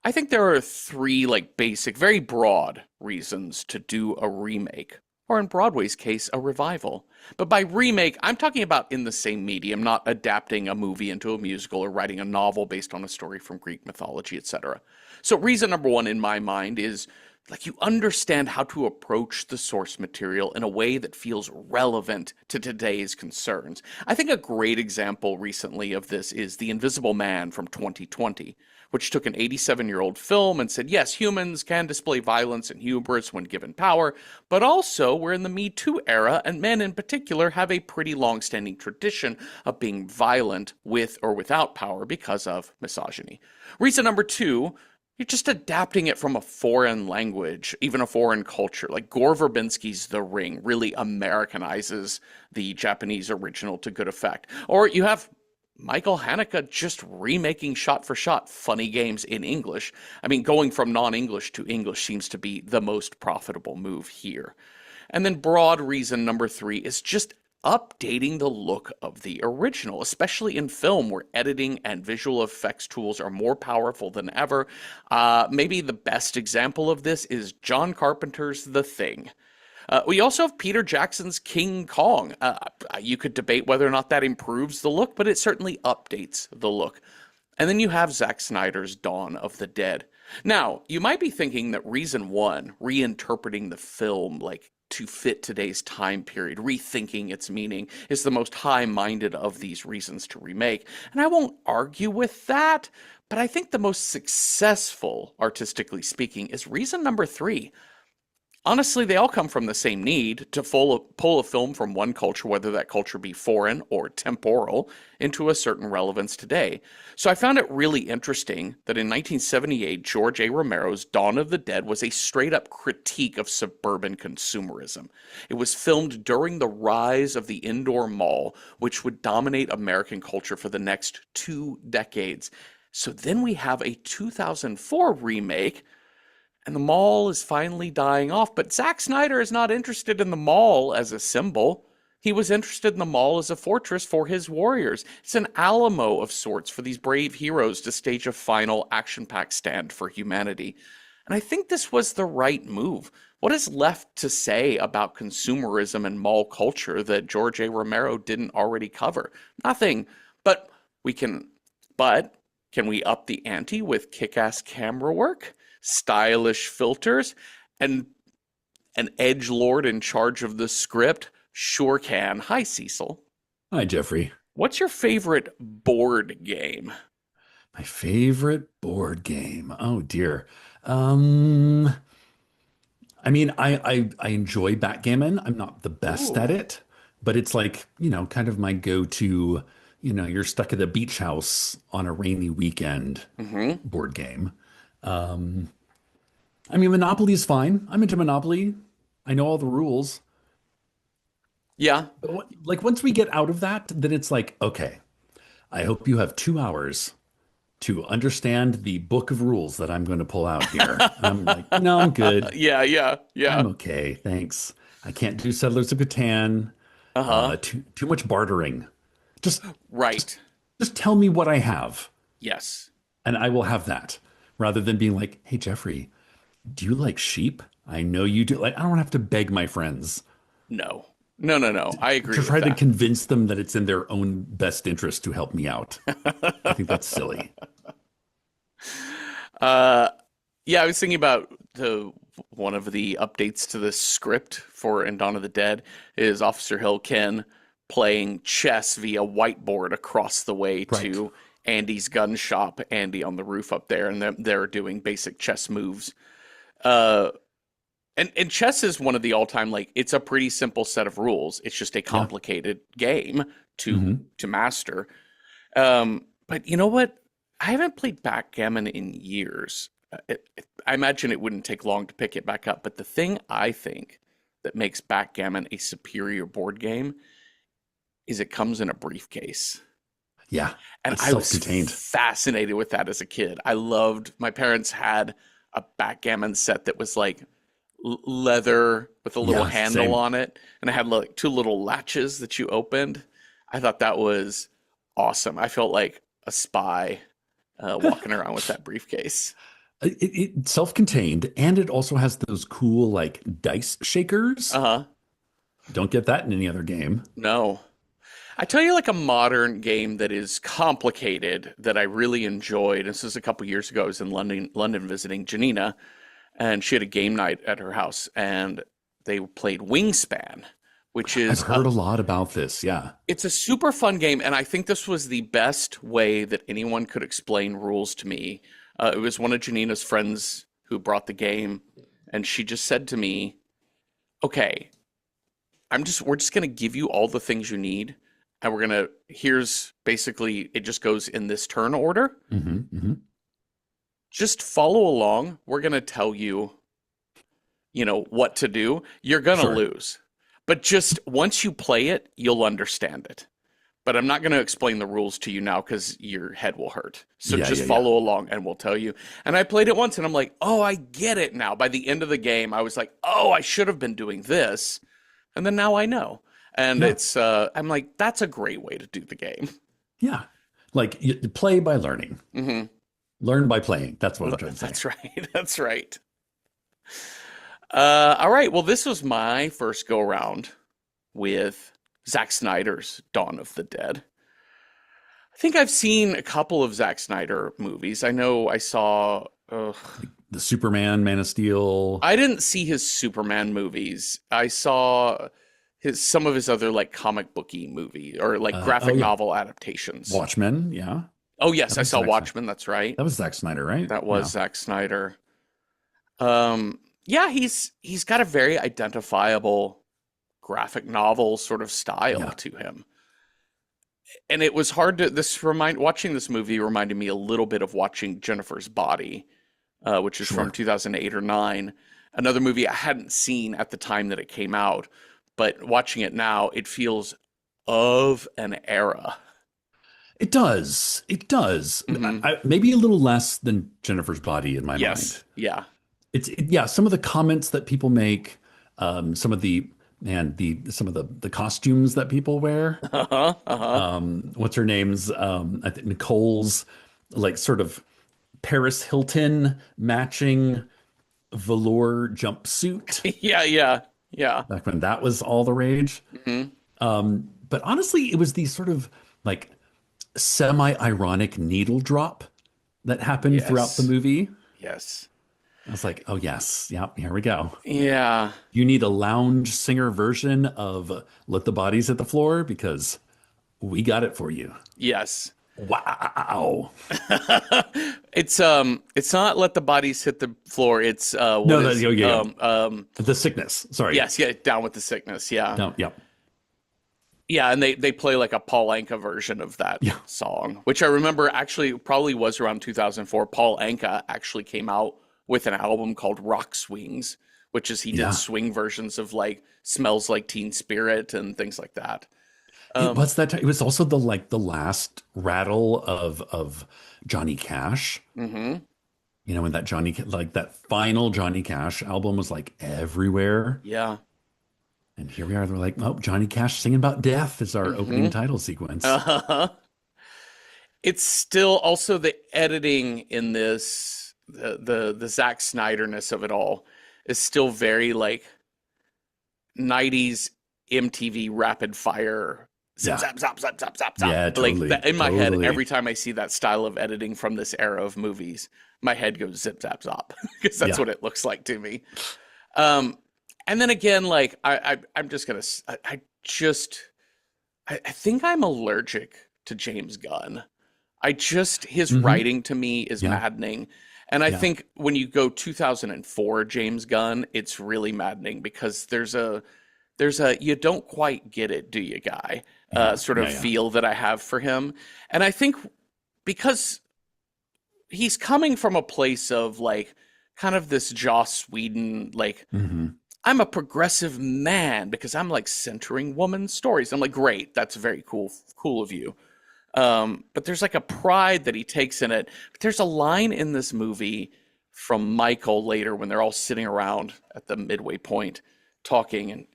I think there are three like basic, very broad reasons to do a remake, or in Broadway's case, a revival. But by remake, I'm talking about in the same medium, not adapting a movie into a musical or writing a novel based on a story from Greek mythology, etc. So reason number one in my mind is like you understand how to approach the source material in a way that feels relevant to today's concerns. I think a great example recently of this is The Invisible Man from 2020, which took an 87-year-old film and said, yes, humans can display violence and hubris when given power, but also we're in the Me Too era, and men in particular have a pretty long-standing tradition of being violent with or without power because of misogyny. Reason number two, you're just adapting it from a foreign language, even a foreign culture. Like Gore Verbinski's The Ring really Americanizes the Japanese original to good effect. Or you have Michael Haneke just remaking shot for shot Funny Games in English. I mean, going from non-English to English seems to be the most profitable move here. And then broad reason number three is just updating the look of the original, especially in film where editing and visual effects tools are more powerful than ever. Maybe the best example of this is John Carpenter's The Thing. We also have Peter Jackson's King Kong. You could debate whether or not that improves the look, but it certainly updates the look. And then you have Zack Snyder's Dawn of the Dead. Now, you might be thinking that reason one, reinterpreting the film like to fit today's time period, rethinking its meaning, is the most high-minded of these reasons to remake. And I won't argue with that, but I think the most successful, artistically speaking, is reason number three. Honestly, they all come from the same need to pull a film from one culture, whether that culture be foreign or temporal, into a certain relevance today. So I found it really interesting that in 1978, George A. Romero's Dawn of the Dead was a straight-up critique of suburban consumerism. It was filmed during the rise of the indoor mall, which would dominate American culture for the next 2 decades. So then we have a 2004 remake, and the mall is finally dying off. But Zack Snyder is not interested in the mall as a symbol. He was interested in the mall as a fortress for his warriors. It's an Alamo of sorts for these brave heroes to stage a final action-packed stand for humanity. And I think this was the right move. What is left to say about consumerism and mall culture that George A. Romero didn't already cover? Nothing. But we can, but can we up the ante with kick-ass camera work, stylish filters, and an edgelord in charge of the script? Sure can. Hi, Cecil. Hi, Jeffrey. What's your favorite board game? My favorite board game. Oh dear. Um, I enjoy backgammon. I'm not the best at Ooh. it, but it's like, kind of my go-to, you're stuck at a beach house on a rainy weekend Mm-hmm. board game. Um, Monopoly is fine. I'm into Monopoly. I know all the rules. Yeah. But like once we get out of that, then it's like, okay, I hope you have 2 hours to understand the book of rules that I'm going to pull out here. I'm like, no, I'm good. Yeah. I'm okay. Thanks. I can't do Settlers of Catan. Uh-huh. Too much bartering. Just just Right. just tell me what I have, Yes. and I will have that. Rather than being like, hey Jeffrey, do you like sheep? I know you do. Like, I don't have to beg my friends No. No. I agree to with try to that. convince them that it's in their own best interest to help me out. I think that's silly. Uh, yeah, I was thinking about the one of the updates to the script for In Dawn of the Dead is Officer Hill Ken playing chess via whiteboard across the way Right. to Andy's gun shop, Andy on the roof up there, and they're doing basic chess moves. Uh, and chess is one of the all-time, like, it's a pretty simple set of rules. It's just a Yeah. complicated game to Hmm. to master. But you know what? I haven't played backgammon in years. I imagine it wouldn't take long to pick it back up. But the thing I think that makes backgammon a superior board game is it comes in a briefcase. Yeah. And It's I was self-contained. fascinated with that as a kid. I loved, my parents had a backgammon set that was like leather with a little Yeah. handle Same. on it. And it had like two little latches that you opened. I thought that was awesome. I felt like a spy walking around with that briefcase. It's self-contained, and it also has those cool like dice shakers. Uh-huh. Don't get that in any other game. No. I tell you like a modern game that is complicated that I really enjoyed. This is a couple years ago. I was in London visiting Janina, and she had a game night at her house, and they played Wingspan, which I've is heard a lot about this. Yeah. it's a super fun game, and I think this was the best way that anyone could explain rules to me. It was one of Janina's friends who brought the game, and she just said to me, "Okay, we're just gonna give you all the things you need, and here's basically it just goes in this turn order. Hmm. Just follow along. We're gonna tell you, what to do. You're gonna Sure. lose, but just once you play it, you'll understand it." But I'm not going to explain the rules to you now because your head will hurt. So Yeah, just yeah, yeah. follow along and we'll tell you. And I played it once and I'm like, oh, I get it now. By the end of the game, I was like, oh, I should have been doing this. And then now I know. And Yeah. I'm like, that's a great way to do the game. Yeah. Like you play by learning, Hmm. learn by playing. That's what I'm trying to say. That's right. That's right. All right. Well, this was my first go around with Zack Snyder's Dawn of the Dead. I think I've seen a couple of Zack Snyder movies. I know I saw. The Superman, Man of Steel, I didn't see his Superman movies. I saw some of his other like comic booky movie or like oh graphic yeah, novel adaptations. Watchmen. Yeah, Oh yes, that I was saw Zack Snyder. Watchmen. That's right. That was Zack Snyder, right? That was Yeah. Zack Snyder. Yeah, he's got a very identifiable graphic novel sort of style Yeah. to him. And it was hard to watching this movie reminded me a little bit of watching Jennifer's Body, which is from Sure. 2008 or 9, another movie I hadn't seen at the time that it came out, but watching it now, it feels of an era. It does. It does. Hmm. Maybe a little less than Jennifer's Body in my mind. Yes, yeah. Yeah. Some of the comments that people make, some of the some of the costumes that people wear. Uh-huh, uh-huh. What's her name's? I think Nicole's like sort of Paris Hilton matching velour jumpsuit Yeah, yeah, yeah. back when that was all the rage. Hmm. But honestly, it was these sort of like semi-ironic needle drop that happened throughout the Yes, movie. yes. I was like, oh yes, yep, here we go. Yeah. You need a lounge singer version of Let the Bodies Hit the Floor because we got it for you. Yes. Wow. It's not let the bodies hit the floor. It's No, what is yeah. The Sickness. Sorry. yes, yeah, down with the sickness. Yeah. No, yep. Yeah, and they play like a Paul Anka version of that Yeah. song, which I remember actually probably was around 2004. Paul Anka actually came out with an album called Rock Swings, which is he did Yeah. swing versions of like Smells Like Teen Spirit and things like that. It was that time. It was also the last rattle of Johnny Cash. Hmm. You know, when that like that final Johnny Cash album was like everywhere. Yeah. And here we are. They're like, oh, Johnny Cash singing about death is our Hmm. opening title sequence. Uh-huh. It's still also the editing in this, the Zack Snyderness of it all is still very like 90s MTV rapid fire zip Yeah. zap zap zap zap zap zap. Yeah, Like totally. that in my head, Totally. every time I see that style of editing from this era of movies, my head goes zip zap zap because that's Yeah. what it looks like to me. Um, and then again, like I'm just gonna I think I'm allergic to James Gunn. His Hmm. writing to me is Yeah. maddening. And I Yeah. think when you go 2004 James Gunn, it's really maddening because there's a you don't quite get it, do you, guy? Yeah. Sort of Yeah. Yeah. feel that I have for him. And I think because he's coming from a place of like kind of this Joss Whedon, like Hmm. I'm a progressive man because I'm like centering women's stories. I'm like, great, that's very cool of you. But there's like a pride that he takes in it. But there's a line in this movie from Michael later when they're all sitting around at the midway point talking, and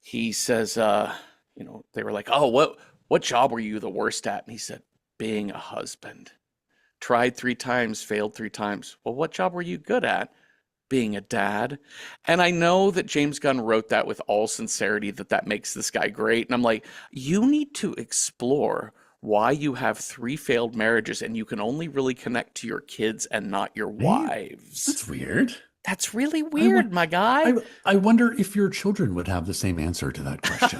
he says, they were like, "Oh, what job were you the worst at?" And he said, "Being a husband." Tried 3 times, failed 3 times. Well, what job were you good at? Being a dad. And I know that James Gunn wrote that with all sincerity, that that makes this guy great. And I'm like, you need to explore why you have 3 failed marriages and you can only really connect to your kids and not your Right? wives. That's weird. That's really I would weird, my guy. I wonder if your children would have the same answer to that question.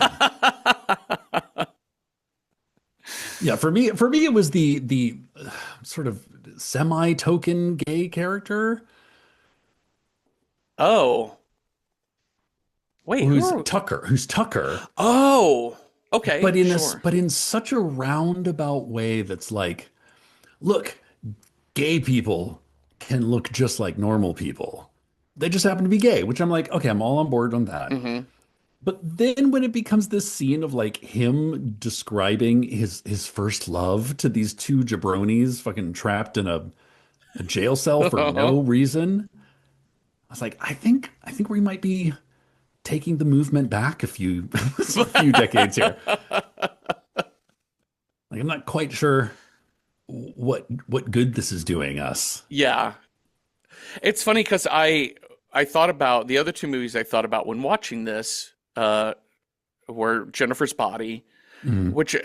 Yeah, for me it was the sort of semi-token gay character Oh, wait, who are? who's Tucker, Oh, okay, sure. but in such a roundabout way that's like, look, gay people can look just like normal people. They just happen to be gay, which I'm like, okay, I'm all on board on that. Hmm. But then when it becomes this scene of like him describing his first love to these two jabronis fucking trapped in a jail cell for no reason, I was like, I think we might be taking the movement back a few decades here. Like I'm not quite sure what good this is doing us. Yeah. It's funny because I thought about the other 2 movies I thought about when watching this were Jennifer's Body, Mm, which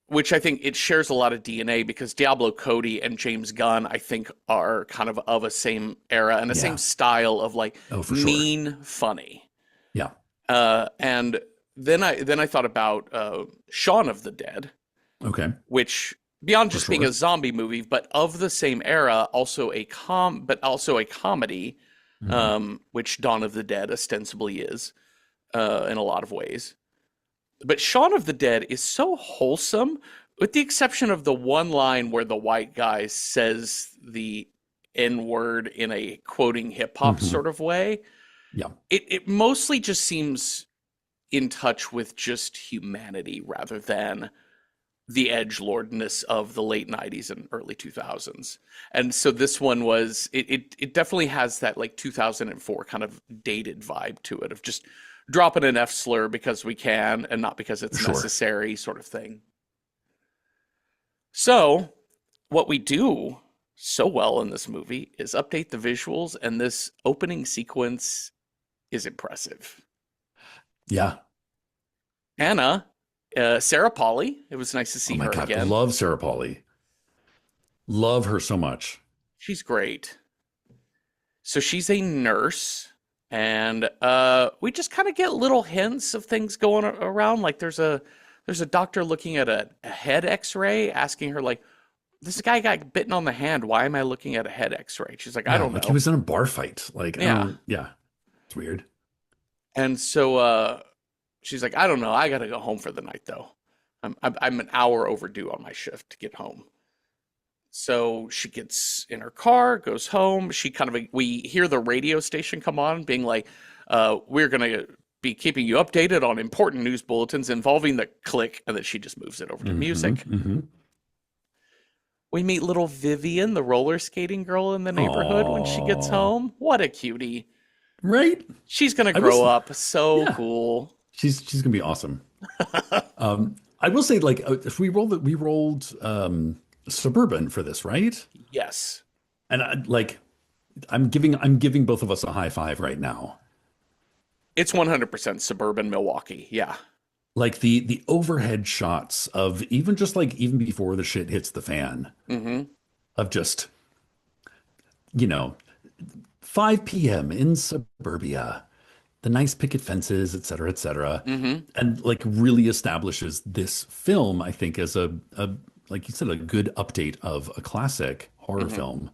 which I think it shares a lot of DNA because Diablo Cody and James Gunn I think are kind of a same era and the same yeah. style of like Oh, for sure. mean funny. Yeah. And then I thought about Shaun of the Dead, Okay. which beyond For just being a sure. zombie movie, but of the same era, also a comedy, Hmm. which Dawn of the Dead ostensibly is, in a lot of ways. But Shaun of the Dead is so wholesome, with the exception of the one line where the white guy says the N word in a quoting hip hop Hmm. sort of way. Yeah. It mostly just seems in touch with just humanity rather than the edgelordness of the late 90s and early 2000s. And so this one it definitely has that like 2004 kind of dated vibe to it of just dropping an F slur because we can and not because it's Sure. necessary sort of thing. So what we do so well in this movie is update the visuals, and this opening sequence is impressive. Yeah. Anna, Sarah Polly, it was nice to Oh see my her God. again. Love Sarah Polly. Love her so much. She's great. So she's a nurse, and we just kind of get little hints of things going around. Like there's a doctor looking at a head X-ray, asking her like, "This guy got bitten on the hand. Why am I looking at a head X-ray?" She's like, "I Yeah. don't Like he know." was in a bar fight. Like, I Yeah, don't, yeah. It's weird. and so she's like, "I don't know. I gotta go home for the night though. I'm an hour overdue on my shift to get home." So she gets in her car, goes home. We hear the radio station come on, being like, "We're gonna be keeping you updated on important news bulletins involving the click," and then she just moves it over to Hmm. music. Hmm. We meet little Vivian, the roller skating girl in the neighborhood, when she gets Oh, home. What a cutie! right. She's gonna I grow was, up so yeah. cool. She's gonna be awesome. I will say, like, if we rolled Suburban for this, right? Yes, And like, I'm giving both of us a high five right now. it's 100% suburban Milwaukee. Yeah. Like the overhead shots of even just like even before the shit hits the fan Mm-hmm. of just, you know, 5 p.m. in suburbia, the nice picket fences, et cetera, et cetera, Mm-hmm. and like really establishes this film, I think, as a like you said, a good update of a classic horror Mm-hmm. film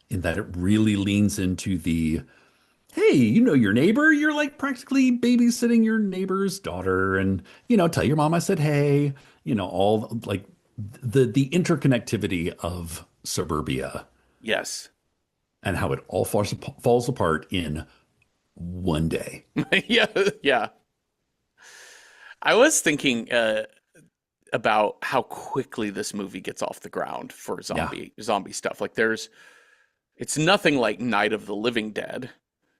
in that it really leans into the hey, you know your neighbor, you're like practically babysitting your neighbor's daughter, and tell your mom I said hey, all like the interconnectivity of suburbia Yes. and how it all falls apart in one day. Yeah. Yeah. I was thinking about how quickly this movie gets off the ground for Yeah. zombie stuff. Like it's nothing like Night of the Living Dead,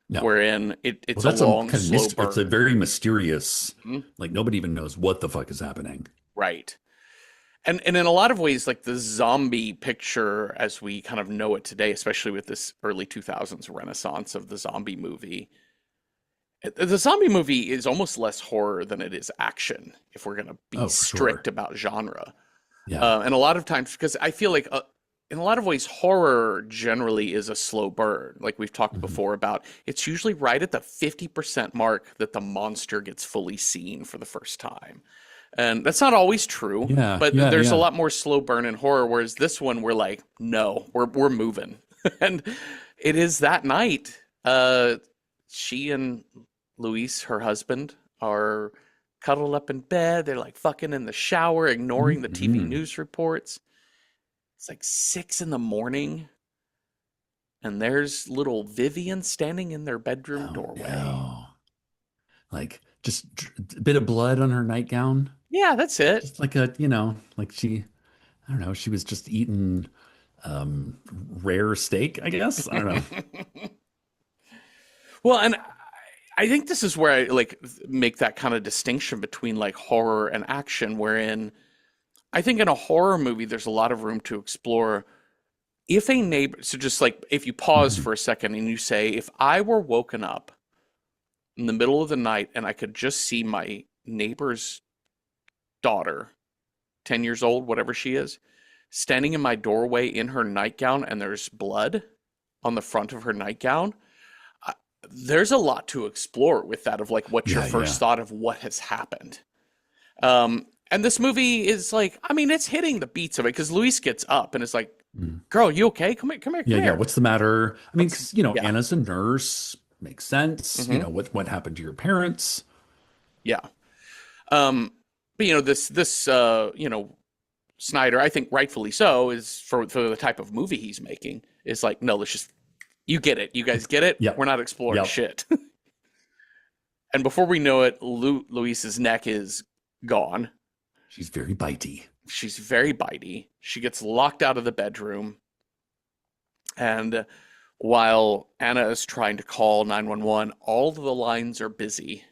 No. wherein Well, it's a that's a long, kind of slow it's a burn. very mysterious, Mhm. like nobody even knows what the fuck is happening. Right. And in a lot of ways, like the zombie picture as we kind of know it today, especially with this early 2000s renaissance of the zombie movie, the zombie movie is almost less horror than it is action, if we're going to be Oh, for sure. strict about genre. Yeah. And a lot of times, because I feel like in a lot of ways, horror generally is a slow burn. Like we've talked Mhm. before about, it's usually right at the 50% mark that the monster gets fully seen for the first time. And that's not always true, Yeah, but yeah, there's a yeah. lot more slow burn in horror, whereas this one we're like, no, we're moving. And it is that night. She and Luis, her husband, are cuddled up in bed. They're like fucking in the shower, ignoring the TV Mhm. news reports. It's like 6 in the morning, and there's little Vivian standing in their bedroom Oh doorway. no. Like just a bit of blood on her nightgown. Yeah, that's it. Just like like I don't know, she was just eating um rare steak, I guess. I don't know. Well, and I think this is where I like make that kind of distinction between like horror and action, wherein I think in a horror movie there's a lot of room to explore if a neighbor, so just like if you pause Mhm. for a second and you say, if I were woken up in the middle of the night and I could just see my neighbor's daughter, 10 years old, whatever she is, standing in my doorway in her nightgown and there's blood on the front of her nightgown, uh, there's a lot to explore with that of like what's your Yeah, first yeah. thought of what has happened. And this movie is like, I mean, it's hitting the beats of it because Luis gets up and is like, Mm. girl, you okay? Come here, come here, Yeah, come yeah. here. What's the matter? I mean, What's, 'cause, yeah. Anna's a nurse, makes sense. Hmm. What happened to your parents? Yeah. Um, but Snyder, I think rightfully so, is for the type of movie he's making, is like, no, let's just you get it. You guys get it. We're Yep. not exploring Yep. shit. And before we know it, Luis's neck is gone. She's very bitey. She's very bitey. She gets locked out of the bedroom. And while Anna is trying to call 911, all of the lines are busy.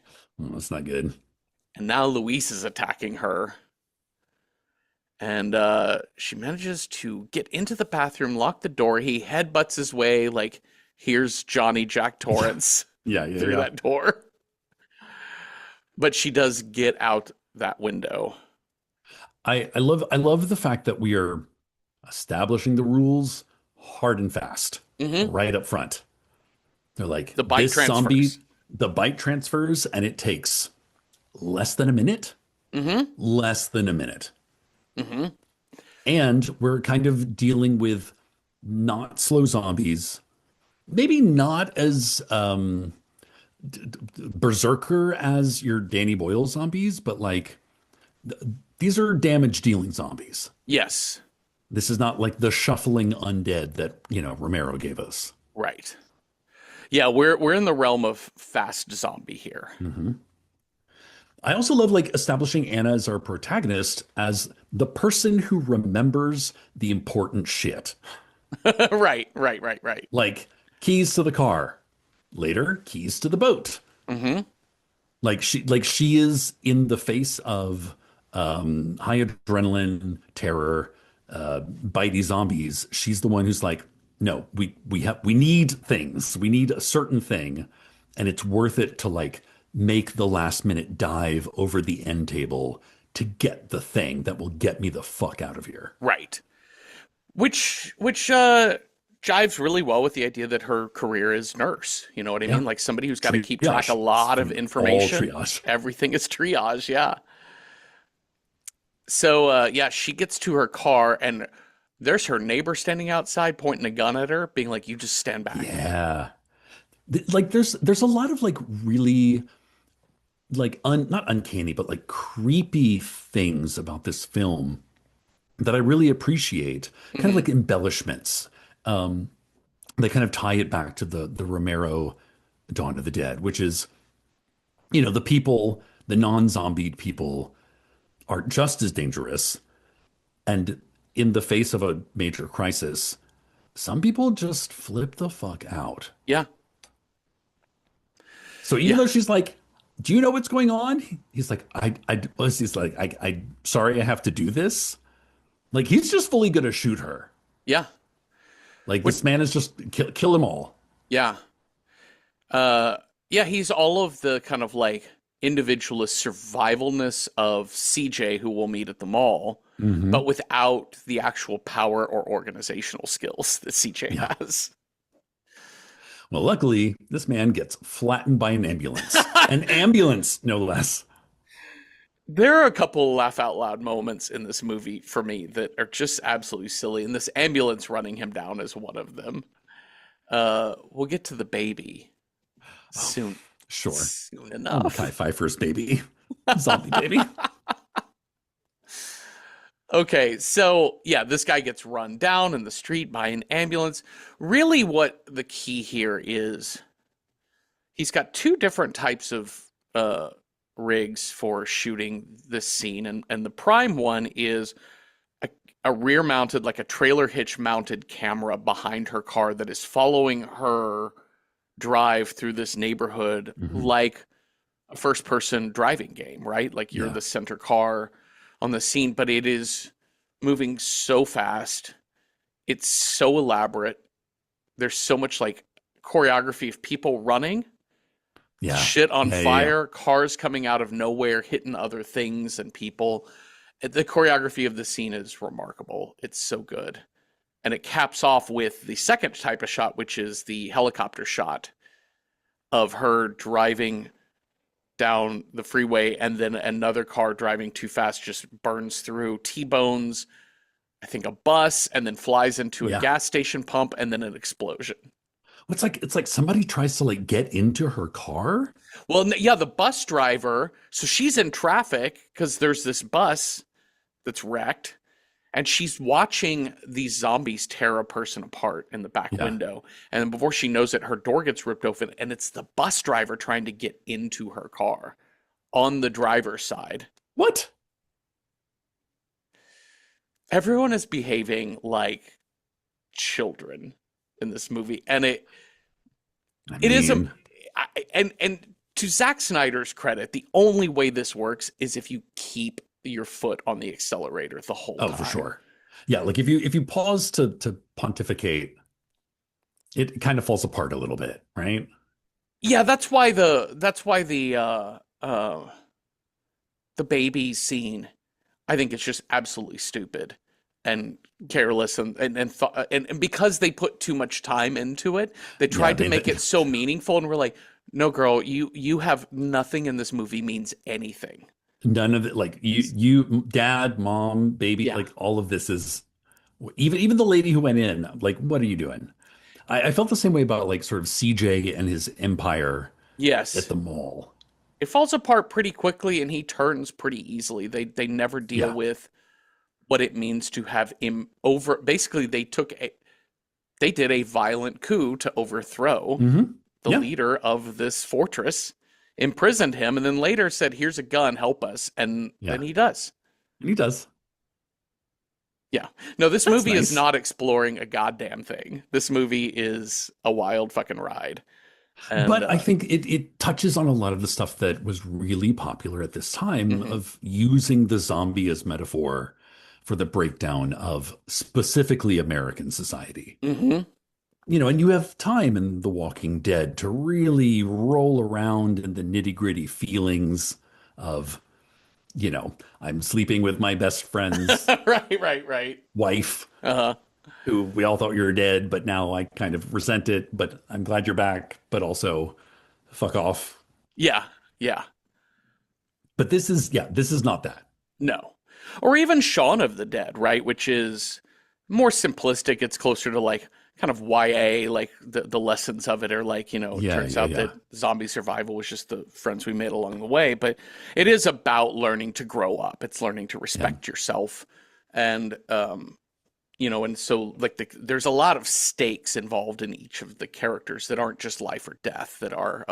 Oh, that's not good. And now Luis is attacking her. And she manages to get into the bathroom, lock the door. He headbutts his way, like, here's Johnny Jack Yeah. Torrance Yeah, yeah, through yeah. that door. But she does get out that window. I love the fact that we are establishing the rules hard and fast Hmm. right up front. They're like, The bite this zombie, transfers. the bite transfers, and it takes less than a minute. Hmm. Less than a minute. Hmm. And we're kind of dealing with not slow zombies, maybe not as berserker as your Danny Boyle zombies, but like these are damage dealing zombies. Yes, This is not like the shuffling undead that, Romero gave us. right. Yeah, we're in the realm of fast zombie here. Mhm. I also love like establishing Anna as our protagonist as the person who remembers the important shit. Right, right, right, right. Like keys to the car, later keys to the boat. Hmm. Like she is in the face of high adrenaline terror, bitey zombies. She's the one who's like, no, we need things. We need a certain thing, and it's worth it to like make the last minute dive over the end table to get the thing that will get me the fuck out of here. Right. Which jives really well with the idea that her career is nurse. You know what I Yeah, mean? Like somebody who's got to keep track a triage. It's lot of all information. triage. Everything is triage, yeah. So yeah, she gets to her car and there's her neighbor standing outside pointing a gun at her, being like, "You just stand back." Yeah. Like there's a lot of like really like not uncanny but like creepy things about this film that I really appreciate, kind of Hmm. like embellishments. Um, they kind of tie it back to the Romero Dawn of the Dead, which is, the people, the non-zombied people are just as dangerous. And in the face of a major crisis, some people just flip the fuck out. Yeah, So even yeah, though she's like, do you know what's going on? He's like, he's like, sorry, I have to do this. Like he's just fully gonna shoot her. Yeah. Like Which, this man is just kill them all. yeah. Uh, yeah, he's all of the kind of like individualist survivalness of CJ, who we'll meet at the mall, but Hmm. without the actual power or organizational skills that CJ Yeah. has. Well, luckily, this man gets flattened by an ambulance, no less. There are a couple laugh out loud moments in this movie for me that are just absolutely silly, and this ambulance running him down is one of them. We'll get to the baby Oh, soon, sure. soon Oh, Mackay enough. Pfeiffer's baby, zombie baby. Okay, so yeah, this guy gets run down in the street by an ambulance. Really, what the key here is, he's got two different types of uh, rigs for shooting this scene, and the prime one is a, a rear mounted, like a trailer hitch mounted camera behind her car that is following her drive through this neighborhood Hmm. like a first person driving game, right? Like you're Yeah. the center car on the scene, but it is moving so fast. It's so elaborate. There's so much like choreography of people running, Yeah. shit on Yeah. fire, cars coming out of nowhere, hitting other things and people. The choreography of the scene is remarkable. It's so good. And it caps off with the second type of shot, which is the helicopter shot of her driving down the freeway, and then another car driving too fast just burns through, T-bones, I think, a bus, and then flies into a Yeah. gas station pump, and then an explosion. It's like somebody tries to like get into her car. Well, yeah, the bus driver, so she's in traffic because there's this bus that's wrecked, and she's watching these zombies tear a person apart in the back Yeah. window. And then before she knows it, her door gets ripped open, and it's the bus driver trying to get into her car on the driver's side. What? Everyone is behaving like children in this movie, and I it is a mean, and to Zack Snyder's credit, the only way this works is if you keep your foot on the accelerator the whole oh, for time. sure. Yeah, like if you pause to pontificate, it kind of falls apart a little bit, right? Yeah, that's why the baby scene, I think it's just absolutely stupid and careless, and because they put too much time into it, they Yeah, tried to make it so meaningful, and we're like, no, girl, you have nothing in this movie means anything. none of it. Like you, dad, mom, baby, Yeah. like all of this is even the lady who went in. Like, what are you doing? I felt the same way about like sort of CJ and his empire at Yes. the mall. It falls apart pretty quickly, and he turns pretty easily. They never deal Yeah. with what it means to have him over. Basically, they did a violent coup to overthrow Hmm. the Yeah. leader of this fortress, imprisoned him, and then later said, "Here's a gun, help us." And Yeah. then he does. And he does. Yeah. No, this That's movie is nice. not exploring a goddamn thing. This movie is a wild fucking ride. And But I think it touches on a lot of the stuff that was really popular at this time mhm, of using the zombie as metaphor for the breakdown of specifically American society. mhm. And you have time in The Walking Dead to really roll around in the nitty-gritty feelings of, I'm sleeping with my best friend's Right, right, right. wife, Uh-huh. who we all thought you were dead, but now I kind of resent it, but I'm glad you're back, but also fuck off. Yeah, yeah. But this is not that. No. Or even Shaun of the Dead, right? Which is more simplistic. It's closer to like kind of YA, like the lessons of it are like, it Yeah, turns yeah, out yeah. that zombie survival was just the friends we made along the way. But it is about learning to grow up. It's learning to Yeah. respect yourself. And and so like there's a lot of stakes involved in each of the characters that aren't just life or death, that are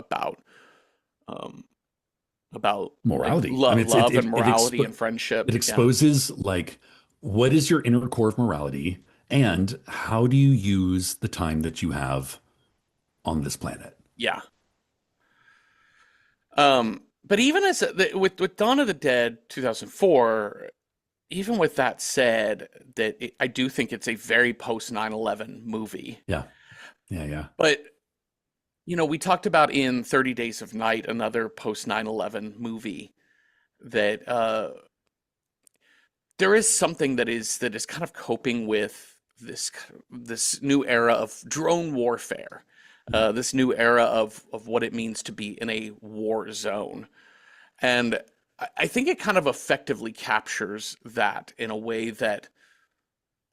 um about like Morality. I mean, love and morality and it friendship. Yeah. exposes like what is your inner core of morality and how do you use the time that you have on this planet? Yeah. But even as with Dawn of the Dead 2004, even with that said, I do think it's a very post 9/11 movie. Yeah. Yeah. Yeah. But we talked about in 30 Days of Night, another post 9/11 movie, that there is something that is kind of coping with this new era of drone warfare, this new era of what it means to be in a war zone. And I think it kind of effectively captures that in a way that,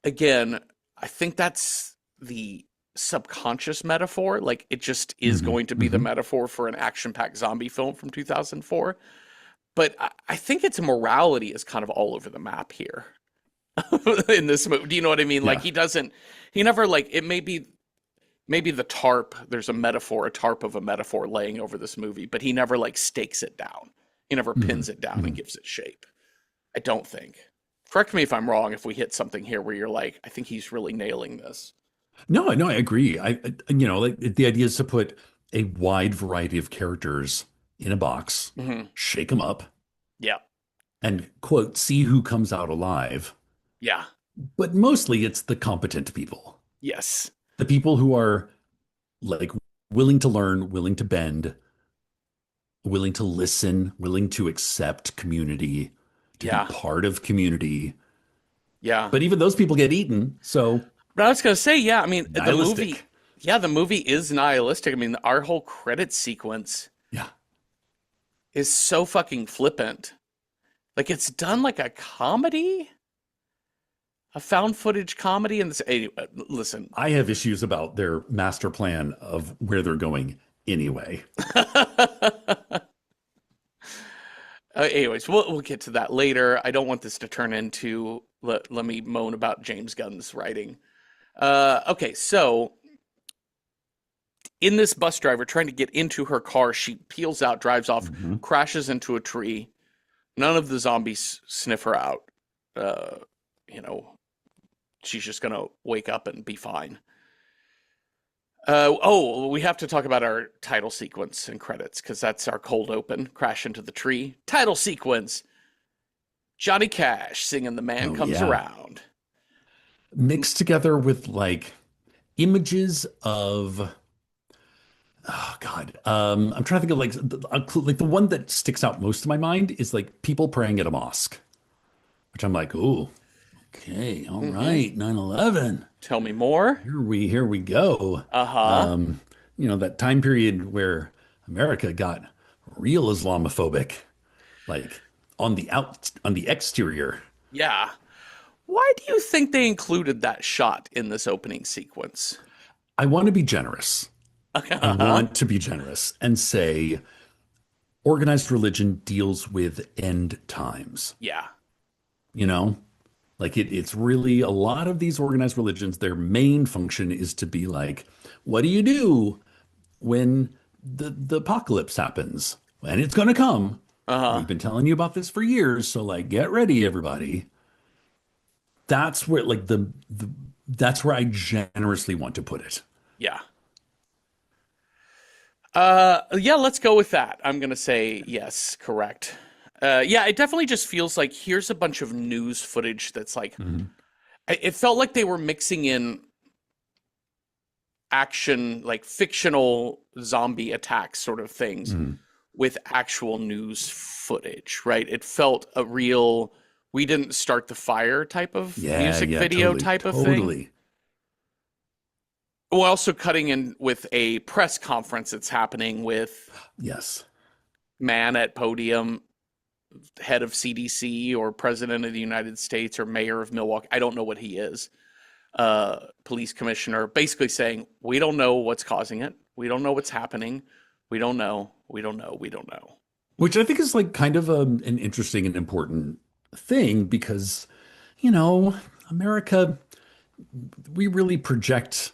again, I think that's the subconscious metaphor. Like, it just is Hmm. going to be the Hmm. metaphor for an action-packed zombie film from 2004. But I think its morality is kind of all over the map here in this movie. Do you know what I mean? Like, Yeah. he never, like, it may be maybe the tarp, there's a tarp of a metaphor laying over this movie, but he never like stakes it down. He never Hmm. pins it down and Hmm. gives it shape. I don't think. Correct me if I'm wrong if we hit something here where you're like, I think he's really nailing this. No, I agree. Like the idea is to put a wide variety of characters in a box, Hmm. shake them up, Yeah. and quote, see who comes out alive. Yeah. But mostly it's the competent people, Yes. the people who are like willing to learn, willing to bend, willing to listen, willing to accept community, to be Yeah. part of community. Yeah. But even those people get eaten. So But I was gonna say, yeah, I mean nihilistic. the movie is nihilistic. I mean, our whole credit sequence Yeah. is so fucking flippant. Like, it's done like a comedy, a found footage comedy. And this, anyway, listen, I have issues about their master plan of where they're going anyway. anyways, we'll get to that later. I don't want this to turn into let me moan about James Gunn's writing. Okay, so in this bus driver trying to get into her car, she peels out, drives off, Mhm. crashes into a tree. None of the zombies sniff her out. Uh, you know, she's just gonna wake up and be fine. Oh, we have to talk about our title sequence and credits because that's our cold open. Crash into the tree. Title sequence. Johnny Cash singing "The Man Oh Comes yeah. Around." Mixed together with like images of oh God. I'm trying to think of like the one that sticks out most to my mind is like people praying at a mosque, which I'm like, oh, okay, all Mm-hmm. right, 9/11. Tell me more. Here we go. Uh-huh. Um, that time period where America got real Islamophobic, like on the exterior. Yeah. Why do you think they included that shot in this opening sequence? I want to be generous. I Uh-huh. want to be generous and say organized religion deals with end times. Yeah. You know, like it's really a lot of these organized religions, their main function is to be like, what do you do when the apocalypse happens? And it's going to come. Uh-huh. We've been telling you about this for years, so like get ready, everybody. That's where like the that's where I generously want to put it. Yeah. Yeah, let's go with that. I'm gonna say yes, correct. Yeah, it definitely just feels like here's a bunch of news footage that's like Mhm. it felt like they were mixing in action, like fictional zombie attacks sort of things Mhm. with actual news footage, right? It felt a real we didn't start the fire type of Yeah, music yeah, video totally, type of thing. totally. We're also cutting in with a press conference that's happening with Yes. man at podium, head of CDC or president of the United States or mayor of Milwaukee. I don't know what he is. Police commissioner, basically saying, we don't know what's causing it. We don't know what's happening. We don't know. We don't know. We don't know. Which I think is like kind of an interesting and important thing because, America, we really project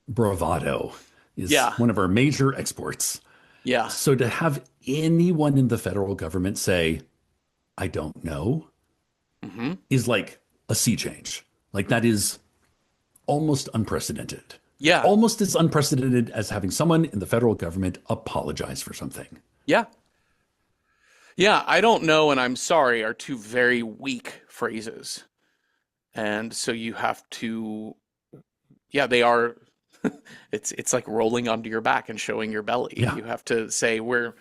bravado is Yeah. one of our major exports. Yeah. So to have anyone in the federal government say, I don't know, Hmm. is like a sea change. Like that is almost unprecedented. Yeah. Almost as unprecedented as having someone in the federal government apologize for something. Yeah. Yeah, I don't know and I'm sorry are two very weak phrases. And so you have to, yeah, they are, it's like rolling onto your back and showing your belly. Yeah. You have to say we're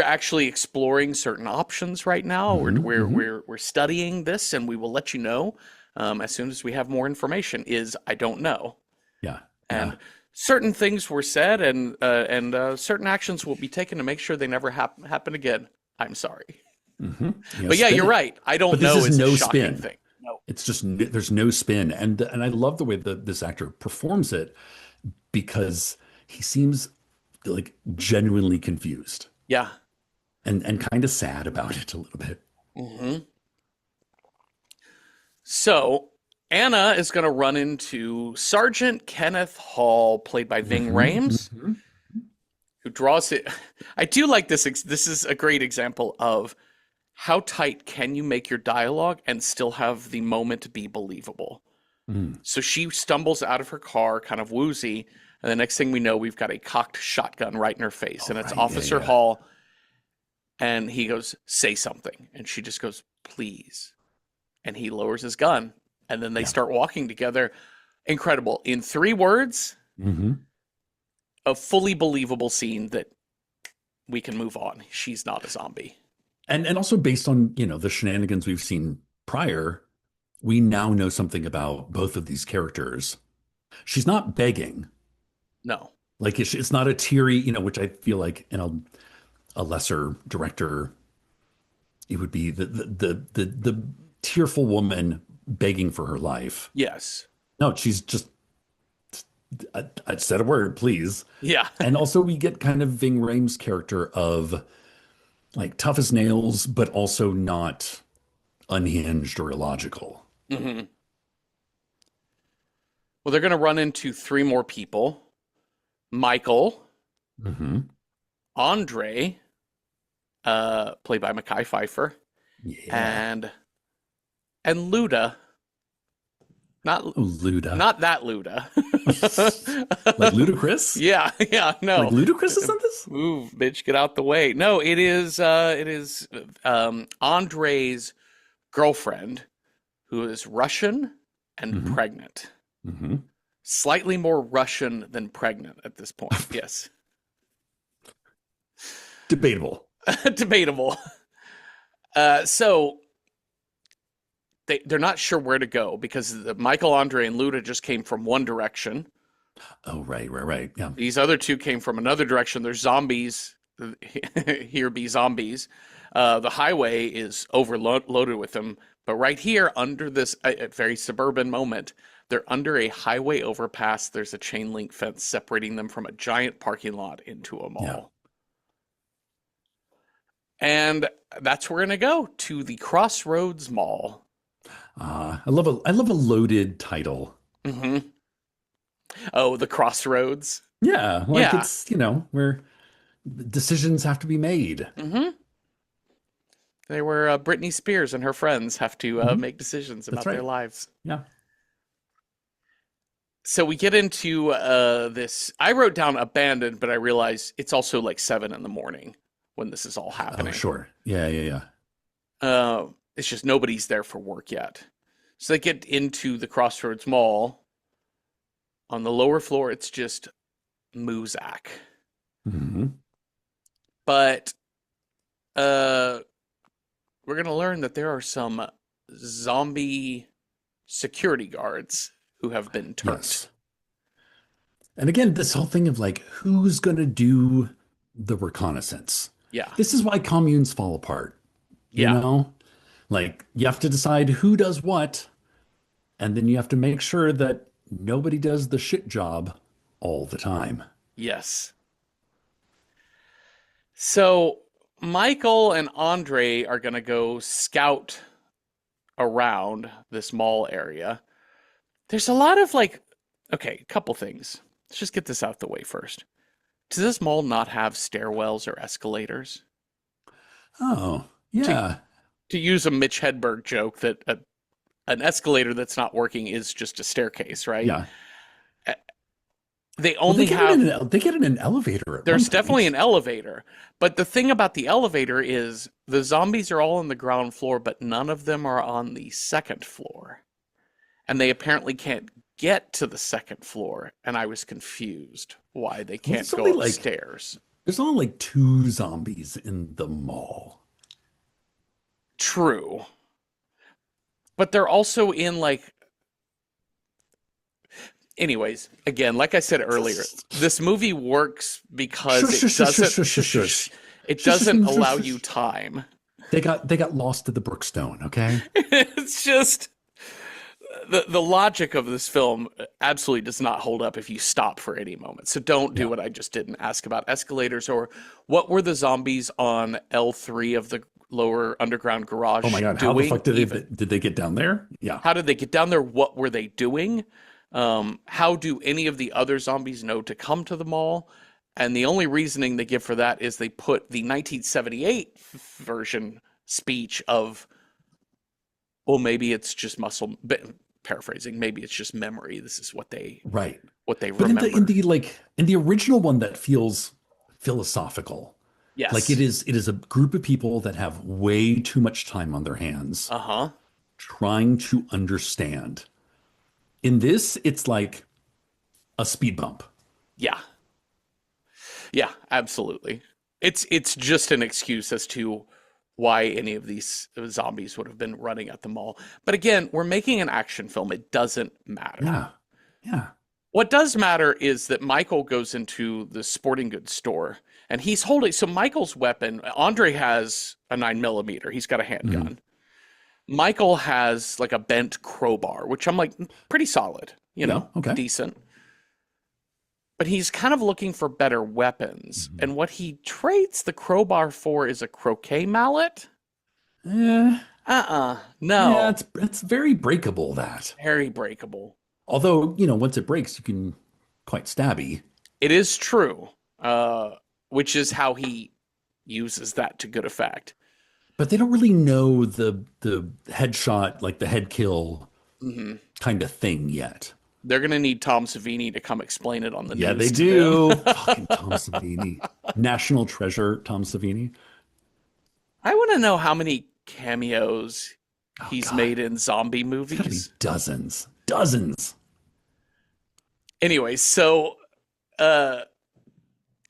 actually exploring certain options right now. We're Hmm. we're Hmm. we're we're studying this and we will let you know as soon as we have more information. Is I don't know. Yeah. Yeah. And certain things were said and certain actions will be taken to make sure they never happen again. I'm sorry. Hmm. But yeah, Spin you're it. right. I don't But this know is is a no shocking spin. thing. No. It's just there's no spin, and I love the way that this actor performs it because he seems like genuinely confused Yeah. and kind of sad about it a little bit. Hmm. So Anna is going to run into Sergeant Kenneth Hall, played by Ving Hmm. Rhames, Hmm. who draws it. I do like this. This is a great example of how tight can you make your dialogue and still have the moment be believable. Mm. So she stumbles out of her car, kind of woozy, and the next thing we know, we've got a cocked shotgun right in her face, All and it's right, yeah, Officer yeah, Hall, and he goes, "Say something," and she just goes, "Please," and he lowers his gun, and then they yeah. start walking together. Incredible. In 3 words, Hmm. a fully believable scene that we can move on. She's not a zombie. And also based on, the shenanigans we've seen prior, we now know something about both of these characters. She's not begging. No. Like it's not a teary, which I feel like in a lesser director, it would be the tearful woman begging for her life. Yes. No, she's just I said a word, please. Yeah. And also we get kind of Ving Rhames' character of like tough as nails, but also not unhinged or illogical. Hmm. Well, they're going to run into three more people: Michael, Hmm. Andre, played by Mekhi Phifer, Yeah. and Luda. Not Oh, Luda. not that Luda. Like Ludacris? Yeah, yeah, Like no. Ludacris is in this? Move, bitch, get out the way. No, it is Andre's girlfriend who is Russian and Hmm. pregnant. Hmm. Slightly more Russian than pregnant at this point. Yes. Debatable. Debatable. So they're not sure where to go because Michael, Andre, and Luda just came from one direction. Oh, right, right, right. Yeah. These other two came from another direction. There's zombies. Here be zombies. The highway is overloaded with them. But right here, under this very suburban moment, they're under a highway overpass. There's a chain link fence separating them from a giant parking lot into a Yeah. mall. And that's where we're going to go to the Crossroads Mall. I love a loaded title. Hmm. Oh, the Crossroads. Yeah, like Yeah. it's, where decisions have to be made. Hmm. They were Britney Spears and her friends have to Hmm. make decisions That's about their right. lives. Yeah. So we get into this. I wrote down abandoned, but I realized it's also like 7 in the morning when this is all Oh, happening. sure. Yeah, yeah, yeah. It's just nobody's there for work yet. So they get into the Crossroads Mall. On the lower floor, it's just Muzak. Hmm. But uh, we're going to learn that there are some zombie security guards who have been turned. Yes. And again, this whole thing of like, who's going to do the reconnaissance? Yeah. This is why communes fall apart, you Yeah. know? Like, you have to decide who does what, and then you have to make sure that nobody does the shit job all the time. Yes. So Michael and Andre are going to go scout around this mall area. There's a lot of like, okay, a couple things. Let's just get this out the way first. Does this mall not have stairwells or escalators? Oh, To yeah. use a Mitch Hedberg joke, that an escalator that's not working is just a staircase, right? Yeah. They Well, only have they get in an elevator at one there's definitely point. an elevator, but the thing about the elevator is the zombies are all on the ground floor, but none of them are on the second floor. And they apparently can't get to the second floor, and I was confused why they Well, can't go upstairs. there's only like two zombies in the mall. True. But they're also in like anyways, again, like I said earlier, this movie works because Shush, it shush, shush, doesn't shush, shush, shush, it shush, doesn't shush, shush, allow you shush. time. They got lost to the Brookstone. Okay. It's just the logic of this film absolutely does not hold up if you stop for any moment. So don't do Yeah. what I just did and ask about escalators or what were the zombies on L3 of the lower underground Oh my garage God, how the doing fuck even? did they get down there? Yeah. How did they get down there? What were they doing? How do any of the other zombies know to come to the mall? And the only reasoning they give for that is they put the 1978 version speech of, well, maybe it's just muscle, paraphrasing, maybe it's just memory. This is Right. what they But remember. in the original one that feels philosophical. Like Yes. it is a group of people that have way too much time on their hands Uh-huh. trying to understand. In this, it's like a speed bump. Yeah. Yeah, absolutely. It's just an excuse as to why any of these zombies would have been running at the mall. But again, we're making an action film. It doesn't matter. Yeah. Yeah. What does matter is that Michael goes into the sporting goods store and he's holding. So Michael's weapon, Andre has a 9mm. He's got a Mhm. handgun. Michael has like a bent crowbar, which I'm like pretty solid, Yeah. Okay. decent. But he's kind of looking for better weapons. Mhm. And what he trades the crowbar for is a croquet mallet. Eh, yeah, No. it's very breakable that. Very breakable. Although, once it breaks, you can quite stabby. It is true. Which is how he uses that to good effect. But they don't really know the headshot, like the head kill Hmm. kind of thing yet. They're going to need Tom Savini to come explain it on the Yeah, they news to them. do. Fucking Tom Savini. National treasure, Tom Savini. I want to know how many cameos Oh he's God. made in zombie It's gotta be movies. dozens. Dozens. Anyway, so uh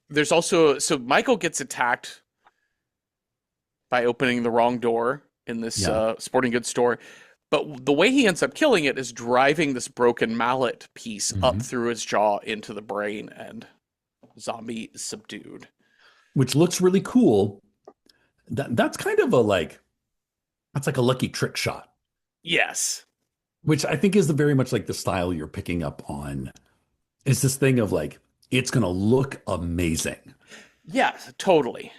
there's also so Michael gets attacked by opening the wrong door in this Yeah. sporting goods store. But the way he ends up killing it is driving this broken mallet piece up Mhm. through his jaw into the brain, and zombie is subdued. Which looks really cool. That's kind of that's like a lucky trick shot, Yes. which I think is the very much like the style you're picking up on. It's this thing of like, it's gonna look amazing. Yeah, totally.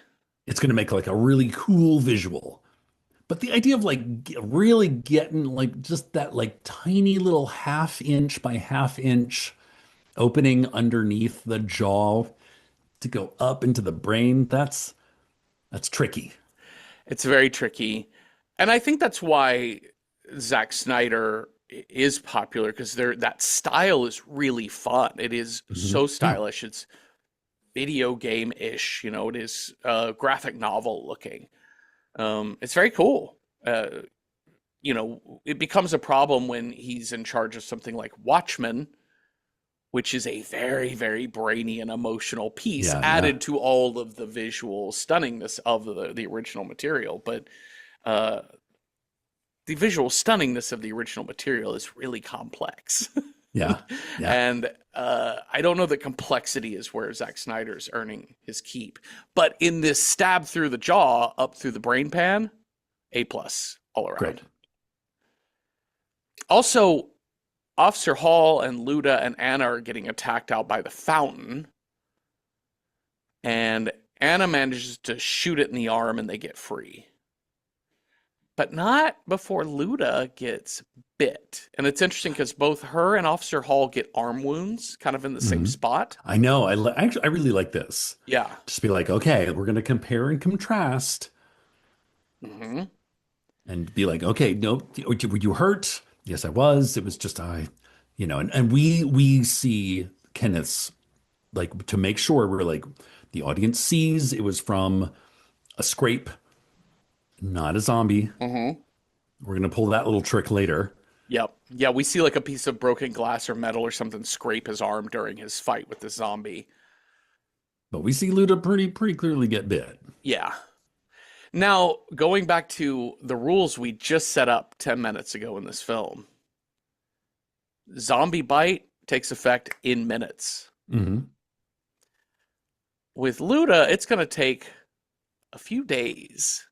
It's gonna make like a really cool visual. But the idea of like really getting like just that like tiny little half inch by half inch opening underneath the jaw to go up into the brain, that's tricky. It's very tricky. And I think that's why Zack Snyder is popular because that style is really fun. It is Mhm. so Yeah. stylish. It's video game-ish, it is graphic novel looking. It's very cool. It becomes a problem when he's in charge of something like Watchmen, which is a very, very brainy and emotional piece Yeah, yeah. added to all of the visual stunningness of the original material. But uh, the visual stunningness of the original material is really complex. Yeah. Yeah. And I don't know that complexity is where Zack Snyder's earning his keep. But in this stab through the jaw, up through the brain pan, A plus all Great. around. Also, Officer Hall and Luda and Anna are getting attacked out by the fountain. And Anna manages to shoot it in the arm and they get free. But not before Luda gets bit. And it's interesting because both her and Officer Hall get arm wounds kind of in the same Mhm. spot. I know. Actually, I really like this. Yeah. Just be like, okay, we're gonna compare and contrast, Hmm. and be like, okay, no, were you hurt? Yes, I was. It was just and we see Kenneth's like to make sure we're like the audience sees it was from a scrape, not a zombie. Mm-hmm. We're gonna pull that little trick later. Yep. Yeah, we see like a piece of broken glass or metal or something scrape his arm during his fight with the zombie. But we see Luda pretty clearly get bit. Yeah. Now, going back to the rules we just set up 10 minutes ago in this film, zombie bite takes effect in minutes. Hmm. With Luda, it's going to take a few days.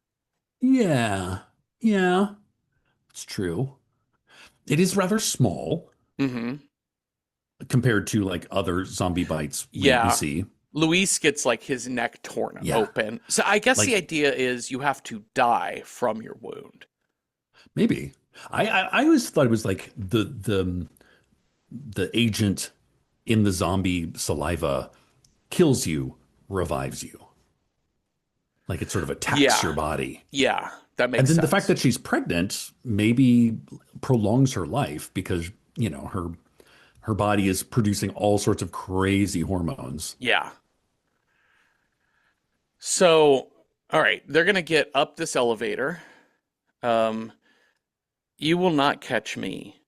Yeah, yeah, it's true. It is rather small Mm-hmm. compared to like other zombie bites we Yeah. see. Luis gets like his neck torn Yeah, open. So I guess the like idea is you have to die from your wound. maybe. I always thought it was like the agent in the zombie saliva kills you, revives you. Like it sort of attacks Yeah. your body. Yeah. That And makes then the fact sense. that she's pregnant maybe prolongs her life because, her body is producing all sorts of crazy hormones. Yeah. So, all right, they're going to get up this elevator. Um, you will not catch me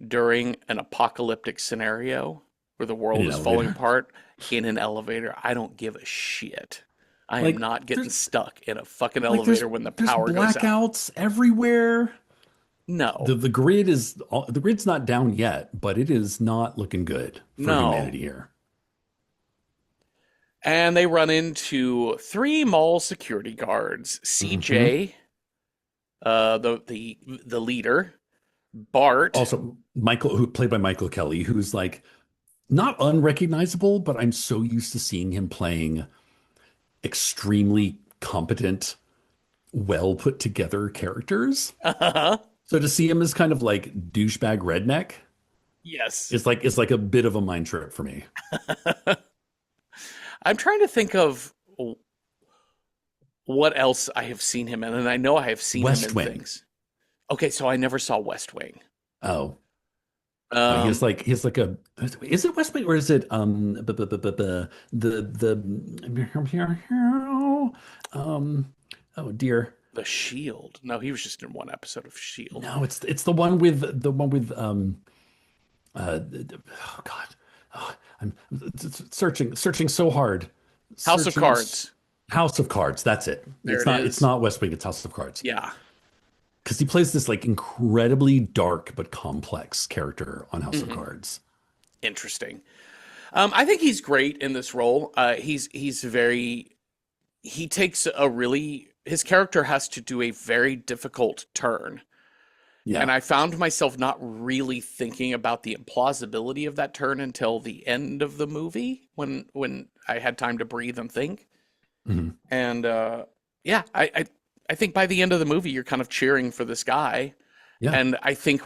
during an apocalyptic scenario where the In world an is falling elevator. apart in an elevator. I don't give a shit. I am Like not getting there's stuck in a fucking like there's elevator when the there's power goes out. blackouts everywhere. No, The grid's not down yet, but it is not looking good for no. humanity here. And they run into three mall security guards. Hmm. CJ, the leader, Bart. Also, Michael, who played by Michael Kelly, who's like not unrecognizable, but I'm so used to seeing him playing extremely competent, well put together characters. So to see him as kind of like douchebag redneck Yes. is like a bit of a mind trip for me. I'm trying to think of what else I have seen him in, and I know I have seen him West in Wing. things. Okay, so I never saw West Wing. Oh, Um, he has like a is it West Wing or is it the oh dear. The Shield. No, he was just in one episode of Shield. No, it's the one with oh God. Oh, I'm searching so hard. House of Searching Cards. House of Cards, that's it. There it It's is. not West Wing, it's House of Cards. Yeah. Because he plays this like incredibly dark but complex character on House of Hmm. Cards. Interesting. I think he's great in this role. He's very he takes a really his character has to do a very difficult turn. And Yeah. I found myself not really thinking about the implausibility of that turn until the end of the movie when I had time to breathe and think. Mhm. And yeah, I think by the end of the movie you're kind of cheering for this guy. Yeah. And I think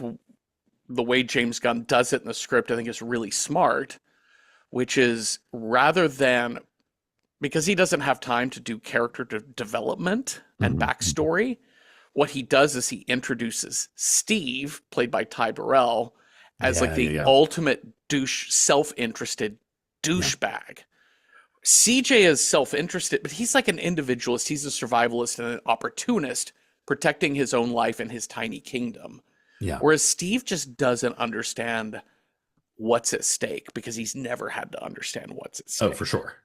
the way James Gunn does it in the script, I think is really smart, which is rather than because he doesn't have time to do character development and Mhm. Mhm. backstory. What he does is he introduces Steve, played by Ty Burrell, as like Yeah, yeah, the yeah. ultimate douche, self-interested Yeah. douchebag. CJ is self-interested, but he's like an individualist. He's a survivalist and an opportunist, protecting his own life and his tiny kingdom. Yeah. Whereas Steve just doesn't understand what's at stake because he's never had to understand what's at Oh, for stake. sure.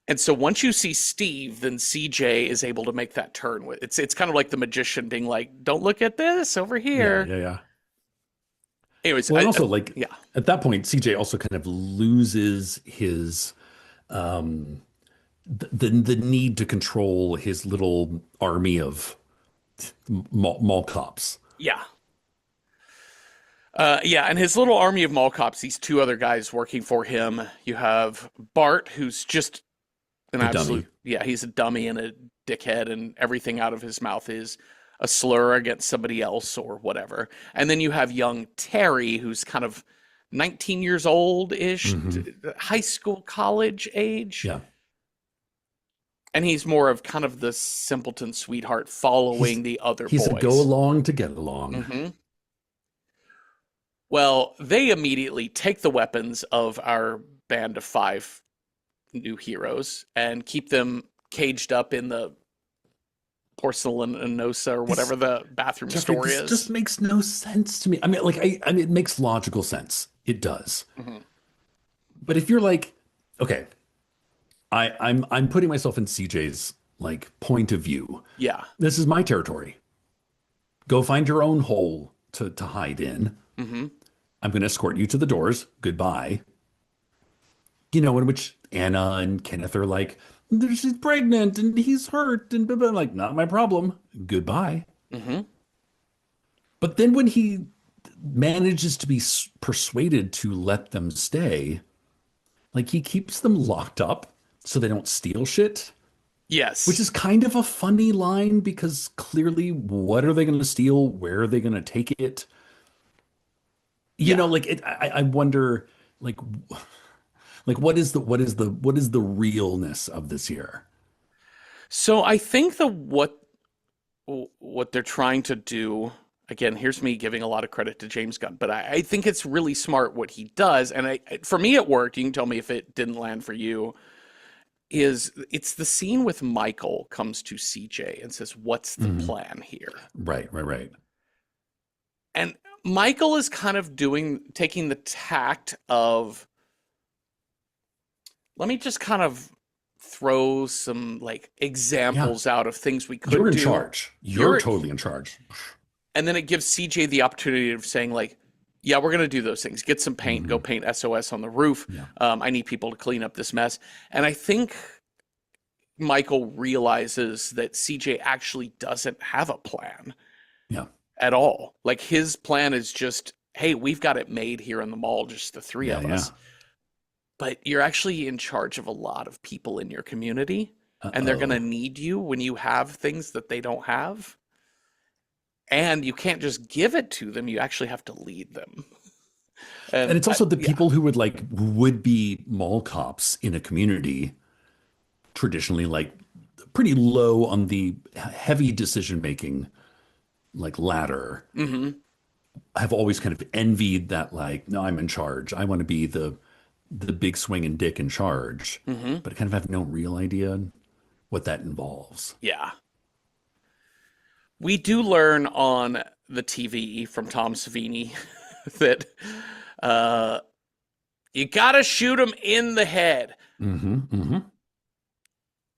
And so once you see Steve, then CJ is able to make that turn with it's kind of like the magician being like, "Don't look at this over Yeah, here." yeah, yeah. Anyways, Well, and also like yeah, at that point, CJ also kind of loses his um the need to control his little army of mall cops. yeah, yeah. And his little army of mall cops, these two other guys working for him. You have Bart, who's just an A absolute dummy. yeah, he's a dummy and a dickhead, and everything out of his mouth is a slur against somebody else or whatever. And then you have young Terry, who's kind of 19 years old ish, Hmm. high school, college age. Yeah. And he's more of kind of the simpleton sweetheart He's following the other he's a go boys. along to get along. Well, they immediately take the weapons of our band of 5 new heroes and keep them caged up in the porcelainosa or This whatever the bathroom Jeffrey, store this just is. makes no sense to me. I mean, like I mean, it makes logical sense. It does. Hmm. But if you're like, okay, I'm putting myself in CJ's like point of view. Yeah. This is my territory. Go find your own hole to hide in. Hmm. I'm going to escort you to the doors. Goodbye. You know, in which Anna and Kenneth are like, she's pregnant and he's hurt and blah, blah. I'm like, not my problem. Goodbye. Hmm. But then when he manages to be persuaded to let them stay, like he keeps them locked up so they don't steal shit, which Yes. is kind of a funny line because clearly, what are they going to steal? Where are they going to take it? You Yeah. know, like I wonder, like, what is the realness of this here? So I think what they're trying to do, again, here's me giving a lot of credit to James Gunn, but I think it's really smart what he does, and for me it worked. You can tell me if it didn't land for you. It's the scene with Michael comes to CJ and says, "What's the Mhm. plan here?" Right, right, right. And Michael is kind of taking the tact of, let me just kind of throw some like Yeah, examples out of things we you're could in do. charge. You're You're totally in charge. And then it gives CJ the opportunity of saying like, yeah, we're going to do those things. Get some paint, go Mhm. paint SOS on the roof. Yeah, I need people to clean up this mess. And I think Michael realizes that CJ actually doesn't have a plan yeah, at all. Like his plan is just, hey, we've got it made here in the mall, just the three yeah, of yeah. us. But you're actually in charge of a lot of people in your community, and they're going to Uh-oh. need you when you have things that they don't have. And you can't just give it to them, you actually have to lead them. And And it's also the yeah. people who would be mall cops in a community traditionally like pretty low on the heavy decision making like ladder Hmm. have always kind of envied that like no, I'm in charge. I want to be the big swinging dick in charge, Hmm. but I kind of have no real idea what that involves. Yeah. We do learn on the TV from Tom Savini that uh, you gotta shoot him in the head. Hmm, hmm.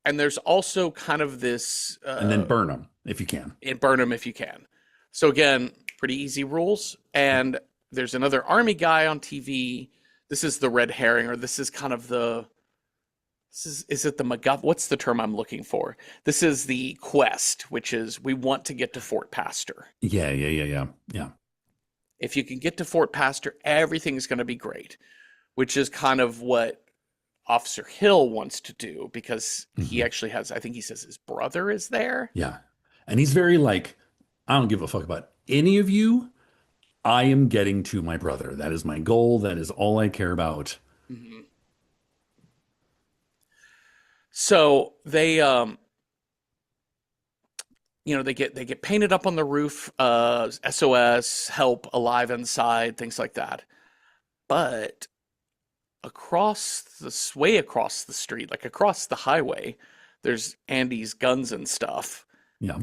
And there's also kind of this And then burn them if you can. burn him if you can. So again, pretty easy rules. And there's another army guy on TV. This is the red herring, or this is kind of the is it the MacGuffin? What's the term I'm looking for? This is the quest, which is we want to get to Fort Pastor. Yeah, yeah, yeah, yeah, yeah. If you can get to Fort Pastor, everything's going to be great, which is kind of what Officer Hill wants to do because he Hmm. actually has, I think he says his brother is there. Yeah. And he's very like, I don't give a fuck about any of you. I am getting to my brother. That is my goal. That is all I care about. Mhm. So they get painted up on the roof, SOS, help, alive inside, things like that. But way across the street, like across the highway, there's Andy's guns and stuff. Yeah.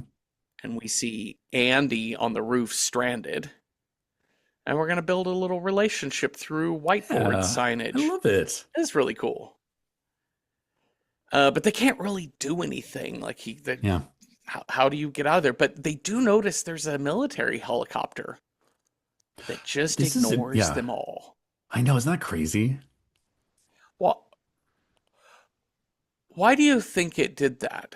And we see Andy on the roof stranded. And we're going to build a little relationship through whiteboard Yeah. I signage. love it. It's really cool. But they can't really do anything. Like Yeah. how do you get out of there? But they do notice there's a military helicopter that just This is, ignores yeah. them all. I know. Isn't that crazy? Well, why do you think it did that?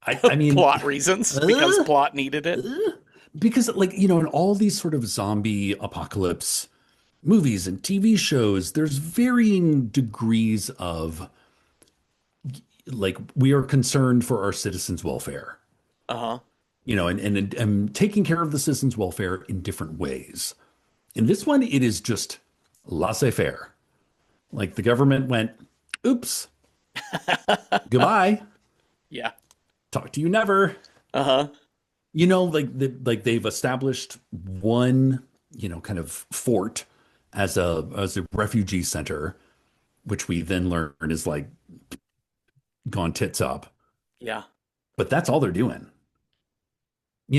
I mean, Plot reasons, because uh, plot needed it. uh, because like, in all these sort of zombie apocalypse movies and TV shows, there's varying degrees of like, we are concerned for our citizens' welfare, Uh-huh. and taking care of the citizens' welfare in different ways. In this one, it is just laissez-faire. Like the government went, oops, goodbye, Yeah. talk to you never. Uh-huh. Like they've established one, kind of fort as a refugee center, which we then learn is like gone tits up. Yeah. But that's all they're doing.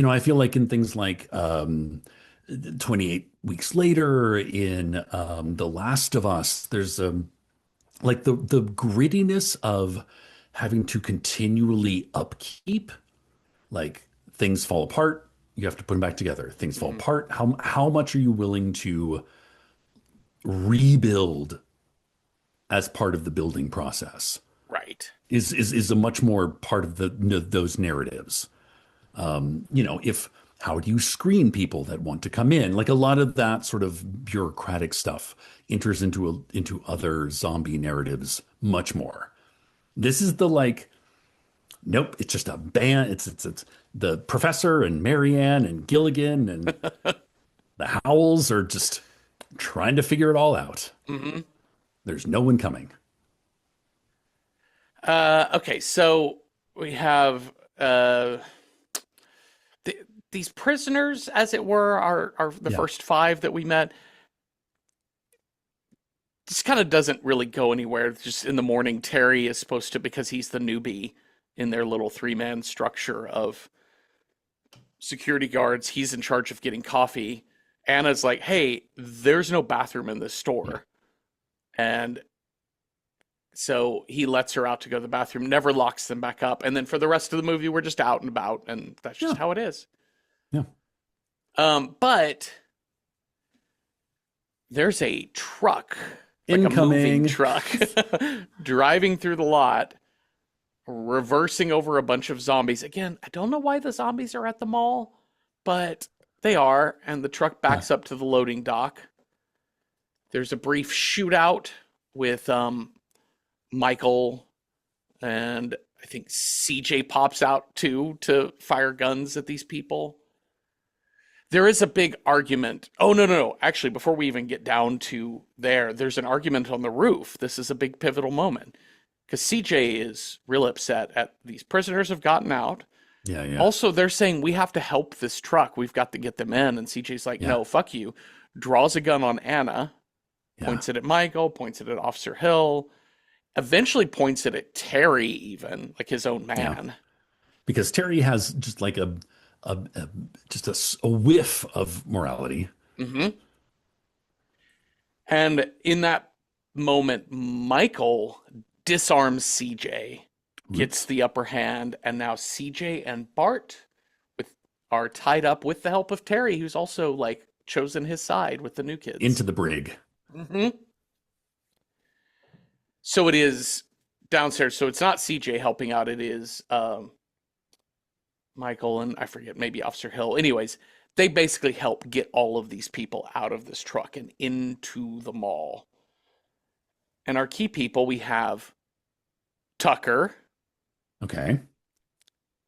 I feel like in things like 28 Weeks Later, in The Last of Us, there's like the grittiness of having to continually upkeep, like things fall apart, you have to put them back together. Things fall Hmm. apart. How much are you willing to rebuild as part of the building process? Right. Is a much more part of those narratives. If how do you screen people that want to come in? Like a lot of that sort of bureaucratic stuff enters into other zombie narratives much more. This is the like, nope, it's just a band. It's the professor and Marianne and Gilligan and the Howells are just trying to figure it all out. Hmm. There's no one coming. Okay, so we have th these prisoners, as it were, are the Yeah. first five that we met. This kind of doesn't really go anywhere. Just in the morning, Terry is supposed to, because he's the newbie in their little three-man structure of security guards, he's in charge of getting coffee. Anna's like, hey, there's no bathroom in this Yeah. store. And so he lets her out to go to the bathroom, never locks them back up. And then for the rest of the movie, we're just out and about, and that's Yeah. just how it is. Yeah. But there's a truck, like a moving Incoming. truck, driving through the lot, reversing over a bunch of zombies. Again, I don't know why the zombies are at the mall, but they are, and the truck Huh. backs up to the loading dock. There's a brief shootout with Michael, and I think CJ pops out too to fire guns at these people. There is a big argument. Oh, no, no, no. Actually, before we even get down to there, there's an argument on the roof. This is a big pivotal moment because CJ is real upset at these prisoners have gotten out. Yeah. Yeah. Also, they're saying we have to help this truck. We've got to get them in. And CJ's like, Yeah. no, fuck you. Draws a gun on Anna, Yeah. points it at Michael, points it at Officer Hill, eventually points it at Terry, even like his own Yeah. man. Because Terry has just like just a whiff of morality. Hmm. And in that moment, Michael disarms CJ, gets Oops. the upper hand, and now CJ and Bart are tied up with the help of Terry, who's also like chosen his side with the new Into kids. the brig. Hmm. So it is downstairs. So it's not CJ helping out. It is Michael and I forget, maybe Officer Hill. Anyways, they basically help get all of these people out of this truck and into the mall. And our key people, we have Tucker. Okay.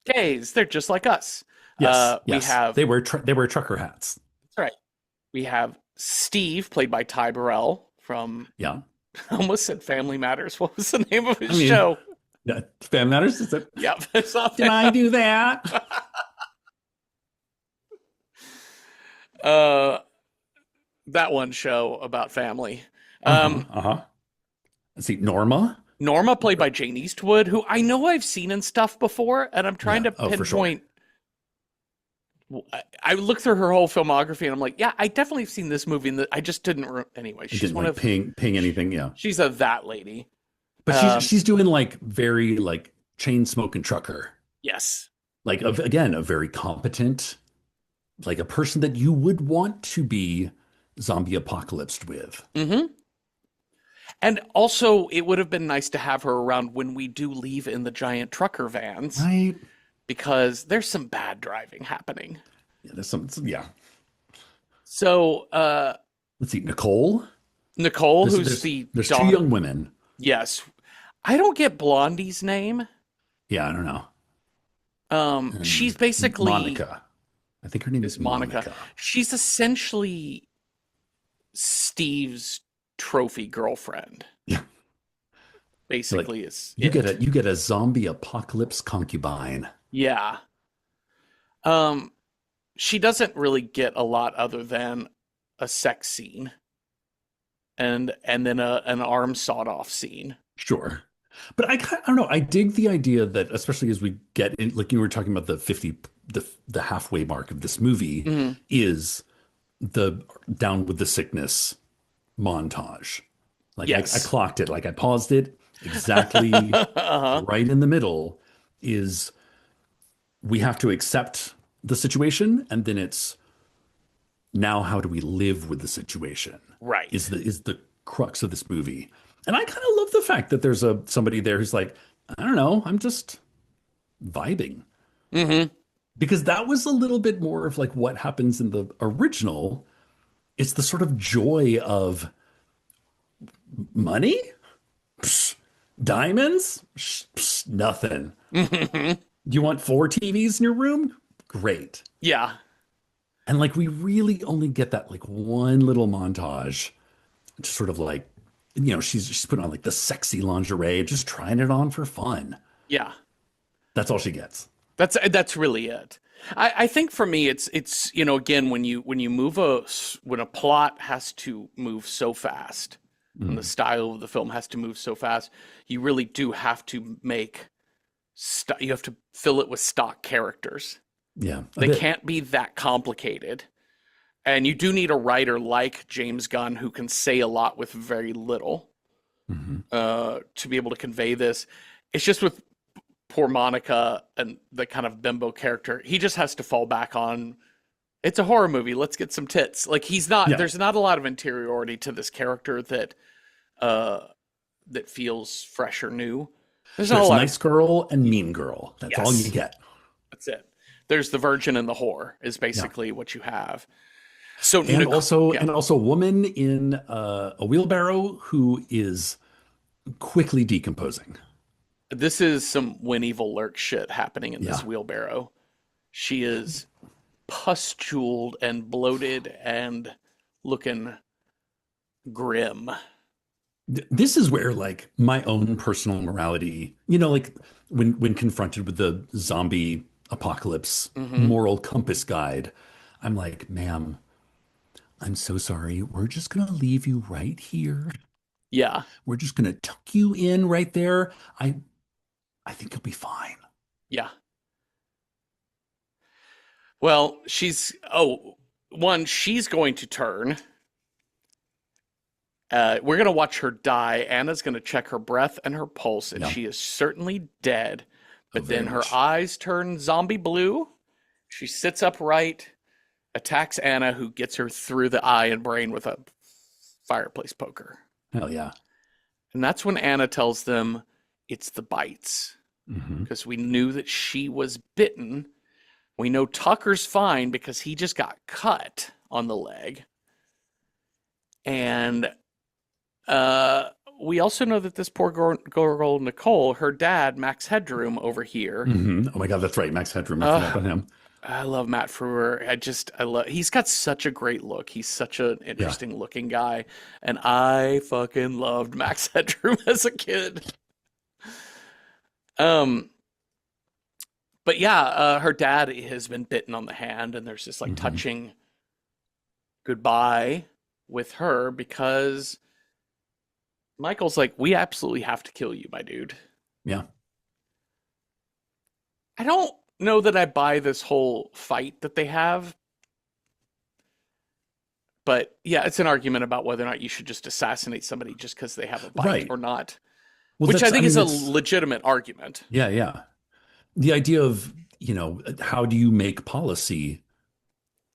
Gays, they're just like us. Yes. We Yes. have, They wear trucker hats. that's right. We have Steve, played by Ty Burrell from, Yeah. I almost said Family Matters. What was the name of I his mean, show? Fan Matters. Is it? Yep, it's not Did I do that? uh, that one show about family. Uh huh. Um, Uh huh. Let's see. Norma. Norma, played by Jane Eastwood, who I know I've seen in stuff before, and I'm trying Yeah. to Oh, for sure. pinpoint. I looked through her whole filmography, and I'm like, yeah, I definitely have seen this movie. I just didn't. Anyway, It she's didn't one like of. ping anything. Yeah. She's a that lady. But she's Um, she's doing like very like chain smoking trucker. yes. Like again, a very competent, like a person that you would want to be zombie apocalypsed with. Hmm. And also, it would have been nice to have her around when we do leave in the giant trucker vans, Right? because there's some bad driving happening. Yeah, yeah. So, Let's see, Nicole. Nicole, There's who's there's the there's two daughter. young women. Yes. I don't get Blondie's name. Yeah, I don't know. She's And basically Monica. I think her name is is Monica. Monica. She's essentially Steve's trophy girlfriend. Yeah. Like Basically, is you get it. a zombie apocalypse concubine. Yeah. She doesn't really get a lot other than a sex scene. and then an arm sawed off scene. Sure. But I don't know. I dig the idea that, especially as we get in, like you were talking about the 50, the halfway mark of this movie Hmm. is the down with the sickness montage. Like I Yes. clocked it, like I paused it exactly Uh-huh. right in the middle is we have to accept the situation, and then it's now how do we live with the situation Right. is the crux of this movie. And I kind of love the fact that there's a somebody there who's like, I don't know, I'm just vibing. Hmm. Because that was a little bit more of like what happens in the original. It's the sort of joy of money, psh, diamonds, psh, nothing. Do you want four TVs in your room? Great. Yeah. And like we really only get that like one little montage, just sort of like, she's putting on like the sexy lingerie, just trying it on for fun. Yeah. That's all she gets. That's really it. I think for me it's again when you move when a plot has to move so fast, when the Mm, style of the film has to move so fast, you really do have to you have to fill it with stock characters. yeah, a They bit. can't be that complicated. And you do need a writer like James Gunn who can say a lot with very little Hmm. to be able to convey this. It's just with poor Monica and the kind of bimbo character, he just has to fall back on it's a horror movie. Let's get some tits. Like Yeah. there's not a lot of interiority to this character uh that feels fresh or new. There's not a There's lot of nice girl and mean girl. That's all you yes, get. that's it. There's the virgin and the whore is Yeah. basically what you have. So And also, yeah, a woman in a wheelbarrow who is quickly decomposing. this is some When Evil Lurks shit happening in this Yeah. wheelbarrow. She is pustuled and bloated and looking grim. This is where like my own personal morality, like when confronted with the zombie apocalypse Hmm. moral compass guide, I'm like, ma'am, I'm so sorry. We're just gonna leave you right here. Yeah, We're just gonna tuck you in right there. I think you'll be fine. yeah. Well, she's going to turn. We're going to watch her die. Anna's going to check her breath and her pulse, and Yeah. she is certainly dead. Oh, But very then her much. eyes turn zombie blue. She sits upright, attacks Anna, who gets her through the eye and brain with a fireplace poker. Hell yeah. And that's when Anna tells them it's the bites, Hmm. because we knew that she was bitten. We know Tucker's fine because he just got cut on the leg. And uh, we also know that this poor girl, Nicole, her dad, Max Headroom, over here. Oh my God, that's right. Max Headroom. I forgot Uh, about him. I love Matt Frewer. I love, he's got such a great look. He's such an Yeah. interesting looking guy. And I fucking loved Max Headroom as a kid. Um, but yeah, her dad has been bitten on the hand, and there's this like Hmm. touching goodbye with her because Michael's like, we absolutely have to kill you, my dude. Yeah. I don't know that I buy this whole fight that they have, but yeah, it's an argument about whether or not you should just assassinate somebody just because they have a bite Right. or not, Well, which I I think is mean, a it's, legitimate argument. yeah, yeah. The idea of, how do you make policy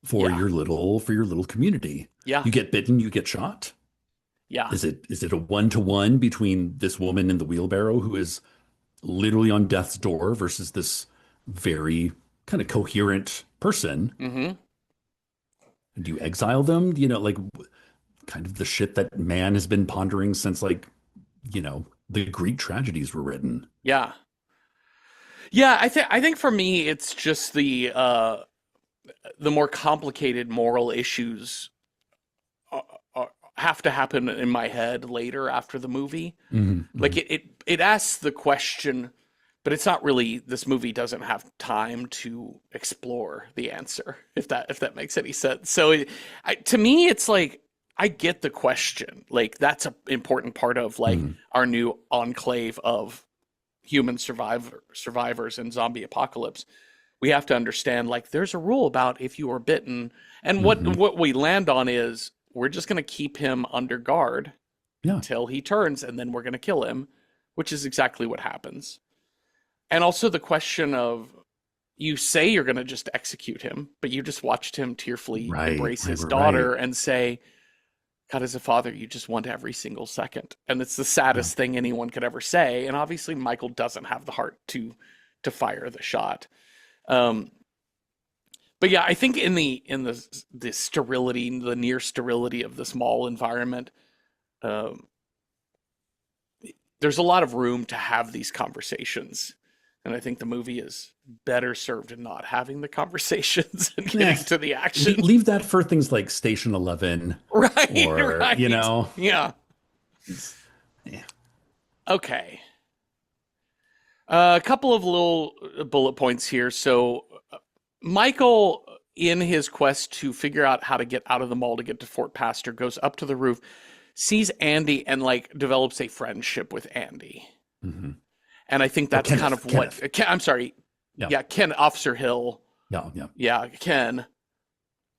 Yeah, for your little community? yeah, You get bitten, you get shot. yeah. Is it a one-to-one between this woman in the wheelbarrow who is literally on death's door versus this very kind of coherent person? Hmm. Do you exile them? Like kind of the shit that man has been pondering since like, the Greek tragedies were written. Yeah, yeah. I think for me, it's just the more complicated moral issues uh, have to happen in my head later after the movie. Mhm, Like mhm. it asks the question, but it's not really. This movie doesn't have time to explore the answer, if that makes any sense. So to me, it's like I get the question. Like that's an important part of like Mm, our new enclave of human survivors in zombie apocalypse. We have to understand like there's a rule about if you are bitten, and hmm. what we land on is we're just going to keep him under guard Yeah, until he turns, and then we're going to kill him, which is exactly what happens. And also the question of you say you're going to just execute him, but you just watched him tearfully right, embrace right, his right, right. daughter and say, God, as a father, you just want every single second. And it's the Yeah. saddest thing anyone could ever say. And obviously, Michael doesn't have the heart to fire the shot. Um, but yeah, I think in the sterility, the near sterility of this mall environment, um, there's a lot of room to have these conversations. And I think the movie is better served in not having the conversations and Yeah. getting to the action. Leave that for things like Station 11 Right, or, right. Yeah. yeah. Okay. A couple of little bullet points here. So, Michael, in his quest to figure out how to get out of the mall to get to Fort Pastor, goes up to the roof, sees Andy, and like develops a friendship with Andy. Hmm. And I think Or that's kind of what Kenneth. I'm sorry. Yeah. Yeah, Ken Officer Hill. Yeah. Yeah. Yeah, Ken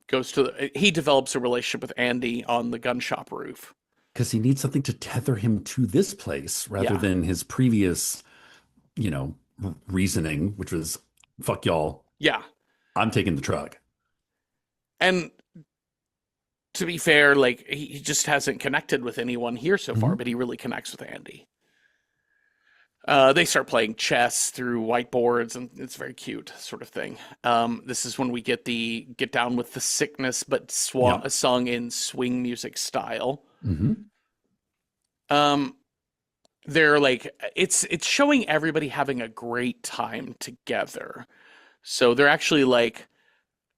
goes to he develops a relationship with Andy on the gun shop roof. Because he needs something to tether him to this place rather Yeah. than his previous, reasoning, which was, fuck y'all, Yeah. I'm taking the truck. And to be fair, like he just hasn't connected with anyone here so far, Hmm. but he really connects with Andy. They start playing chess through whiteboards, and it's very cute, sort of thing. This is when we get the get down with the sickness, but Yeah. sung in swing music style. Hmm. Um, they're like it's showing everybody having a great time together. So they're actually like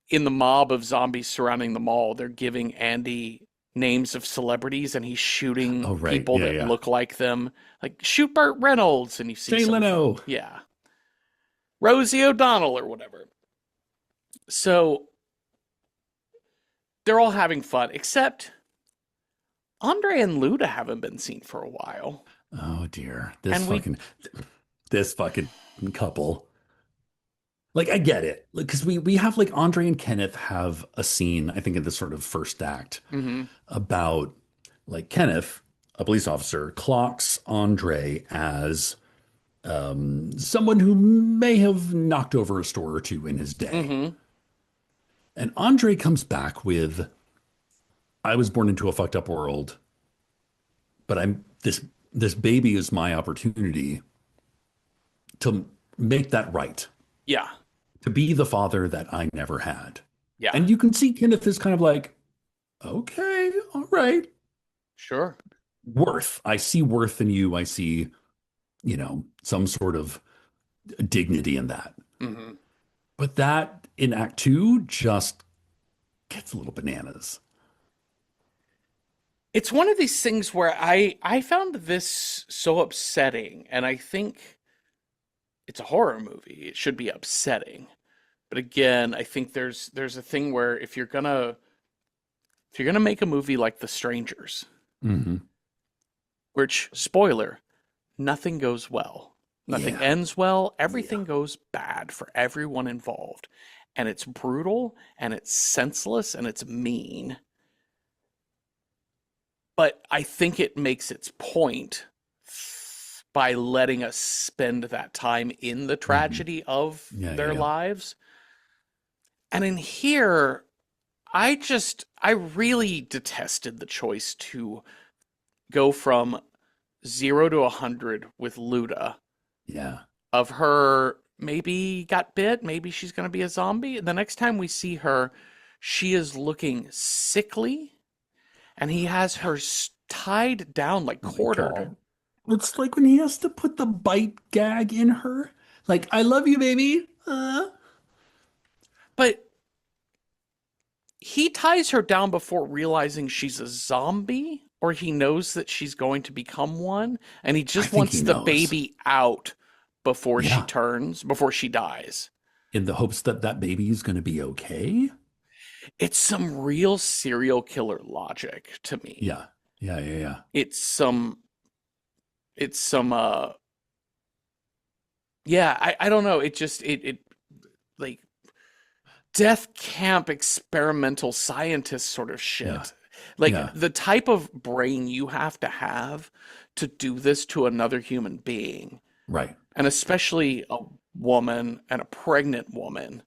in the mob of zombies surrounding the mall, they're giving Andy names of celebrities and he's shooting Oh, right. people Yeah. that Yeah. look like them. Like shoot Burt Reynolds and you see Jay some Leno. yeah. Rosie O'Donnell or whatever. So they're all having fun except Andre and Luda haven't been seen for a while. Oh, dear. And we This fucking couple. Like, I get it. Because we have like Andre and Kenneth have a scene, I think, in this sort of first act mhm, about like Kenneth, a police officer, clocks Andre as someone who may have knocked over a store or two in his day. mhm. And Andre comes back with, I was born into a fucked up world, but this baby is my opportunity to make that right, Yeah. to be the father that I never had. Yeah. And you can see Kenneth is kind of like, okay, all right. Sure. Worth. I see worth in you. I see, some sort of dignity in that. Mhm. But that in Act Two just gets a little bananas. It's one of these things where I found this so upsetting, and I think it's a horror movie. It should be upsetting. But again, I think there's a thing where if you're gonna make a movie like The Strangers, Hmm. which spoiler, nothing goes well. Nothing Yeah. ends well. Yeah. Everything goes bad for everyone involved. And it's brutal and it's senseless and it's mean. But I think it makes its point by letting us spend that time in the Hmm. tragedy of Yeah. Yeah. their Yeah. lives. And in here, I really detested the choice to go from 0 to 100 with Luda Yeah. of her maybe got bit, maybe she's going to be a zombie. The next time we see her, she is looking sickly and he has her tied down like Oh my quartered. God. It's like when he has to put the bite gag in her. Like, I love you, baby. But he ties her down before realizing she's a zombie or he knows that she's going to become one and he I just think wants he the knows. baby out Yeah. before she dies. In the hopes that that baby is going to be okay. It's some real serial killer logic to me. Yeah. Yeah. Yeah. Yeah. It's some it's some yeah, I don't know. It like death camp experimental scientist sort of Yeah. shit. Like Yeah. the type of brain you have to do this to another human being, Right. and especially a woman and a pregnant woman,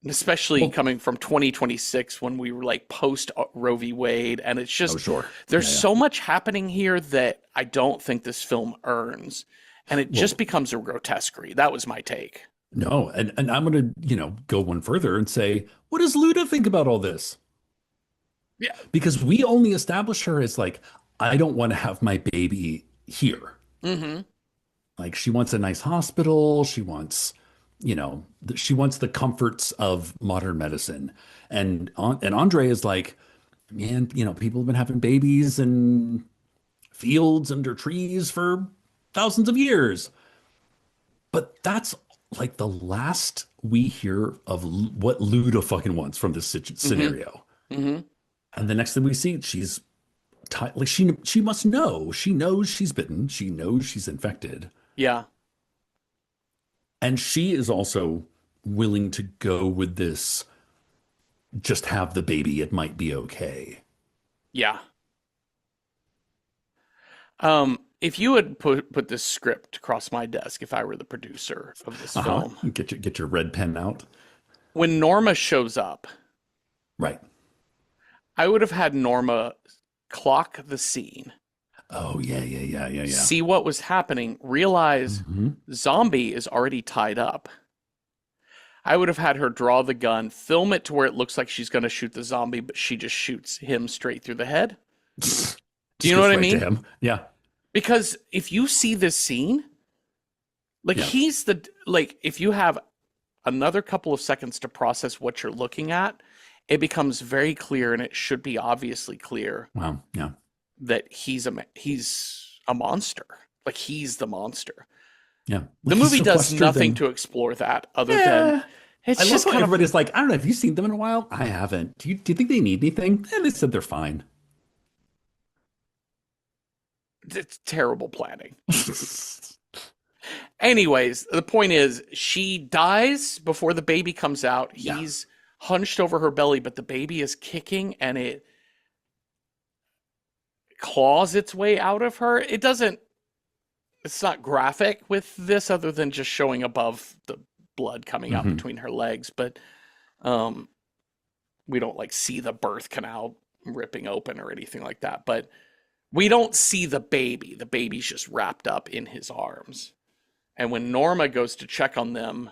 and especially Well, coming from 2026 when we were like post Roe v. Wade, and it's oh, just sure. there's Yeah. Yeah. so much happening here that I don't think this film earns, and it just Well, becomes a grotesquerie. That was my take. no. And I'm going to, go one further and say, what does Luda think about all this? Yeah. Because we only establish her as like, I don't want to have my baby here. Mm-hmm. Like she wants a nice hospital. She wants the comforts of modern medicine. And Andre is like, man, people have been having babies in fields under trees for thousands of years. But that's like the last we hear of what Luda fucking wants from this Mm-hmm. scenario. Mm-hmm. And the next thing we see, she's like she must know. She knows she's bitten. She knows she's infected. Yeah. And she is also willing to go with this, just have the baby. It might be okay. Yeah. If you had put this script across my desk, if I were the producer of this Uh-huh. film, Get your red pen out. when Norma shows up, Right. I would have had Norma clock the scene, Oh yeah, yeah, yeah, yeah, yeah. see what was happening, realize Hmm. zombie is already tied up. I would have had her draw the gun, film it to where it looks like she's going to shoot the zombie, but she just shoots him straight through the head. Do Just you know goes what I right to mean? him. Yeah. Because if you see this scene, like Yeah. if you have another couple of seconds to process what you're looking at, it becomes very clear, and it should be obviously clear Wow. Yeah. that he's a monster. Like he's the monster. Yeah. The He's movie does sequestered nothing them. to explore that other than Yeah. it's I love just how kind of everybody's like, I don't know, have you seen them in a while? I haven't. Do you think they need anything? And they said they're fine. it's terrible planning. Anyways, the point is she dies before the baby comes out. Yeah. He's hunched over her belly, but the baby is kicking and it claws its way out of her. It's not graphic with this other than just showing above the blood coming out Hmm. between her legs, but um we don't like see the birth canal ripping open or anything like that. But we don't see the baby. The baby's just wrapped up in his arms. And when Norma goes to check on them,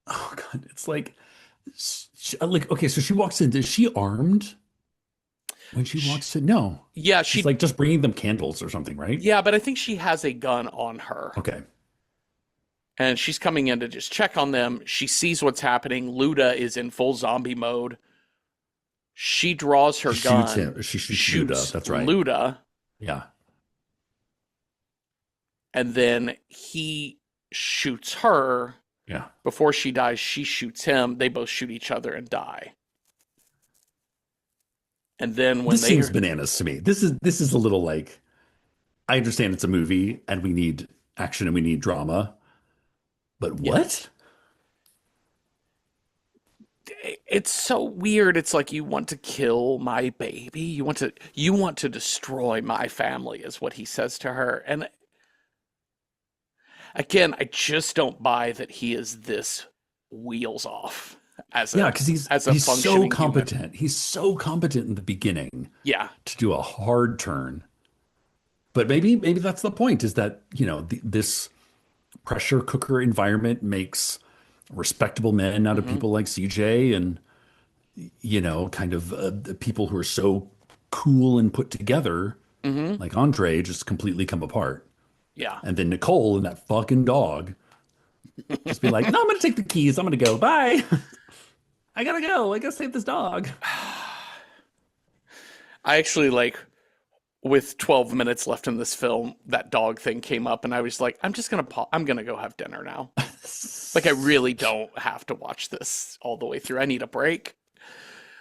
Oh God, it's like okay, so she walks in. Is she armed when she sh walks in? No, yeah, she's like just bringing them candles or something, right? yeah, but I think she has a gun on her. Okay. And she's coming in to just check on them. She sees what's happening. Luda is in full zombie mode. She draws her She gun. shoots him. She shoots Shoots Luda. That's right. Luda, Yeah. and then he shoots her. Yeah. Before she dies, she shoots him. They both shoot each other and die. And then when This they seems bananas to me. This is a little like, I understand it's a movie and we need action and we need drama, but yeah, what? it's so weird. It's like you want to kill my baby. You want to destroy my family is what he says to her. And again, I just don't buy that he is this wheels off Yeah, because he's as a he's so functioning human. competent. He's so competent in the beginning Yeah. to do a hard turn. But maybe that's the point, is that, this pressure cooker environment makes respectable men out of Hmm. people like CJ and, kind of the people who are so cool and put together, Hmm. like Andre, just completely come apart. Yeah. And then Nicole and that fucking dog just be like, no, I'm going to take the keys. I'm going to go. Bye. I got to go. I got to save this dog. I actually with 12 minutes left in this film, that dog thing came up and I was like, I'm going to go have dinner now. Like, I really don't have to watch this all the way through. I need a break.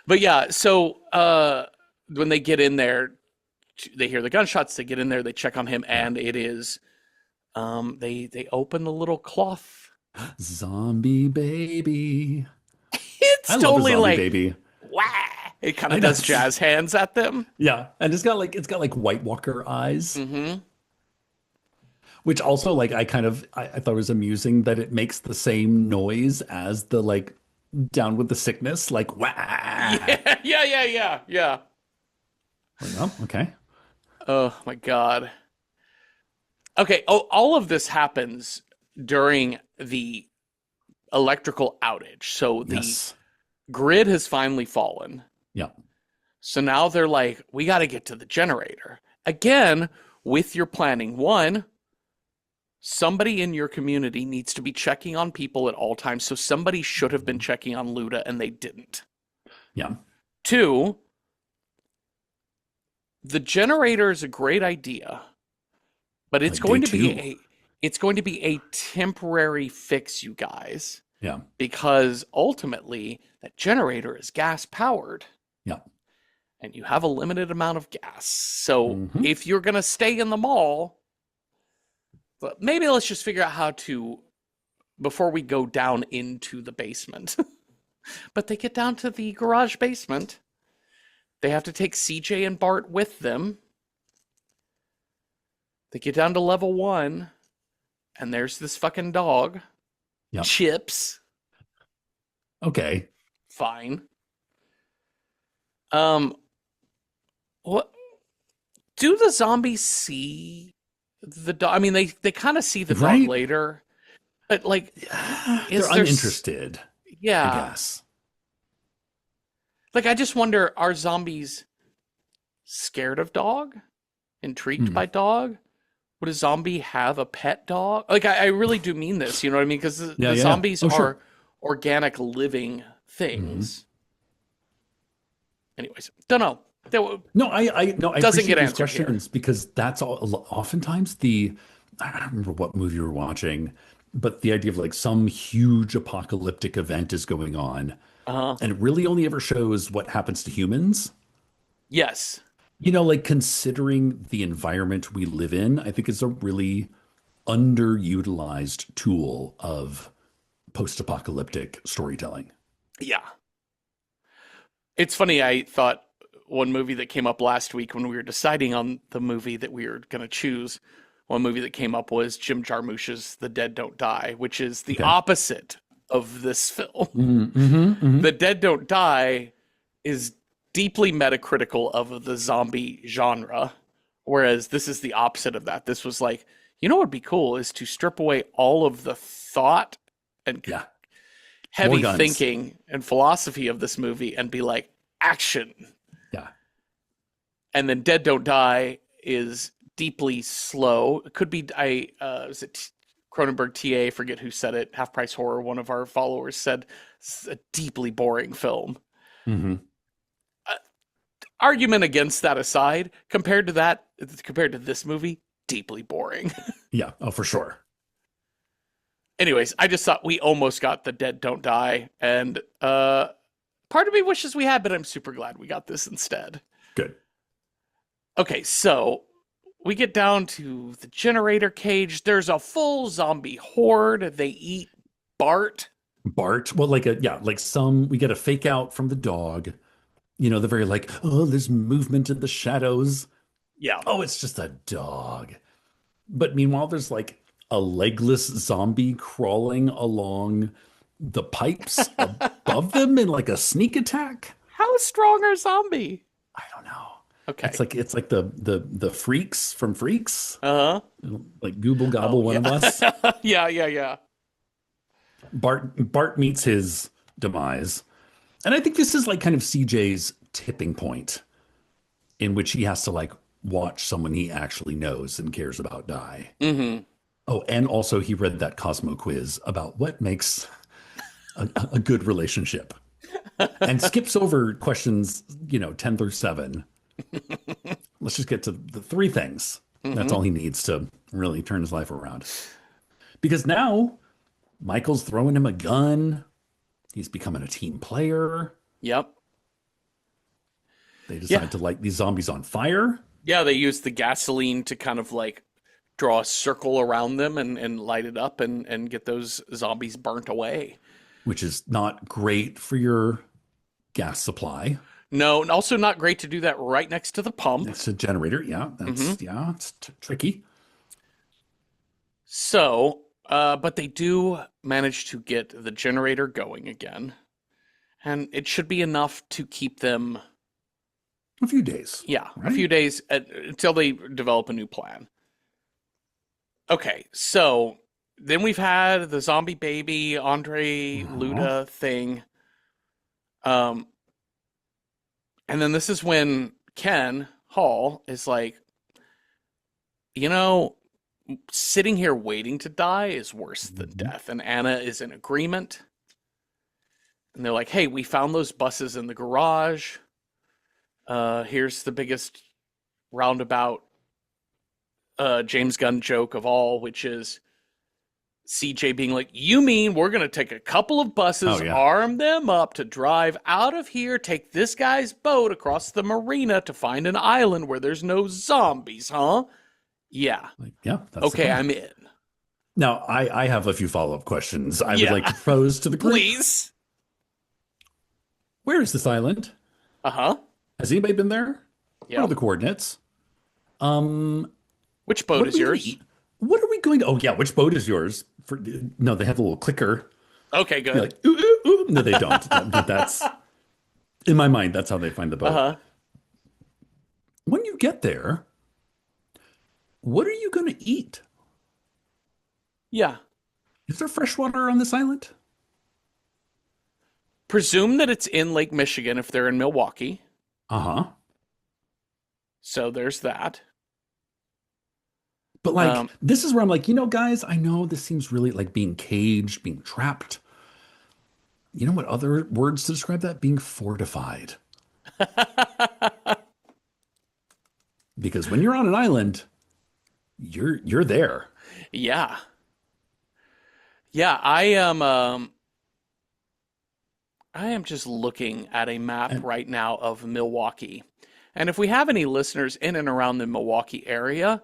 But yeah, so when they get in there, they hear the gunshots, they get in there, they check on him, Yeah. and it is they open the little cloth. Zombie baby. It's I love a totally zombie like baby. wah. It kind I of know. does jazz hands at them. Yeah. And it's got like White Walker eyes, Hmm. which also like I thought was amusing that it makes the same noise as the like down with the sickness, like wah. Yeah, yeah. Like, oh, okay. Oh my God. Okay, oh, all of this happens during the electrical outage. So the Yes. grid has finally fallen. Yeah. So now they're like, we got to get to the generator. Again, with your planning, one, somebody in your community needs to be checking on people at all times. So somebody should have been checking on Luda and they didn't. Yeah. Two, the generator is a great idea, but it's Like day going to be two. a temporary fix, you guys, Yeah. because ultimately that generator is gas powered Yeah. and you have a limited amount of gas. So Hmm. if you're going to stay in the mall, but maybe let's just figure out how to before we go down into the basement. But they get down to the garage basement. They have to take CJ and Bart with them. They get down to level 1, and there's this fucking dog. Yeah. Chips. Okay. Fine. Um, what do the zombies see the dog? I mean, they kind of see the dog Right? later, but like, They're is there? uninterested, I Yeah, guess. like I just wonder: are zombies scared of dog? Intrigued Hmm. by dog? Would a zombie have a pet dog? Like, I really do mean this. You know what I mean? Because Yeah, the yeah. zombies Oh, sure. are organic living Hmm. things. Anyways, don't know. That No, I doesn't get appreciate those answered here. questions because that's all, oftentimes I don't remember what movie you were watching, but the idea of like some huge apocalyptic event is going on, Uh huh. and it really only ever shows what happens to humans. Yes. Like considering the environment we live in, I think is a really underutilized tool of post-apocalyptic storytelling. Yeah. It's funny. I thought one movie that came up last week when we were deciding on the movie that we were going to choose, one movie that came up was Jim Jarmusch's The Dead Don't Die, which is the Okay. opposite of this film. Mm-hmm. The Dead Don't Die is deeply metacritical of the zombie genre, whereas this is the opposite of that. This was like, you know what would be cool is to strip away all of the thought and Yeah. More heavy guns. thinking and philosophy of this movie and be like, action. Yeah. And then Dead Don't Die is deeply slow. It could be, was it Cronenberg TA, forget who said it, Half Price Horror, one of our followers said, it's a deeply boring film. Hmm. Argument against that aside, compared to this movie, deeply boring. Yeah. Oh, for sure. Anyways, I just thought we almost got The Dead Don't Die, and part of me wishes we had, but I'm super glad we got this instead. Good. Okay, so we get down to the generator cage. There's a full zombie horde. They eat Bart. Bart, well, we get a fake out from the dog. The very like, oh, there's movement in the shadows. Yeah. Oh, it's just a dog. But meanwhile, there's like a legless zombie crawling along the pipes above them in like a sneak attack. How strong are zombie? I don't know. Okay. It's like the freaks from Freaks, Uh huh. like Gooble Gobble, Oh one of yeah. us. Yeah. Bart meets his demise. And I think this is like kind of CJ's tipping point in which he has to like watch someone he actually knows and cares about die. Mm-hmm. Oh, and also he read that Cosmo quiz about what makes a good relationship and skips over questions, 10 through 7. Let's just get to the 3 things. That's Mm-hmm. all he needs to really turn his life around. Because now Michael's throwing him a gun. He's becoming a team player. Yep. They Yeah. decide to light these zombies on fire, Yeah, they use the gasoline to kind of like draw a circle around them and light it up and get those zombies burnt away. which is not great for your gas supply. No, and also not great to do that right next to the pump. It's a generator. Hmm. It's tricky. So, but they do manage to get the generator going again, and it should be enough to keep them, A few days, yeah, a right? few days until they develop a new plan. Okay, so then we've had the zombie baby Andre Uh-huh. Luda thing. Um, and then this is when Ken Hall is like, you know, sitting here waiting to die is worse than Mhm. death. And Anna is in agreement. And they're like, hey, we found those buses in the garage. Here's the biggest roundabout James Gunn joke of all, which is CJ being like, you mean we're going to take a couple of Oh buses, yeah. arm them up to drive out of here, take this guy's boat across the marina to find an island where there's no zombies, huh? Yeah. Like, yeah, that's the Okay, plan. I'm in. Now, I have a few follow-up questions I would like Yeah. to pose to the group. Please. Where is this island? Uh huh. Has anybody been there? What are Yep. the coordinates? Um, Which what boat are is we going to yours? eat? What are we going to? Oh yeah, which boat is yours? No, they have a little clicker. Okay, You're good. like, ooh, ooh, ooh. No, they don't. But that's in my mind. That's how they find the Uh boat. huh. When you get there, what are you going to eat? Yeah. Is there fresh water on this island? Presume that it's in Lake Michigan if they're in Milwaukee. Uh-huh. So there's that. But like, Um, this is where I'm like, guys, I know this seems really like being caged, being trapped. You know what other words to describe that? Being fortified. Because when you're on an island, you're there. yeah. Yeah, I am just looking at a map And right now of Milwaukee. And if we have any listeners in and around the Milwaukee area,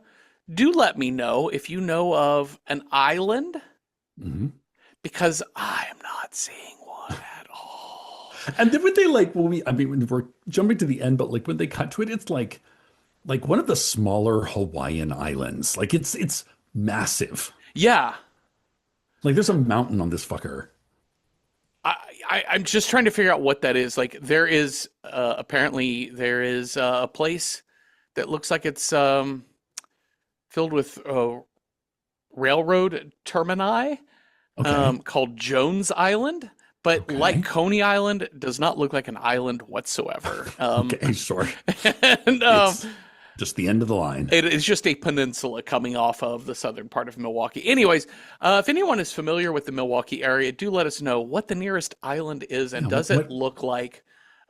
do let me know if you know of an island mhm. because I am not seeing one at all. And then when they like when we I mean when we're jumping to the end, but like when they cut to it, it's like one of the smaller Hawaiian islands. Like it's massive. Yeah. Like there's a mountain on this fucker. I, I'm just trying to figure out what that is. Like there is apparently there is a place that looks like it's filled with railroad termini Okay. called Jones Island, but like Okay. Coney Island, does not look like an island whatsoever. Okay, sure. And It's just the end of the line. it is just a peninsula coming off of the southern part of Milwaukee. Anyways, if anyone is familiar with the Milwaukee area, do let us know what the nearest island is and Yeah, does it look like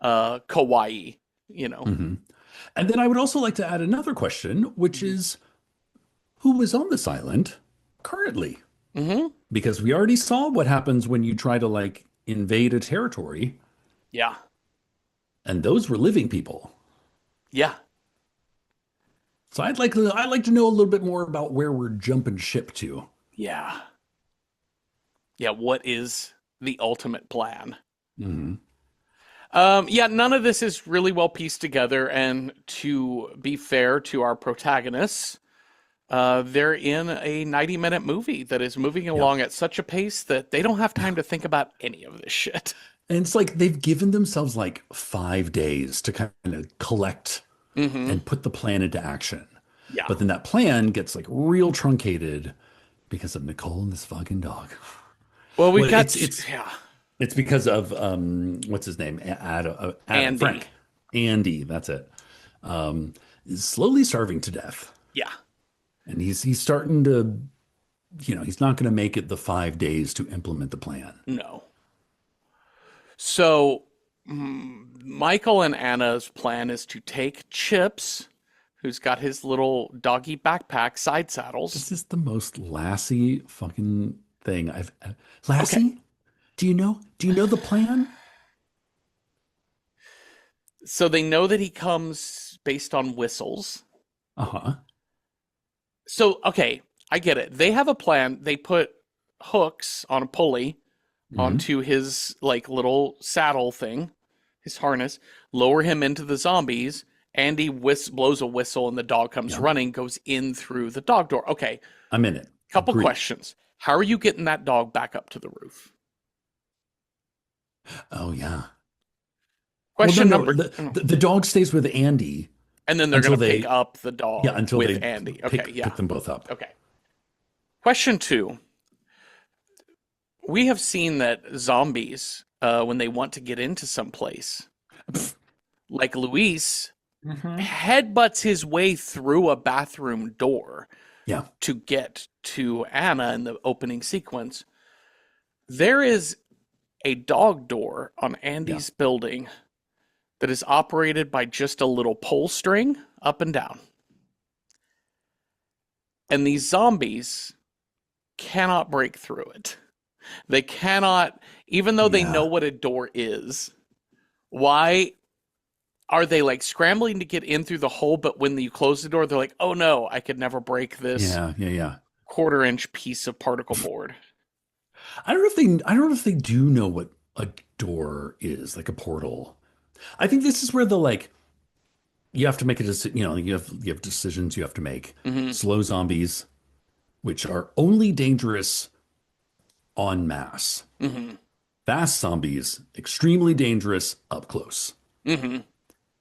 Kauai? You know. Mhm. And then I would also like to add another question, which is who is on this island currently? Mm-hmm. Because we already saw what happens when you try to like invade a territory, Yeah. and those were living people. Yeah. So I'd like to know a little bit more about where we're jumping ship to. Yeah. Yeah. What is the ultimate plan? Hmm. Yeah, none of this is really well pieced together, and to be fair to our protagonists, they're in a 90-minute movie that is moving Yep. along at such a pace that they don't have time to think about any of this shit. And it's like they've given themselves like 5 days to kind of collect Hmm. and put the plan into action. Yeah. But then that plan gets like real truncated because of Nicole and this fucking dog. Well, we've Well, got, yeah, it's because of what's his name? Adam Andy. Frank. Andy, that's it. Is slowly starving to death. Yeah. And he's starting to, he's not going to make it the 5 days to implement the plan. No. So, Michael and Anna's plan is to take Chips, who's got his little doggy backpack side saddles. This is the most Lassie fucking thing I've Okay. Lassie, do you know the plan? So they know that he comes based on whistles. Uh-huh. So, okay, I get it. They have a plan. They put hooks on a pulley Hmm. onto his like little saddle thing, his harness, lower him into the zombies. Andy blows a whistle and the dog comes Yeah. running, goes in through the dog door. Okay, I'm in it. couple Agree. questions. How are you getting that dog back up to the roof? Oh yeah. Well, no, Question no. number, The dog stays with Andy and then they're going until to pick they up the yeah, dog until with they Andy. Okay, pick yeah. them both up. Okay. Question two. We have seen that zombies, when they want to get into some place, like Luis, Hmm. headbutts his way through a bathroom door Yeah. to get to Anna in the opening sequence. There is a dog door on Yeah. Andy's building that is operated by just a little pull string up and down. And these zombies cannot break through it. They cannot, even though they know Yeah. what a door is, why are they like scrambling to get in through the hole, but when you close the door, they're like, oh no, I could never break this Yeah. Yeah. Yeah. quarter-inch piece of particle board. I don't know if they do know what a door is, like a portal. I think this is where the like you have to make a decision, you have decisions you have to make. Mm-hmm. Slow zombies, which are only dangerous en masse. Mm-hmm. Fast zombies, extremely dangerous up close. Mm-hmm.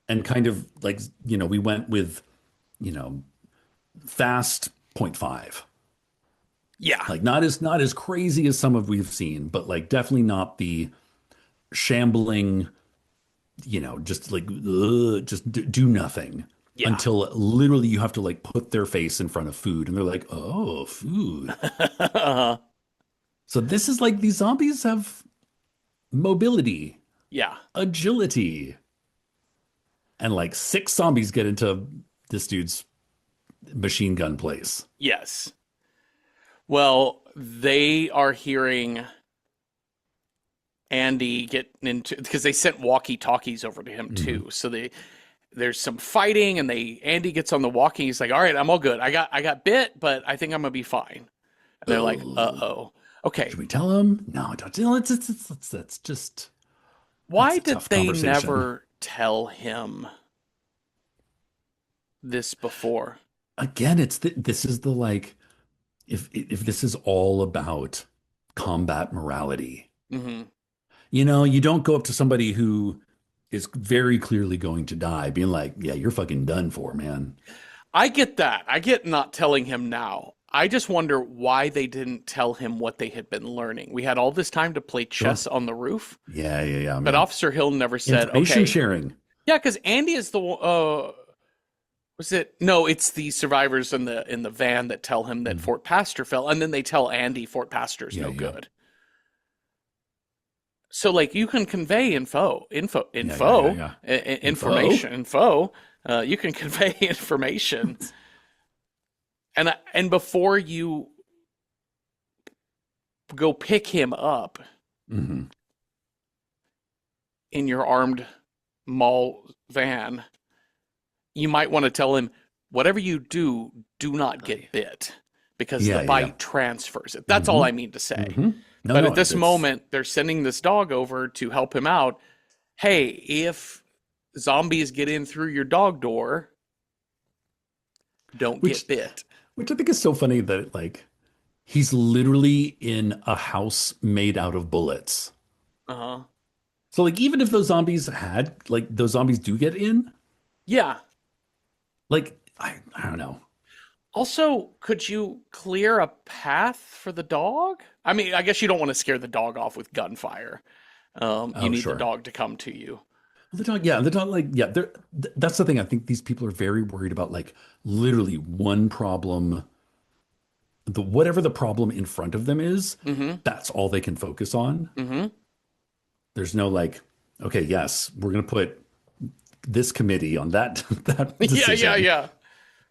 And kind of like, we went with, you know, fast point 0.5. Yeah. Like not as crazy as some of we've seen, but like definitely not the shambling, just like do nothing Yeah. until literally you have to like put their face in front of food and they're like, "Oh, food." So this is like these zombies have mobility, Yeah. agility, and like six zombies get into this dude's machine gun place. Yes. Well, they are hearing Andy get into because they sent walkie-talkies over to him Hmm. too. So there's some fighting and Andy gets on the walkie. He's like, "All right, I'm all good. I got bit, but I think I'm gonna be fine." And they're like, Oh, "Uh-oh. Okay. should we tell him? No, don't. That's just that's Why a did tough they conversation. never tell him this before?" Again, this is the like if this is all about combat morality, Hmm. you don't go up to somebody who is very clearly going to die, being like, "Yeah, you're fucking done for, man." I get that. I get not telling him now. I just wonder why they didn't tell him what they had been learning. We had all this time to play Sure. chess on the roof, Yeah, yeah, yeah, but man. Officer Hill never said, Information "Okay, sharing. yeah," because Andy is the was it? No, it's the survivors in the van that tell him that Mhm. Fort Pastor fell, and then they tell Andy Fort Pastor's Yeah, no yeah, good. So like you can convey yeah, yeah, yeah, info, yeah. Info. information, info. You can convey information, and before you go pick him up Hmm. in your armed mall van, you might want to tell him, whatever you do, do not get bit because the Yeah, yeah, bite transfers it. yeah. That's all I mean to say. Hmm. No, But no, at this that's moment, they're sending this dog over to help him out. Hey, if zombies get in through your dog door, don't which get bit. which I think is so funny that like he's literally in a house made out of bullets. Uh-huh. So like even if those zombies do get in, Yeah. like I don't know. Also, could you clear a path for the dog? I mean, I guess you don't want to scare the dog off with gunfire. You Oh, need the sure. dog to come to you. The dog, like, yeah, that's the thing. I think these people are very worried about like literally one problem, whatever the problem in front of them is, Mm-hmm. that's all they can focus on. Mm-hmm. There's no like, okay, yes, we're gonna put this committee on that that Yeah, yeah, decision. yeah.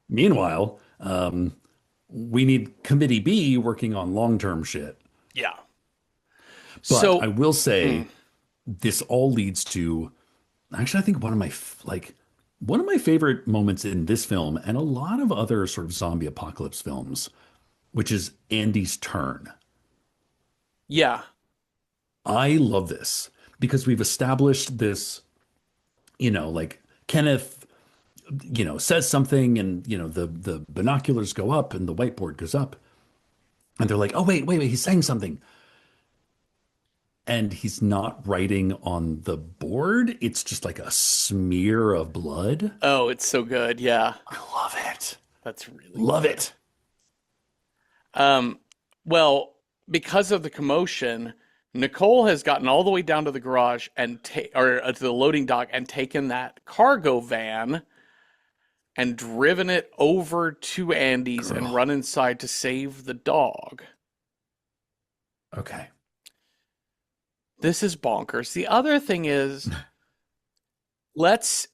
Meanwhile, we need committee B working on long-term shit. Yeah. But So, I will mm, say this all leads to actually I think one of my favorite moments in this film and a lot of other sort of zombie apocalypse films, which is Andy's turn. yeah. I love this because we've established this, like Kenneth, says something and, the binoculars go up and the whiteboard goes up and they're like, "Oh, wait, he's saying something." And he's not writing on the board. It's just like a smear of blood. Oh, it's so good. Yeah. I love it. That's really Love good. it. Um, well, because of the commotion, Nicole has gotten all the way down to the garage and to the loading dock and taken that cargo van and driven it over to Andy's and Girl. run inside to save the dog. Okay. This is bonkers. The other thing is,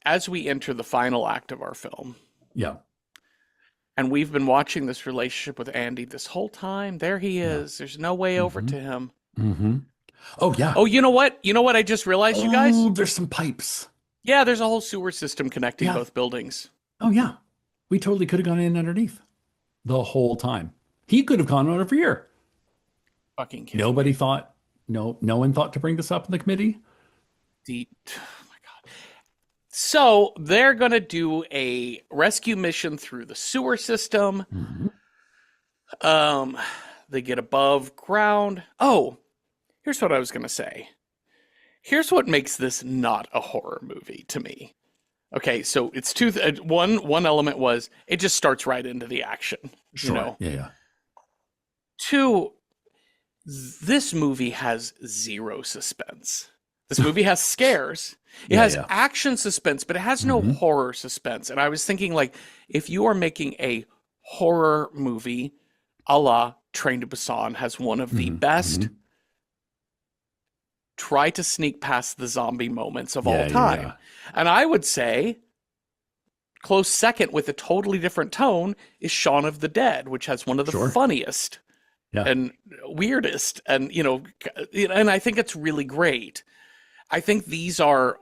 as we enter the final act of our film, Yeah. and we've been watching this relationship with Andy this whole time, there he Yeah. is. There's no way over Mm-hmm. to him. Mm-hmm. Oh, yeah. Oh, you know what? You know what I just realized, you guys? Oh, there's some pipes. Yeah, there's a whole sewer system connecting Yeah. both buildings. Oh, yeah. We totally could have gone in underneath the whole time. He could have gone over here. Fucking kidding Nobody me. thought, no one thought to bring this up in the committee. Oh my God. So they're going to do a rescue mission through the sewer system. Mhm. Um, they get above ground. Oh, here's what I was going to say. Here's what makes this not a horror movie to me. Okay, so it's one element was it just starts right into the action, you Sure. know. Yeah, yeah. Two, this movie has zero suspense. This movie has scares. It Yeah, has yeah. action suspense, but it has no Hmm. horror suspense. And I was thinking, like, if you are making a horror movie a la Train to Busan has one of the Hmm. best, Hmm. try to sneak past the zombie moments of all Yeah, yeah, time. yeah. And I would say close second with a totally different tone is Shaun of the Dead, which has one of the Sure. funniest Yeah. and weirdest and and I think it's really great. I think these are,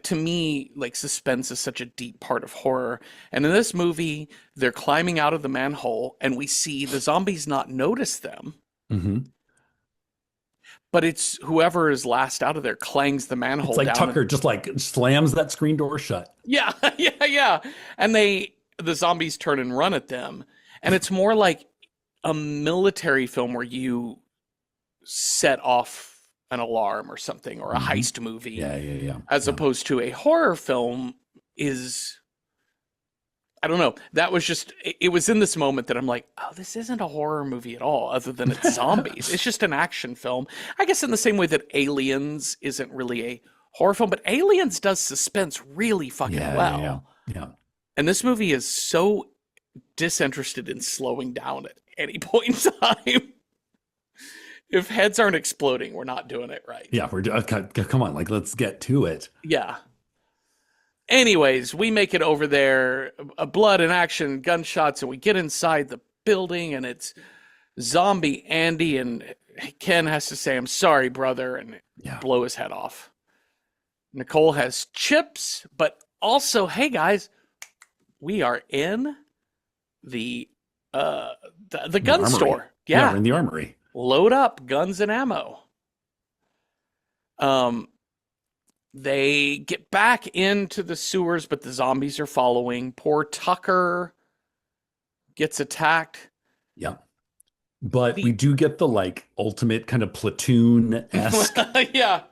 to me, like, suspense is such a deep part of horror. And in this movie, they're climbing out of the manhole and we see the zombies not notice them, Hmm. but it's whoever is last out of there clangs the It's manhole like down and Tucker just like slams that screen door shut. yeah, yeah. And the zombies turn and run at them. And it's more like a military film where you set off an alarm or something, or a Hmm. heist movie, Yeah, yeah, yeah. as Yeah. opposed to a horror film is, I don't know. That was just, it was in this moment that I'm like, oh, this isn't a horror movie at all, other than it's zombies. It's just an action film. I guess in the same way that Aliens isn't really a horror film, but Aliens does suspense really fucking Yeah, yeah, yeah. well. Yeah. And this movie is so disinterested in slowing down at any point in time. If heads aren't exploding, we're not doing it right. Yeah, come on, like let's get to it. Yeah. Anyways, we make it over there, blood and action, gunshots, and we get inside the building, and it's zombie Andy, and Ken has to say, "I'm sorry, brother," and Yeah. blow his head off. Nicole has chips, but also, hey guys, we are in the the The gun armory. store. Yeah, we're Yeah, in the armory. load up guns and ammo. Um, they get back into the sewers, but the zombies are following. Poor Tucker gets attacked. Yeah. But we The do get the like ultimate kind of platoon-esque, yeah.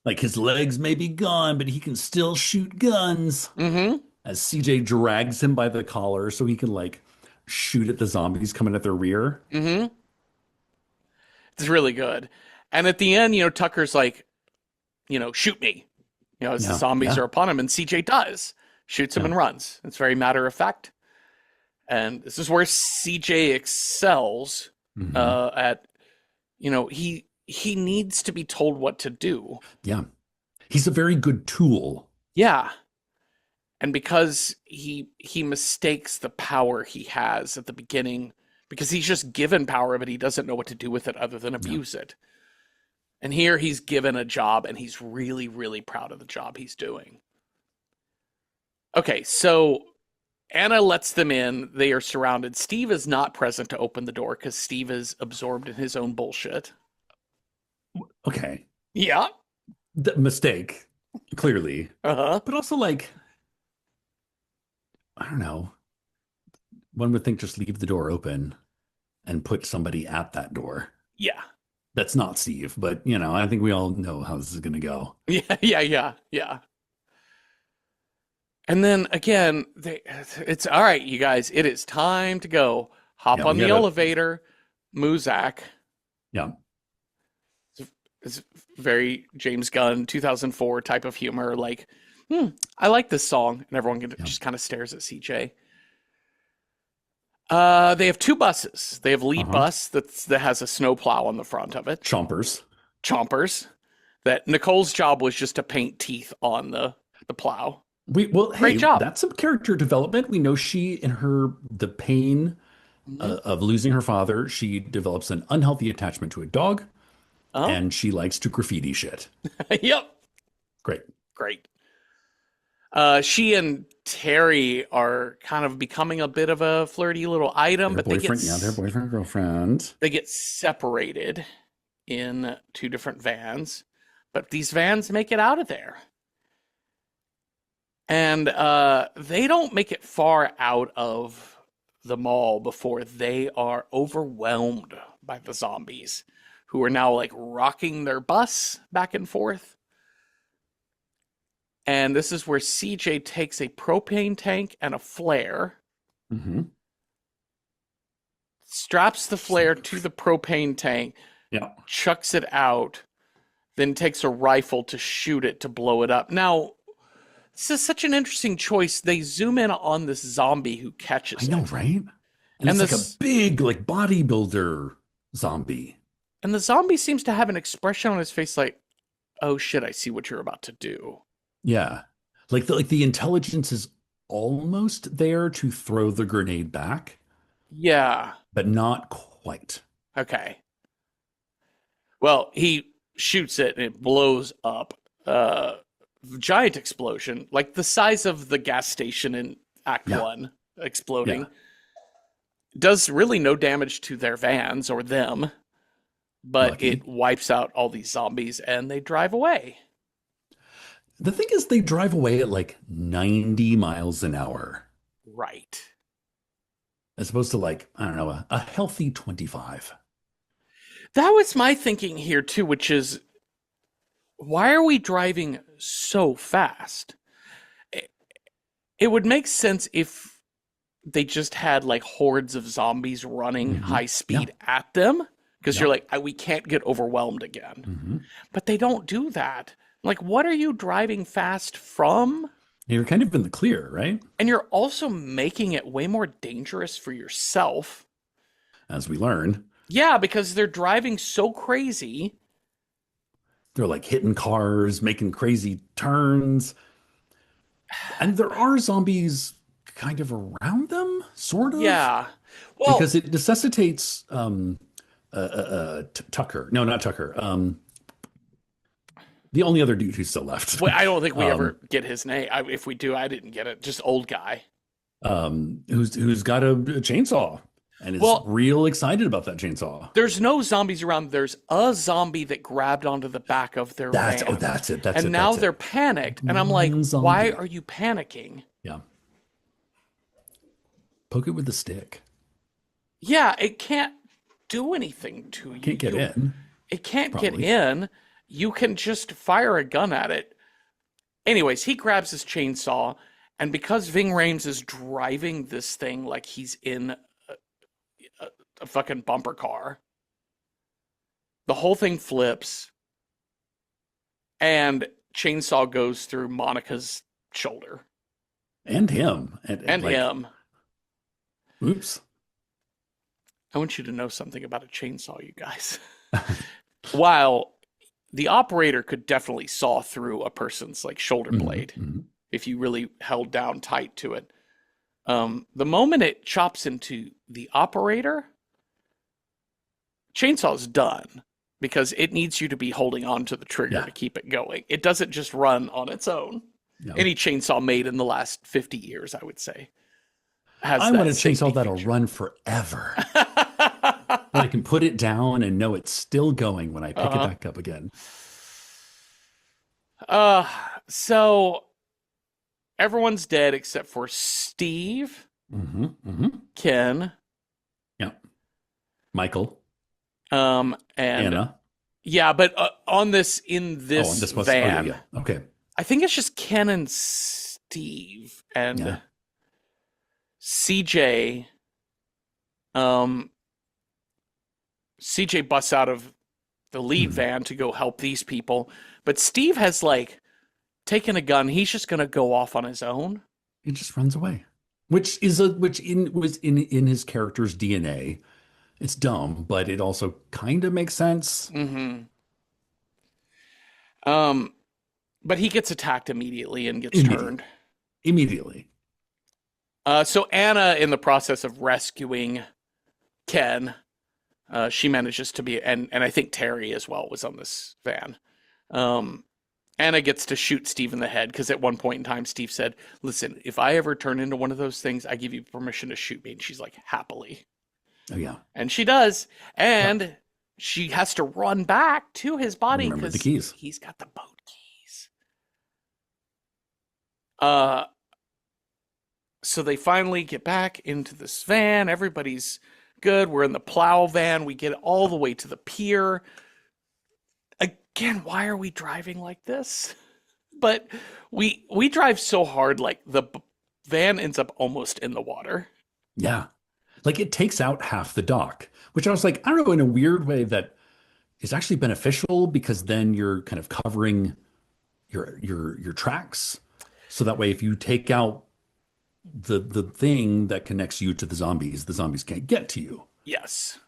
like his legs may be gone, but he can still shoot guns Mm-hmm. as CJ drags him by the collar so he can like shoot at the zombies coming at their rear. Mm-hmm. It's really good. And at the end, Tucker's like, shoot me. As the Yeah, zombies yeah, are upon him, and CJ does. Shoots him yeah. and runs. It's very matter of fact. And this is where CJ excels Hmm. at, he needs to be told what to do. Yeah. He's a very good tool. Yeah. And because he mistakes the power he has at the beginning because he's just given power, but he doesn't know what to do with it other than Yeah. abuse it. And here he's given a job, and he's really, really proud of the job he's doing. Okay, so Anna lets them in. They are surrounded. Steve is not present to open the door because Steve is absorbed in his own bullshit. Okay. Yeah. The mistake, clearly. Uh-huh. But also, like, I don't know. One would think just leave the door open and put somebody at that door. Yeah. That's not Steve, but I think we all know how this is going to go. Yeah. And then again, it's all right, you guys. It is time to go. Hop Yeah, on we the gotta, elevator. Muzak. yeah, It's very James Gunn 2004 type of humor. Like, I like this song, and everyone yeah. just kind of stares at CJ. They have two buses. They have lead bus that has a snowplow on the front of it. Chompers. Chompers. That Nicole's job was just to paint teeth on the plow. Well, Great hey, job. that's some character development. We know she, in the pain Mm-hmm. of losing her father, she develops an unhealthy attachment to a dog, Oh, and she likes to graffiti shit. yep. Great. Great. She and Terry are kind of becoming a bit of a flirty little item, Their but boyfriend, their boyfriend, girlfriend. they get separated in two different vans, but these vans make it out of there. And they don't make it far out of the mall before they are overwhelmed by the zombies, who are now like rocking their bus back and forth. And this is where CJ takes a propane tank and a flare, Mm-hmm. straps the flare to the propane tank, Yeah. chucks it out, then takes a rifle to shoot it to blow it up. Now, this is such an interesting choice. They zoom in on this zombie who catches I know, it. right? And And it's like a this big, like, bodybuilder zombie. and the zombie seems to have an expression on his face like, "Oh shit, I see what you're about to do." Yeah. Like the intelligence is almost there to throw the grenade back, Yeah. but not quite. Okay. Well, he shoots it and it blows up. Giant explosion, like the size of the gas station in Act Yeah. 1 exploding. Yeah. Does really no damage to their vans or them, but Lucky. it wipes out all these zombies and they drive away. The thing is, they drive away at like 90 miles an hour, Right. as opposed to like, I don't know, a healthy 25. That was my thinking here too, which is why are we driving so fast? It would make sense if they just had like hordes of zombies running Mhm. high speed at them, because Yeah. you're like, we can't get overwhelmed again. Mm-hmm. But they don't do that. Like, what are you driving fast from? You're kind of in the clear, right? And you're also making it way more dangerous for yourself. As we learn, Yeah, because they're driving so crazy. they're like hitting cars, making crazy turns. And there are zombies kind of around them, sort of. Yeah. Well, Because it necessitates Tucker. No, not Tucker. The only other dude who's still left. I don't think we ever get his name. If we do, I didn't get it. Just old guy. Who's got a chainsaw and is Well, real excited about that chainsaw. there's no zombies around. There's a zombie that grabbed onto the back of their van. That's it. That's and it. now that's they're it. panicked. And I'm like, One zombie. why are you panicking? Yeah. Poke it with a stick. Yeah, it can't do anything to you. Can't get in. It can't get Probably. in. You can just fire a gun at it. Anyways, he grabs his chainsaw, and because Ving Rhames is driving this thing like he's in a fucking bumper car, the whole thing flips, and chainsaw goes through Monica's shoulder. And him. And like, him. Oops. I want you to know something about a chainsaw, you guys. While the operator could definitely saw through a person's like shoulder blade Mhm. if you really held down tight to it. The moment it chops into the operator, chainsaw's done because it needs you to be holding on to the trigger to keep it going. It doesn't just run on its own. No. Any chainsaw made in the last 50 years, I would say, has I that want a chainsaw safety that'll feature. run forever. I can put it down and know it's still going when I pick it back up again. So everyone's dead except for Steve, Ken, Michael, and Anna. Yeah, but in this van. Yeah. Okay. I think it's just Ken and Steve and CJ. CJ busts out of the lead van to go help these people, but Steve has like taken a gun. He's just going to go off on his own. He just runs away, was in his character's DNA. It's dumb, but it also kind of makes sense. But he gets attacked immediately and gets turned. Immediately. So Anna, in the process of rescuing Ken, she manages to be, and I think Terry as well was on this van. Anna gets to shoot Steve in the head because at one point in time, Steve said, "Listen, if I ever turn into one of those things, I give you permission to shoot me." And she's like, "Happily." Oh, yeah. And she does. And she has to run back to his body because he's got the boat keys. So they finally get back into this van. Everybody's good. We're in the plow van. We get all the way to the pier. Again, why are we driving like this? But we drive so hard, like the van ends up almost in the water. Yeah. Like it takes out half the dock, which I was like, I don't know, in a weird way that is actually beneficial because then you're kind of covering your tracks. So that way, if you take out the thing that connects you to the zombies can't get to you. Yes.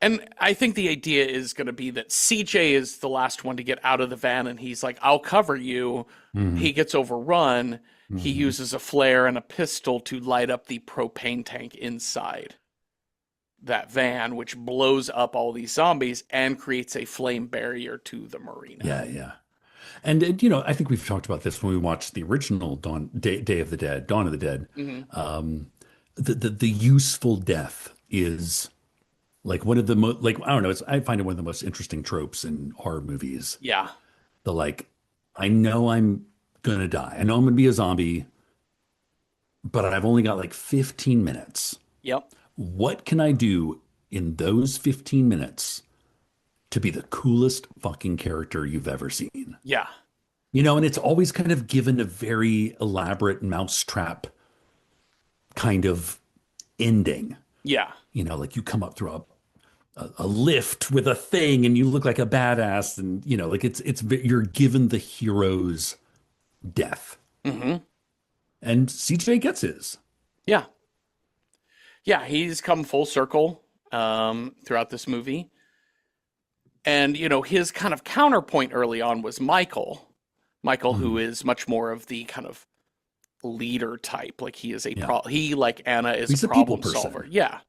And I think the idea is going to be that CJ is the last one to get out of the van and he's like, "I'll cover you." He gets overrun. He uses a flare and a pistol to light up the propane tank inside that van, which blows up all these zombies and creates a flame barrier to the marina. Yeah. And I think we've talked about this when we watched the original Dawn of the Dead. The useful death is like one of the most, like, I don't know, I find it one of the most interesting tropes in horror movies. Yeah. The like, I know I'm gonna die. I know I'm gonna be a zombie, but I've only got like 15 minutes. Yep. What can I do in those 15 minutes to be the coolest fucking character you've ever seen? Yeah. And it's always kind of given a very elaborate mousetrap kind of ending. Yeah. Like you come up through a lift with a thing and you look like a badass and, like you're given the hero's death. And CJ gets his. Yeah. Yeah, he's come full circle throughout this movie. And, his kind of counterpoint early on was Michael. Michael, who is much more of the kind of leader type. Like he is he, like Anna, is he's a problem solver. Yeah.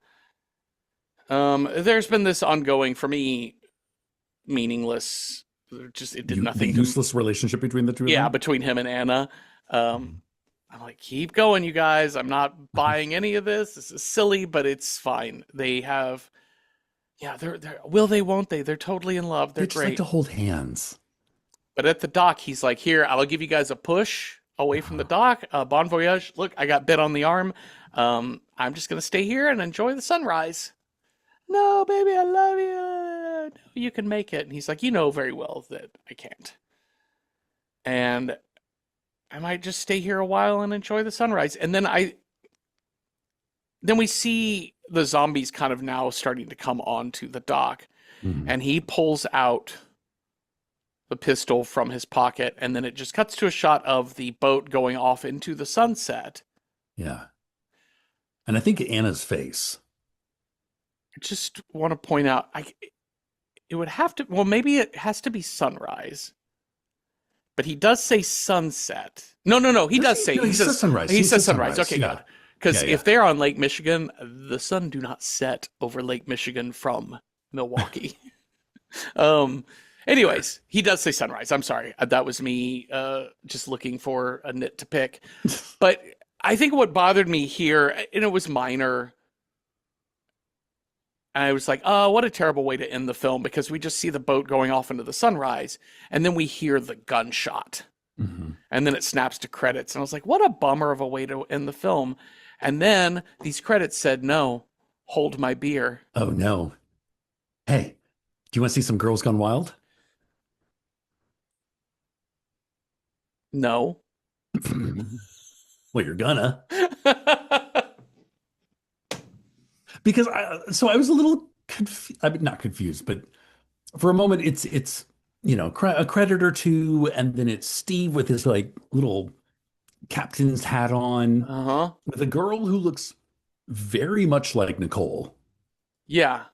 There's been this ongoing, for me, meaningless, it did nothing. The useless relationship between the two of them? Yeah, between him and Anna. I'm like, keep going, you guys. I'm not buying any of this. This is silly, but it's fine. They have, they're will they, won't they? They're totally in love. They're just great. Like to hold hands. But at the dock, he's like, "Here, I'll give you guys a push away from the dock. Bon voyage. Look, I got bit on the arm. I'm just gonna stay here and enjoy the sunrise." "No, baby, I love you. No, you can make it." And he's like, "You know very well that I can't. And I might just stay here a while and enjoy the sunrise." And then we see the zombies kind of now starting to come onto the dock. And he pulls out the pistol from his pocket, and then it just cuts to a shot of the boat going off into the sunset. Yeah. And I think Anna's face. I just want to point out, it would have to, well, maybe it has to be sunrise. But he does say sunset. No, he does say, he says sunrise. He says sunrise. Okay, good. Because Yeah, yeah. if they're on Lake Michigan, the sun do not set over Lake Michigan from Milwaukee. Um, anyways, he does say sunrise. I'm sorry. That was me just looking for a nit to pick. But I think what bothered me here, and it was minor, and I was like, oh, what a terrible way to end the film because we just see the boat going off into the sunrise, and then we hear the gunshot, Hmm. and then it snaps to credits. And I was like, what a bummer of a way to end the film. And then these credits said, no, hold my beer. Oh no. Hey, do you want to see some Girls Gone Wild? No. Well, you're gonna. Because I was a little I mean, not confused, but for a moment it's a credit or two, and then it's Steve with his like little captain's hat on Uh-huh. with a girl who looks very much like Nicole, Yeah.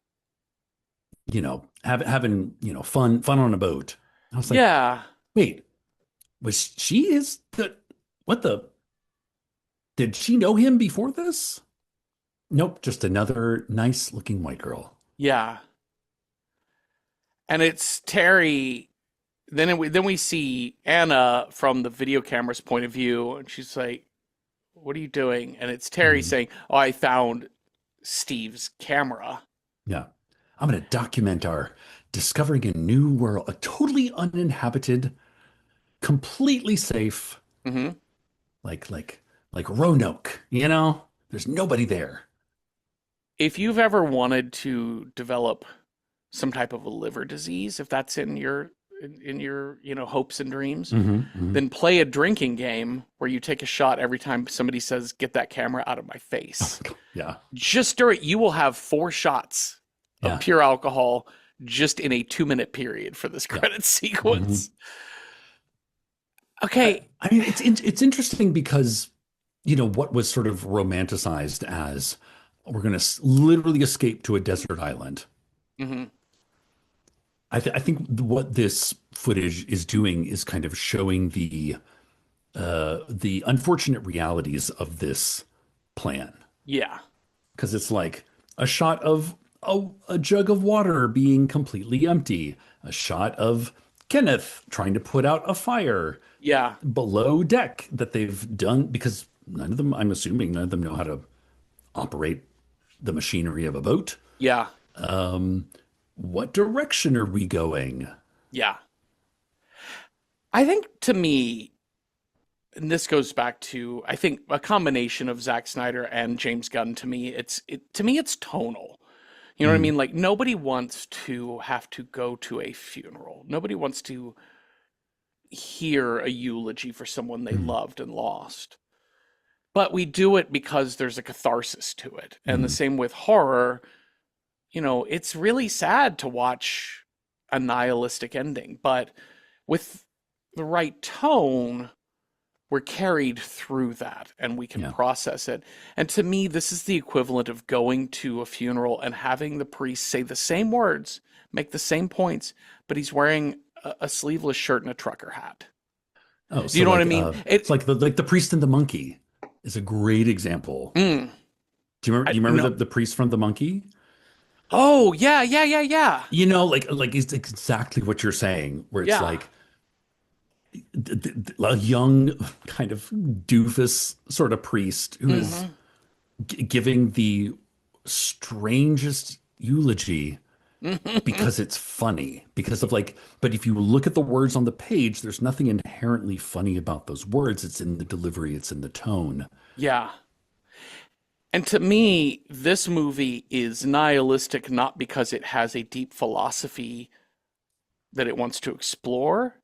having fun on a boat. I was like, Yeah. wait, was she is the what the did she know him before this? Nope, just another nice looking white girl. Yeah. And it's Terry. Then we see Anna from the video camera's point of view, and she's like, "What are you doing?" And it's Terry Mhm. saying, "Oh, I found Steve's camera." Yeah. I'm going to document our discovering a new world, a totally uninhabited, completely safe, Hmm. like Roanoke, you know? There's nobody there. If you've ever wanted to develop some type of a liver disease, if that's in your hopes and dreams, Hmm. Hmm. then play a drinking game where you take a shot every time somebody says, "Get that camera out of my face." Yeah. Just stir it. You will have 4 shots of Yeah. pure alcohol just in a 2-minute period for this Yeah. credit Hmm. sequence. Okay. I mean, it's interesting because, what was sort of romanticized as we're going to literally escape to a desert island. Hmm. I think what this footage is doing is kind of showing the unfortunate realities of this plan. Yeah. Because it's like a shot of a jug of water being completely empty, a shot of Kenneth trying to put out a fire Yeah. below deck that they've done because none of them, I'm assuming, none of them know how to operate the machinery of a boat. Yeah. What direction are we going? Yeah. I think to me, and this goes back to I think a combination of Zack Snyder and James Gunn. To me, it's tonal. You know what I Mm, mean? Like nobody wants to have to go to a funeral. Nobody wants to hear a eulogy for someone they mm, loved and lost. But we do it because there's a catharsis to it. And the mm. same with horror, it's really sad to watch a nihilistic ending, but with the right tone, we're carried through that and we can Yeah. process it. And to me, this is the equivalent of going to a funeral and having the priest say the same words, make the same points, but he's wearing a sleeveless shirt and a trucker hat. Oh, Do you so know what I mean? it's like the priest and the monkey is a great example. Mm, Do you remember no. the priest from the monkey? Oh, yeah, yeah, yeah, yeah. Like it's exactly what you're saying, where it's Yeah. like a young kind of doofus sort of priest who is Hmm. giving the strangest eulogy because it's funny because of like but if you look at the words on the page there's nothing inherently funny about those words. It's in the delivery, it's in the tone. Yeah. And to me, this movie is nihilistic not because it has a deep philosophy that it wants to explore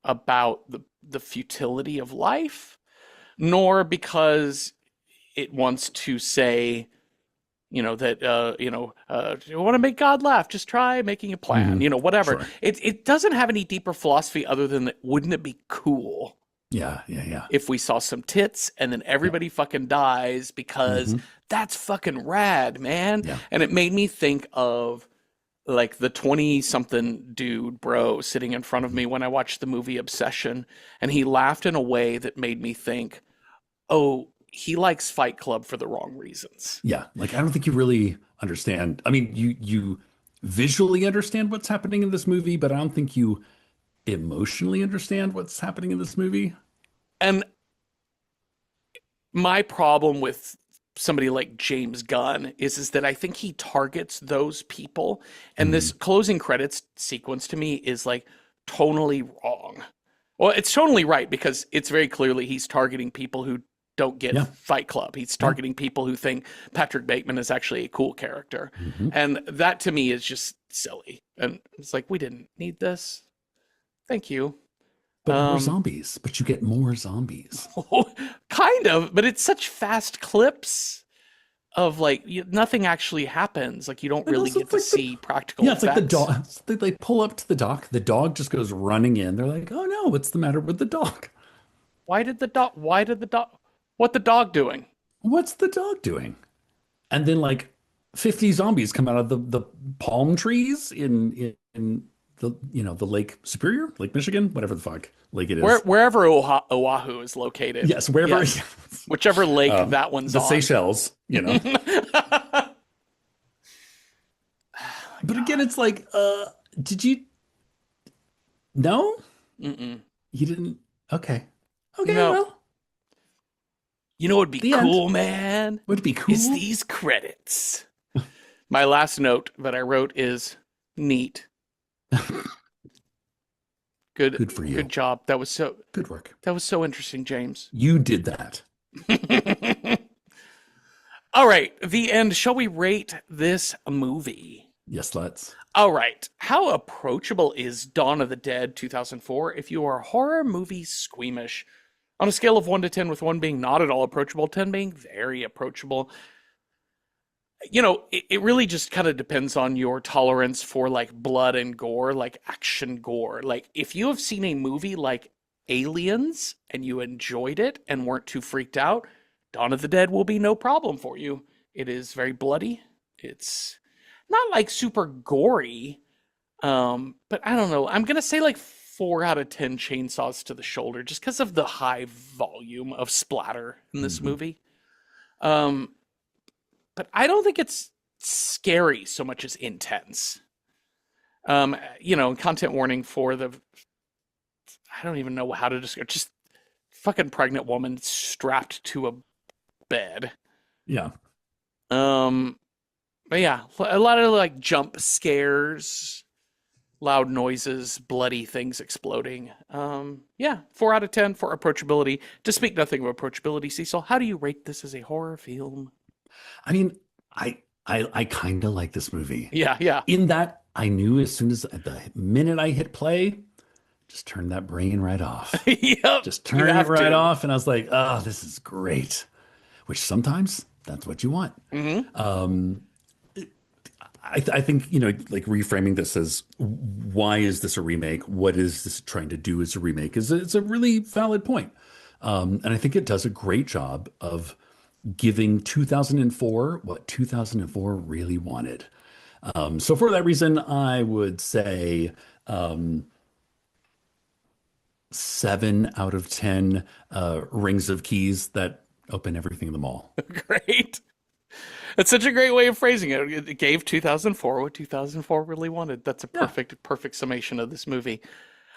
about the futility of life, nor because it wants to say, that you want to make God laugh, just try making a plan, Hmm. whatever. Sure. It doesn't have any deeper philosophy other than that wouldn't it be cool Yeah, yeah, yeah, if we saw some tits and then yeah. everybody fucking dies because Hmm. that's fucking rad, man. Yeah. And it made me think of like the 20 something dude bro sitting in front of Mhm. me when I watched the movie Obsession, and he laughed in a way that made me think, oh, he likes Fight Club for the wrong reasons. Yeah, like I don't think you really understand. I mean, you visually understand what's happening in this movie, but I don't think you emotionally understand what's happening in this movie. And my problem with somebody like James Gunn is that I think he targets those people, and this Mm, closing credits sequence to me is like tonally wrong. Well, it's totally right because it's very clearly he's targeting people who don't get yeah, Fight Club. He's yeah. targeting people who think Patrick Bateman is actually a cool character. Hmm. And that to me is just silly. And it's like, we didn't need this. Thank you. But more Um, zombies, but you get more zombies. kind of, but it's such fast clips of like nothing actually happens. Like you don't And really also, get it's to like the see practical yeah, it's like the effects. dog. They pull up to the dock. The dog just goes running in. They're like, "Oh no, what's the matter with the dog? Why did the dog, what the dog doing? What's the dog doing?" And then like 50 zombies come out of the palm trees in the the Lake Superior, Lake Michigan, whatever the fuck lake it is. Wherever Oahu is located. Yes, wherever. Yes. Whichever lake um, that one's the on. Seychelles, Oh my But again, God. it's like, did you? No, Mm-mm. you didn't. Okay, okay, No. well, You know what would be the end cool, man? would be Is cool. these credits. My last note that I wrote is neat. Good Good for good you. job. Good work. That was so interesting, James. You did that. All right, the end. Shall we rate this movie? Yes, let's. All right. How approachable is Dawn of the Dead 2004 if you are horror movie squeamish? On a scale of 1 to 10, with 1 being not at all approachable, 10 being very approachable. It really just kind of depends on your tolerance for like blood and gore, like action gore. Like if you have seen a movie like Aliens and you enjoyed it and weren't too freaked out, Dawn of the Dead will be no problem for you. It is very bloody. It's not like super gory, but I don't know. I'm gonna say like 4 out of 10 chainsaws to the shoulder just because of the high volume of splatter in this Mhm. movie. Um, but I don't think it's scary so much as intense. Content warning for the I don't even know how to describe just fucking pregnant woman strapped to a bed. Yeah. Um, but yeah, a lot of like jump scares, loud noises, bloody things exploding. Yeah, 4 out of 10 for approachability. To speak nothing of approachability, Cecil, how do you rate this as a horror film? I mean, I kind of like this movie. Yeah, yeah. In that I knew as soon as the minute I hit play, just turn that brain right off. Yep, Just you turn it have right to. off. And I was like, oh, this is great. Which sometimes that's what you want. Hmm. Um, I think, like reframing this as why is this a remake? What is this trying to do as a remake? It's a really valid point. And I think it does a great job of giving 2004 what 2004 really wanted. So for that reason, I would say 7 out of 10 rings of keys that open everything in the mall. Great. That's such a great way of phrasing it. It gave 2004 what 2004 really wanted. That's a Yeah. perfect summation of this movie.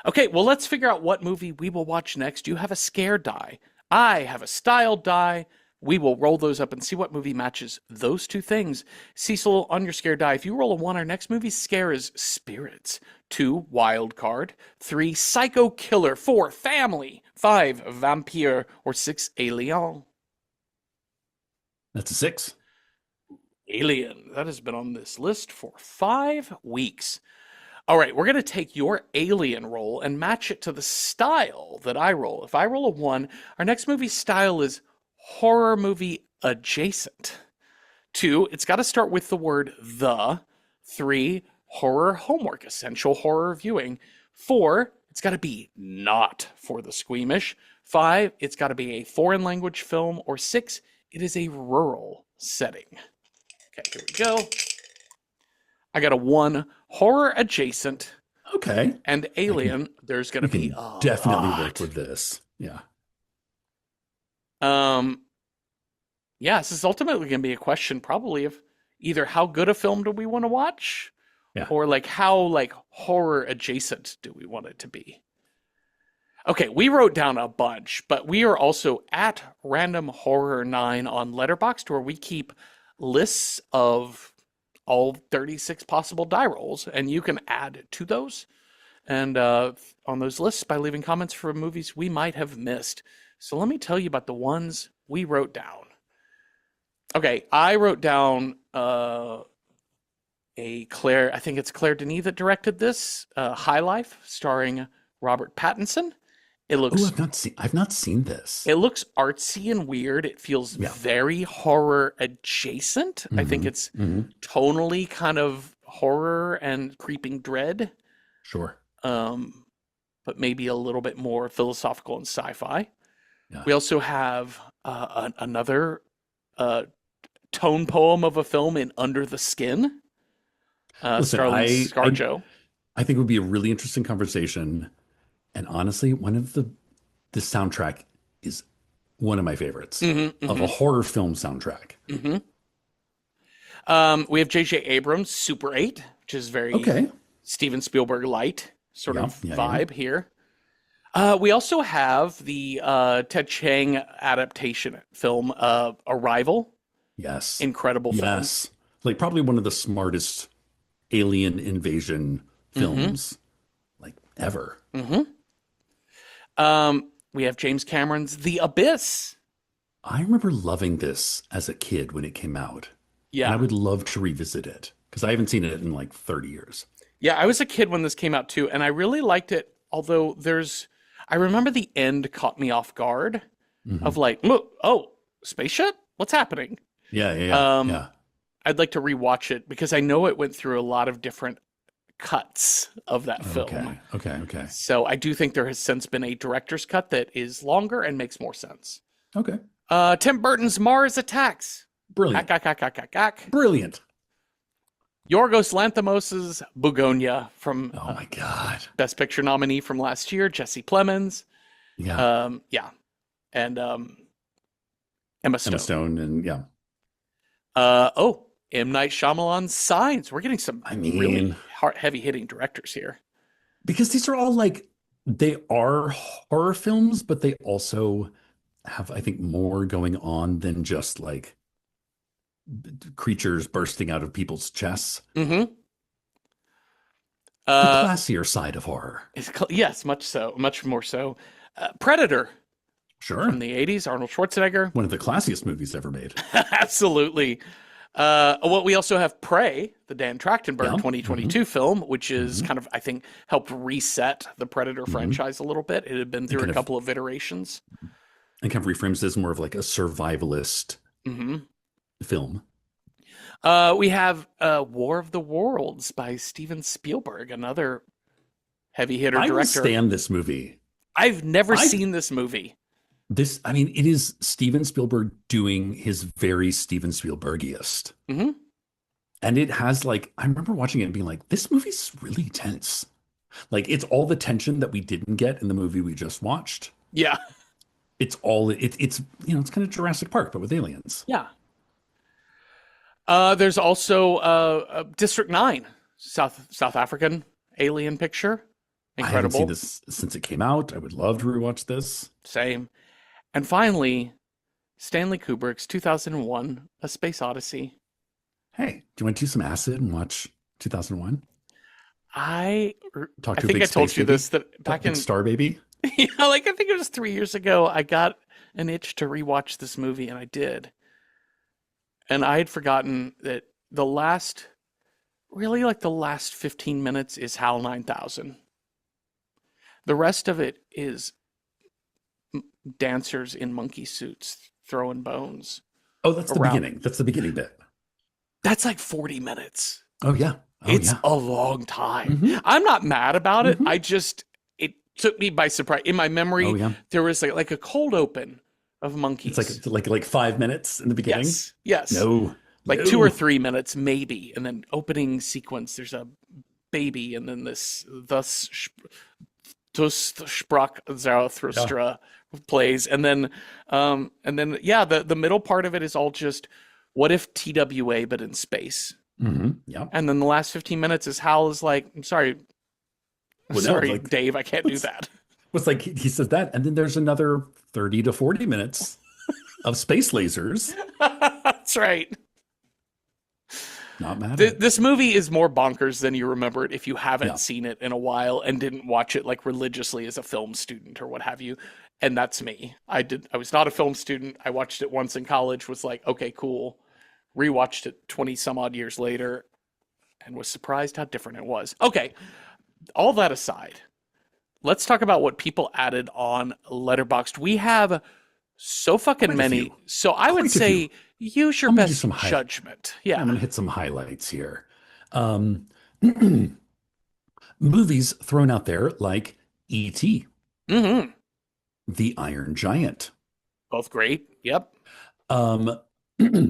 Okay, well, let's figure out what movie we will watch next. You have a scare die. I have a style die. We will roll those up and see what movie matches those two things. Cecil, on your scare die, if you roll a 1, our next movie's scare is Spirits. 2, Wild Card. 3, Psycho Killer. 4, Family. 5, Vampire. Or 6, Alien. That's a 6. Alien. That has been on this list for 5 weeks. All right, we're going to take your alien roll and match it to the style that I roll. If I roll a 1, our next movie style is horror movie adjacent. 2, it's got to start with the word the. 3, horror homework, essential horror viewing. 4, it's got to be not for the squeamish. 5, it's got to be a foreign language film. Or 6, it is a rural setting. Okay, here we go. I got a 1, horror adjacent, Okay. and I can alien. There's going we to be can a definitely work lot. with this. Yeah. Um, Yeah, this is ultimately going to be a question probably of either how good a film do we want to watch, Yeah. or like how like horror adjacent do we want it to be? Okay, we wrote down a bunch, but we are also at Random Horror 9 on Letterboxd, where we keep lists of all 36 possible die rolls, and you can add to those and on those lists by leaving comments for movies we might have missed. So let me tell you about the ones we wrote down. Okay, I wrote down I think it's Claire Denis that directed this, High Life, starring Robert Pattinson. It Oh, looks I've not seen this. it looks artsy and weird. It feels Yeah. very horror adjacent. I think Hmm. it's Hmm. tonally kind of horror and creeping dread, Sure. um, but maybe a little bit more philosophical and sci-fi. Yeah. We also have another uh, tone poem of a film in Under the Skin, Listen, starring ScarJo. I think it would be a really interesting conversation. And honestly, the soundtrack is one of my favorites Mm-hmm, of a mm-hmm, horror film soundtrack. mm-hmm. We have J.J. Abrams' Super 8, which is very Okay. Steven Spielberg light sort Yeah. of Yeah. Yeah. vibe here. We also have the Ted Chiang adaptation film, Arrival. Yes. Incredible film. Yes. Like probably one of the smartest alien invasion Mm-hmm. films like ever. Mm-hmm. We have James Cameron's The Abyss. I remember loving this as a kid when it came out, and I Yeah. would love to revisit it because I haven't seen it in like 30 years. Yeah, I was a kid when this came out too, and I really liked it. Although I remember the end caught me off guard Hmm. of like, look, oh, spaceship? What's happening? Yeah, yeah, yeah, Um, yeah. I'd like to rewatch it because I know it went through a lot of different cuts of that film. Okay, okay, okay, So I do think there has since been a director's cut that is longer and makes more sense. okay. Tim Burton's Mars Attacks. Hack, Brilliant, hack, hack, hack, hack, hack. brilliant. Yorgos Lanthimos' Bugonia from Oh my God. Best Picture nominee from last year, Jesse Plemons. Yeah, Yeah. And Emma Emma Stone. Stone, and yeah. M. Night Shyamalan's Signs. We're getting some I really mean, heavy hitting directors here. because these are all like they are horror films, but they also have, I think, more going on than just like creatures bursting out of people's chests. Mm-hmm. The Uh, classier side of horror. yes, much so, much more so. Predator Sure. from the 80s, Arnold Schwarzenegger. One of the classiest movies ever made. Absolutely. Well, we also have Prey, the Dan Trachtenberg Yeah. 2022 film, which is Hmm. kind of, I think, helped reset the Predator Hmm. franchise a little bit. It had been And through kind a of couple of iterations. reframes as more of like a survivalist Hmm. film. We have War of the Worlds by Steven Spielberg, another heavy hitter I will director. stand this movie. I've never I seen this movie. I mean, it is Steven Spielberg doing his very Steven Spielbergiest. Hmm. And it has like, I remember watching it and being like, this movie's really tense. Like, it's all the tension that we didn't get in the movie we just watched. Yeah, It's it's it's kind of Jurassic Park, but with aliens. yeah. There's also District 9, South African alien picture. I haven't seen Incredible. this since it came out. I would love to rewatch this. Same. And finally, Stanley Kubrick's 2001: A Space Odyssey. Hey, do you want to do some acid and watch 2001? I Talk I to a think big I told space you baby? this that Talk back big in star baby? yeah, like I think it was 3 years ago. I got an itch to rewatch this movie, and I did. And I had forgotten that really like the last 15 minutes is HAL 9000. The rest of it is dancers in monkey suits throwing bones Oh, that's the around. beginning. That's the beginning bit. That's like 40 minutes. Oh yeah. Oh It's yeah. a long time. Hmm. I'm not mad about it. Hmm. It took me by surprise. In my memory, Oh yeah. there was like a cold open of monkeys. It's like 5 minutes in the beginning. Yes, yes. No. Like No. 2 or 3 minutes, maybe. And then opening sequence, there's a baby, and then this, dus sprach Yeah. Zarathustra plays, and then yeah, the middle part of it is all just what if TWA but in space, Yeah. and then the last 15 minutes is Hal is like, I'm Well, no, sorry, like Dave, I can't do what's that. what's like he says that, and then there's another 30 to 40 minutes of space lasers. That's right. Not mad at. This movie is more bonkers than you remember it if you haven't Yeah. seen it in a while and didn't watch it like religiously as a film student or what have you. And that's me. I was not a film student. I watched it once in college, was like, okay, cool. Rewatched it 20 some odd years later and was surprised how different it was. Okay, all that aside, let's talk about what people added on Letterboxd. We have so fucking Quite a many. few. So I would Quite a few. say use your I'm gonna do best some high. judgment. I'm Yeah. gonna hit some highlights here. Um, movies thrown out there like E.T., Mm-hmm. The Iron Giant. Both great. Yep. Um,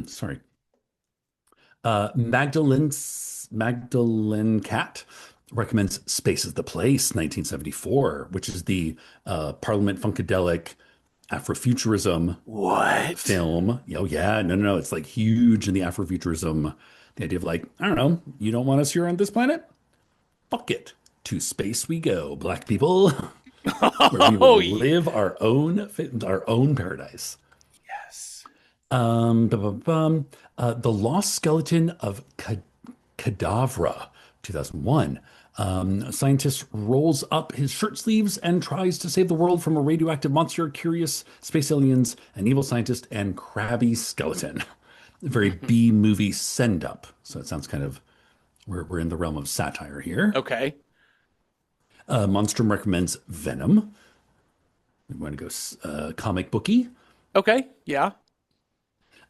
sorry. Magdalene Cat recommends Space is the Place, 1974, which is the Parliament Funkadelic Afrofuturism What? film. Oh yeah, no. It's like huge in the Afrofuturism. The idea of like, I don't know, you don't want us here on this planet? Fuck it. To space we go, black people, where we Oh, will live our own paradise. yes. Bum, bum, bum. The Lost Skeleton of Cadavra, 2001. A scientist rolls up his shirt sleeves and tries to save the world from a radioactive monster, curious space aliens, an evil scientist, and crabby skeleton. Very B movie send up. So it sounds kind of, we're in the realm of satire here. Okay. Monstrum recommends Venom. We want to go comic booky. Okay. Yeah.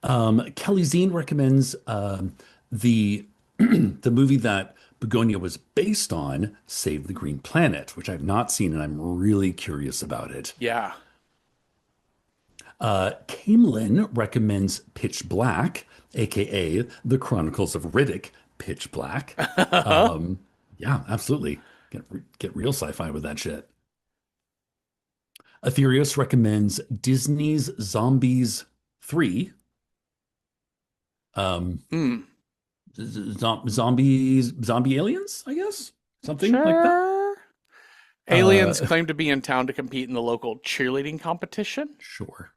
Kelly Zine recommends the the movie that Begonia was based on, Save the Green Planet, which I've not seen and I'm really curious about it. Yeah. Camelin recommends Pitch Black, aka The Chronicles of Riddick, Pitch Black. Yeah, absolutely. Get real sci-fi with that shit. Aetherius recommends Disney's Zombies 3. Um, Hmm. zombie aliens, I guess, something like that. Sure. Aliens Uh, claim to be in town to compete in the local cheerleading competition. sure,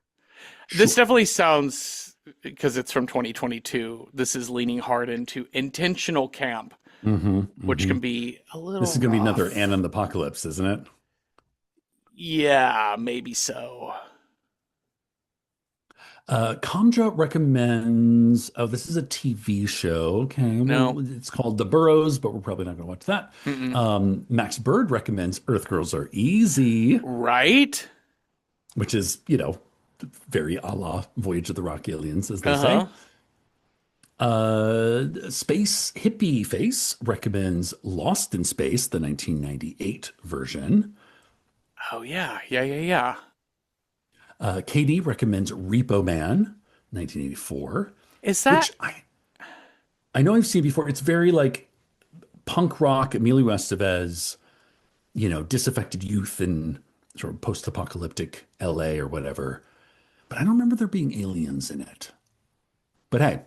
This sure. definitely sounds, because it's from 2022, this is leaning hard into intentional camp, hmm which hmm can be a This little is going to be another rough. Anna and the Apocalypse, isn't it? Yeah, maybe so. Kamja recommends. Oh, this is a TV show. Okay, No. well, it's called The Burrows, but we're probably not going to watch that. Mm-mm. Max Bird recommends Earth Girls Are Easy, Right? which is, very a la Voyage of the Rock Aliens, as they say. Uh-huh. Space Hippie Face recommends Lost in Space, the 1998 version. Oh, yeah. Yeah, yeah, yeah. Katie recommends Repo Man, 1984, Is that which I know I've seen before. It's very like punk rock, Emilio Estevez, disaffected youth in sort of post-apocalyptic LA or whatever. But I don't remember there being aliens in it. But hey,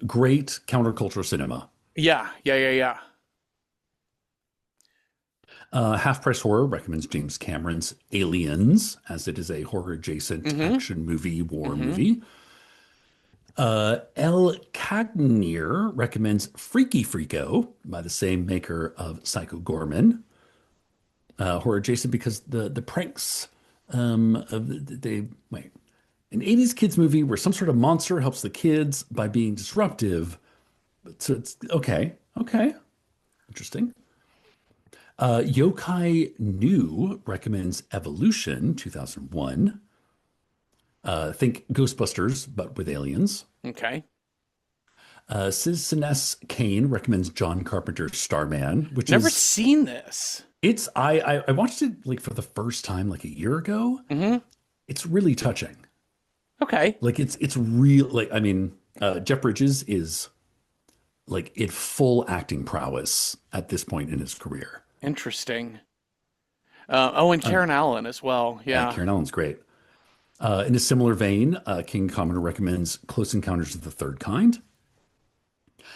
great countercultural cinema. Yeah, yeah, yeah, yeah. Half Price Horror recommends James Cameron's Aliens, as it is a horror adjacent Mm-hmm. action movie, war Mm-hmm. movie. El Cagnir recommends Freaky Freako by the same maker of Psycho Gorman. Horror adjacent because the pranks they wait, an 80s kids movie where some sort of monster helps the kids by being disruptive. So it's okay, interesting. Yokai New recommends Evolution 2001. Think Ghostbusters, but with aliens. Okay. Citizen S. Kane recommends John Carpenter's Starman, which Never is seen this. it's I watched it like for the first time like a year ago. Mm-hmm. It's really touching. Okay. Like it's real. Like I mean, Jeff Bridges is like in full acting prowess at this point in his career. Interesting. Oh, and Um, Karen Allen as well. yeah, Yeah. Karen Allen's great. In a similar vein, King Commenter recommends Close Encounters of the Third Kind.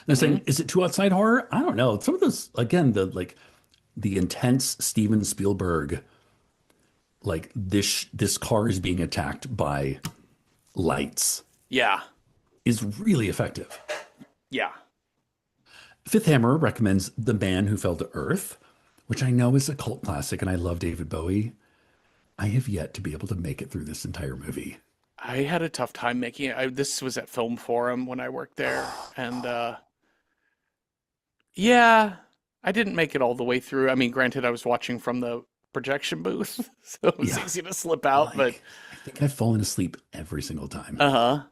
They're Hmm. saying, is it too outside horror? I don't know. Some of those, again, the intense Steven Spielberg, like this car is being attacked by lights, Yeah. is really effective. Yeah. Fifth Hammer recommends The Man Who Fell to Earth, which I know is a cult classic, and I love David Bowie. I have yet to be able to make it through this entire movie. I had a tough time making it. This was at Film Forum when I worked there, and yeah, I didn't make it all the way through. I mean, granted, I was watching from the projection booth, so it was Yeah, easy to slip out. But I think I've fallen asleep every single time. uh-huh.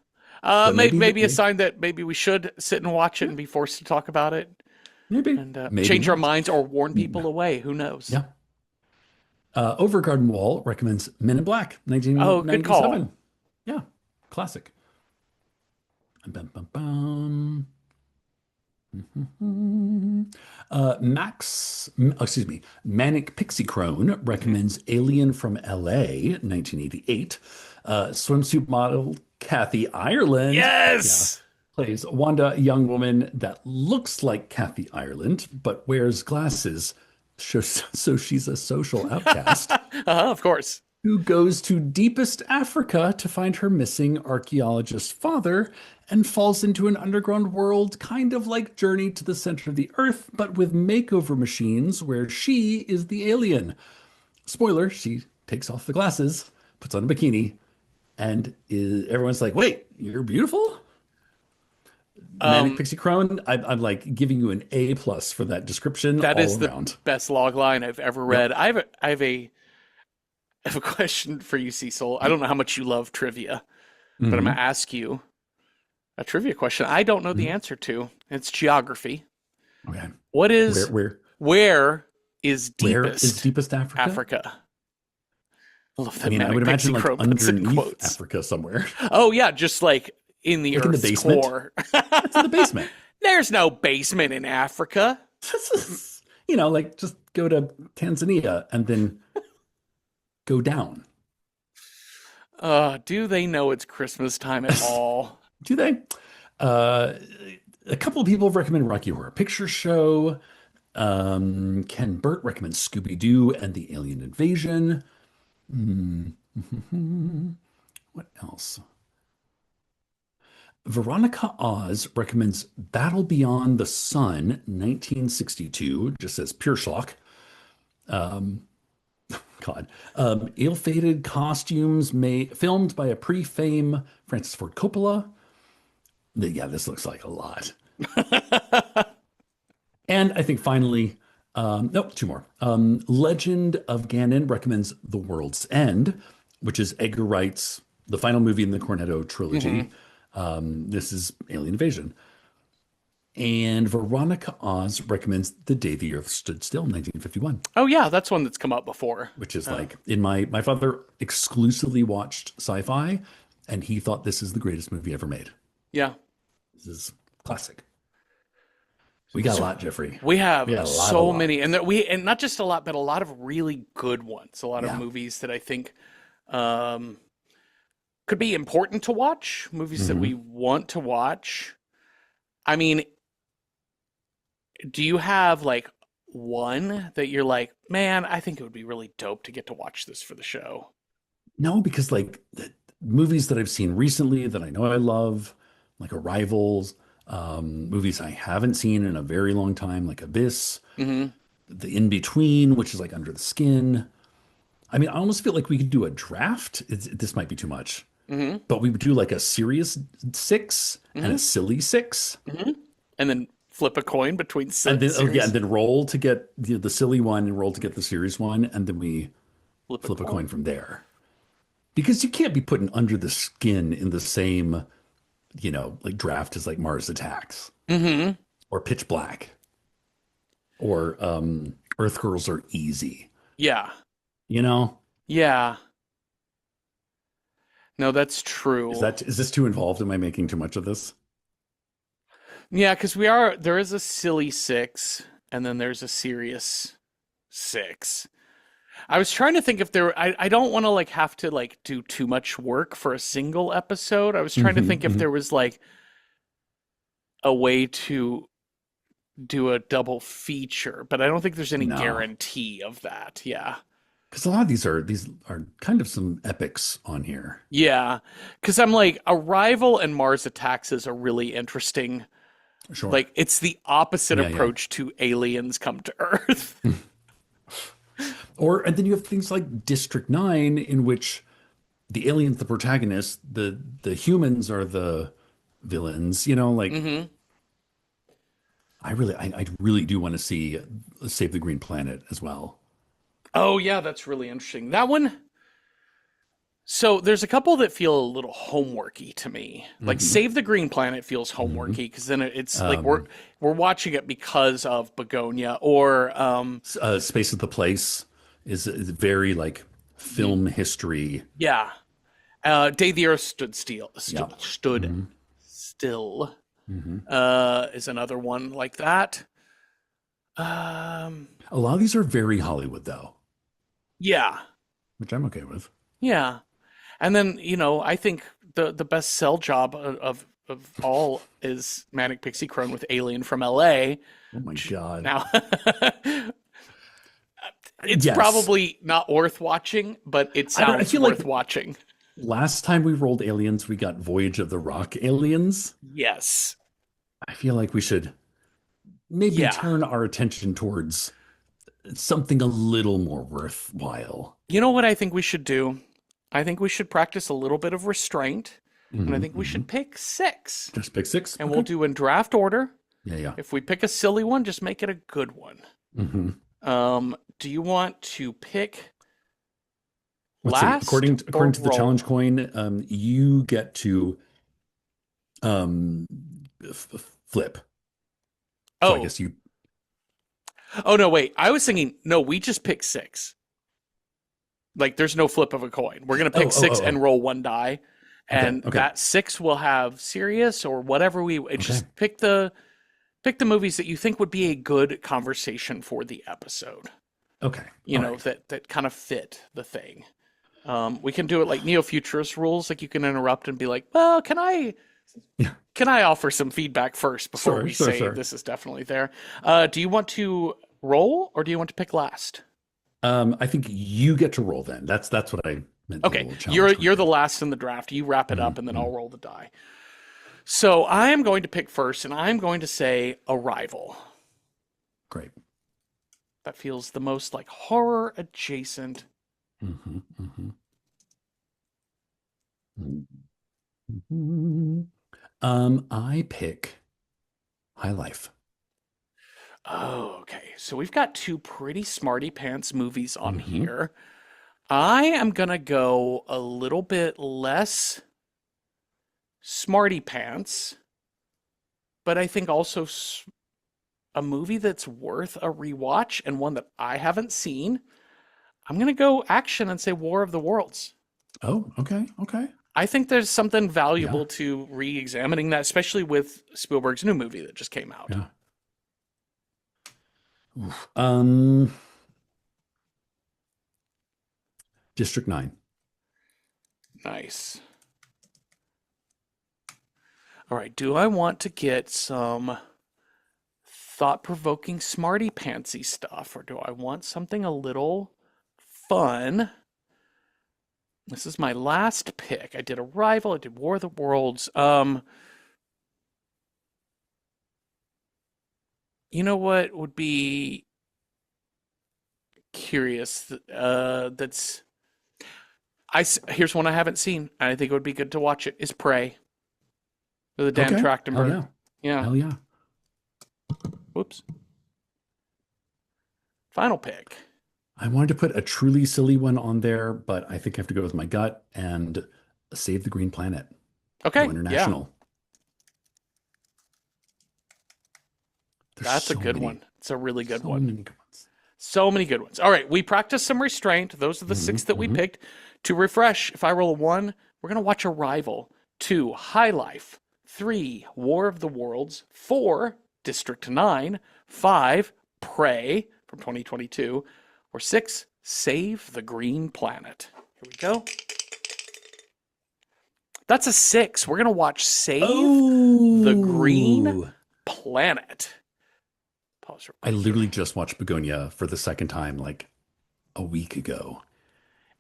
But Maybe a sign that maybe we should sit and watch it yeah, and be forced to talk about it maybe, and maybe change our not. minds or warn people away. Who knows? Yeah. Over Garden Wall recommends Men in Black, Oh, good call. 1997. Yeah, classic. Bum, bum, bum. Excuse me, Manic Pixie Crone Mhm. recommends Alien from LA, 1988. Swimsuit model Kathy Ireland, yeah, Yes. plays Wanda, a young woman that looks like Kathy Ireland, but wears glasses, so she's a social outcast Of course. who goes to deepest Africa to find her missing archaeologist father and falls into an underground world, kind of like Journey to the Center of the Earth, but with makeover machines where she is the alien. Spoiler, she takes off the glasses, puts on a bikini, and everyone's like, wait, you're beautiful? Manic Um, Pixie Crone, I'm like giving you an A plus for that description that is all the around. best log line I've ever read. Yep. I have a question for you, Cecil. I don't know how much you love trivia, but I'm gonna Hmm. ask you a trivia question I don't know the Hmm. answer to. It's geography. Okay. What Where, is where, where is where is deepest deepest Africa? Africa? I love I that mean, I Manic would imagine Pixie like Crow puts it in underneath quotes. Africa somewhere, Oh yeah, just like in the like in the Earth's basement. core. It's in the basement. There's no basement in Africa. Like just go to Tanzania and then go down. Do they know it's Christmas time at all? Do they? Uh, a couple of people have recommended Rocky Horror Picture Show. Ken Burt recommends Scooby Doo and the Alien Invasion. Hmm. What else? Veronica Oz recommends Battle Beyond the Sun, 1962, just says pure schlock. Um, God. Ill-fated costumes filmed by a pre-fame Francis Ford Coppola. Yeah, this looks like a lot. And I think finally, nope, two more. Legend of Ganon recommends The World's End, which is Edgar Wright's the final movie in the Cornetto Hmm. trilogy. This is Alien Invasion. And Veronica Oz recommends The Day the Earth Stood Still, 1951, Oh yeah, that's one that's come up before. which is Uh, like in my father exclusively watched sci-fi, and he thought this is the greatest movie ever made. yeah. This is classic. We got a So lot, Jeffrey. we We have got a so lot. many, and that we and not just a lot, but a lot of really good ones. A lot of Yeah. movies that I think um, could be important to watch. Movies that we Hmm. want to watch. I mean, do you have like one that you're like, man, I think it would be really dope to get to watch this for the show? No, because like the movies that I've seen recently that I know I love, like Arrivals, movies I haven't seen in a very long time, like Abyss, Hmm. The In Between, which is like Under the Skin. I mean, I almost feel like we could do a draft. This might be too much, Hmm. but we would do like a serious six and a Hmm. silly six, Hmm. And then flip a coin between and then oh yeah, and series. then roll to get the silly one and roll to get the serious one, and then we Flip a flip a coin coin. from there. Because you can't be putting Under the Skin in the same, like draft as like Mars Attacks Hmm. or Pitch Black or Earth Girls Are Easy. Yeah. You know, Yeah. No, that's is true. that is this too involved? Am I making too much of this? Yeah, because there is a silly six, and then there's a serious six. I was trying to think if there. I don't want to like have to like do too much work for a single episode. I was trying to think if Hmm. there was like a way to do a double feature, but I don't think there's any No, guarantee of that. Yeah. because a lot of these are kind of some epics on here. Yeah. Because I'm like, Arrival and Mars Attacks is a really interesting, Sure. like, it's the opposite Yeah, yeah. approach to aliens come to Earth. Or and then you have things like District 9 in which the aliens the protagonists, the humans are the villains, like Hmm. I really do want to see Save the Green Planet as well. Oh, yeah, that's really interesting. That one. So there's a couple that feel a little homeworky to me. Like Hmm. Save the Green Planet feels Hmm. homeworky because then it's like we're Um, we're watching it because of Begonia or Space of the Place is very like film history. yeah, Day the Earth Stood Still Yeah. stood Hmm. still Hmm. is another one like that. Um, A lot of these are very Hollywood though, yeah, which I'm okay with. yeah, and then I think the best sell job of all is Manic Pixie Crone with Alien from L.A. Oh my God. Now, it's Yes. probably not worth watching, but it I don't I sounds feel like worth watching. last time we rolled aliens, we got Voyage of the Rock aliens. Yes. I feel like we should maybe Yeah. turn our attention towards something a little more worthwhile. You know what I think we should do? I think we should practice a little bit of restraint, and I Hmm. think we Hmm. should pick six. Just pick six. And we'll Okay. do in draft order. Yeah, yeah. If we pick a silly one, just make it a good one. Hmm. Do you want to pick Let's see. last or According to the challenge roll? coin, you get to um, flip. So I Oh, guess you. oh no, wait. I was thinking, no, we just pick six. Like there's no flip of a coin. We're gonna Oh, pick oh, six oh, and oh. roll one die, Okay, and okay, that six will have serious or whatever we. It okay, just pick the movies that you think would be a good conversation for the episode. okay. All right. That kind of fit the thing. We can do it like neo-futurist rules. Like you can interrupt and be like, "Well, Yeah. can I offer some feedback first before Sure, we sure, say sure. this is definitely there?" Do you want to roll or do you want to pick last? I think you get to roll then. That's what I meant the Okay, little challenge you're coin the thing. last in the draft. You wrap it up, and then Hmm. I'll roll the die. So I am going to pick first, and I'm going to say Arrival. Great. That feels the most like horror adjacent. Hmm. Hmm. I pick High Life. Oh, okay. So we've got two pretty smarty pants movies on Hmm. here. I am gonna go a little bit less smarty pants, but I think also a movie that's worth a rewatch and one that I haven't seen. I'm gonna go action and say War of the Worlds. Oh, okay, okay. I think there's something Yeah, valuable to re-examining that, especially with Spielberg's new movie that just came out. yeah. Oof. District 9. Nice. All right, do I want to get some thought-provoking smarty pantsy stuff, or do I want something a little fun? This is my last pick. I did Arrival, I did War of the Worlds. You know what would be curious? That's here's one I haven't seen, and I think it would be good to watch it. Is Prey with the Dan Okay. Hell Trachtenberg? yeah. Yeah. Hell yeah. Whoops. Final pick. I wanted to put a truly silly one on there, but I think I have to go with my gut and Save the Green Planet. Go Okay. Yeah, international. There's that's a so good many, one. It's a really good so one. many good ones. So many good ones. All right, we practiced some restraint. Those are the Hmm. six that we Hmm. picked. To refresh, if I roll a one, we're going to watch Arrival. Two, High Life. Three, War of the Worlds. Four, District 9. Five, Prey from 2022. Or six, Save the Green Planet. Here we go. That's a 6. We're going to watch Save the Green Planet. Pause real I quick literally here. just watched Begonia for the second time like a week ago.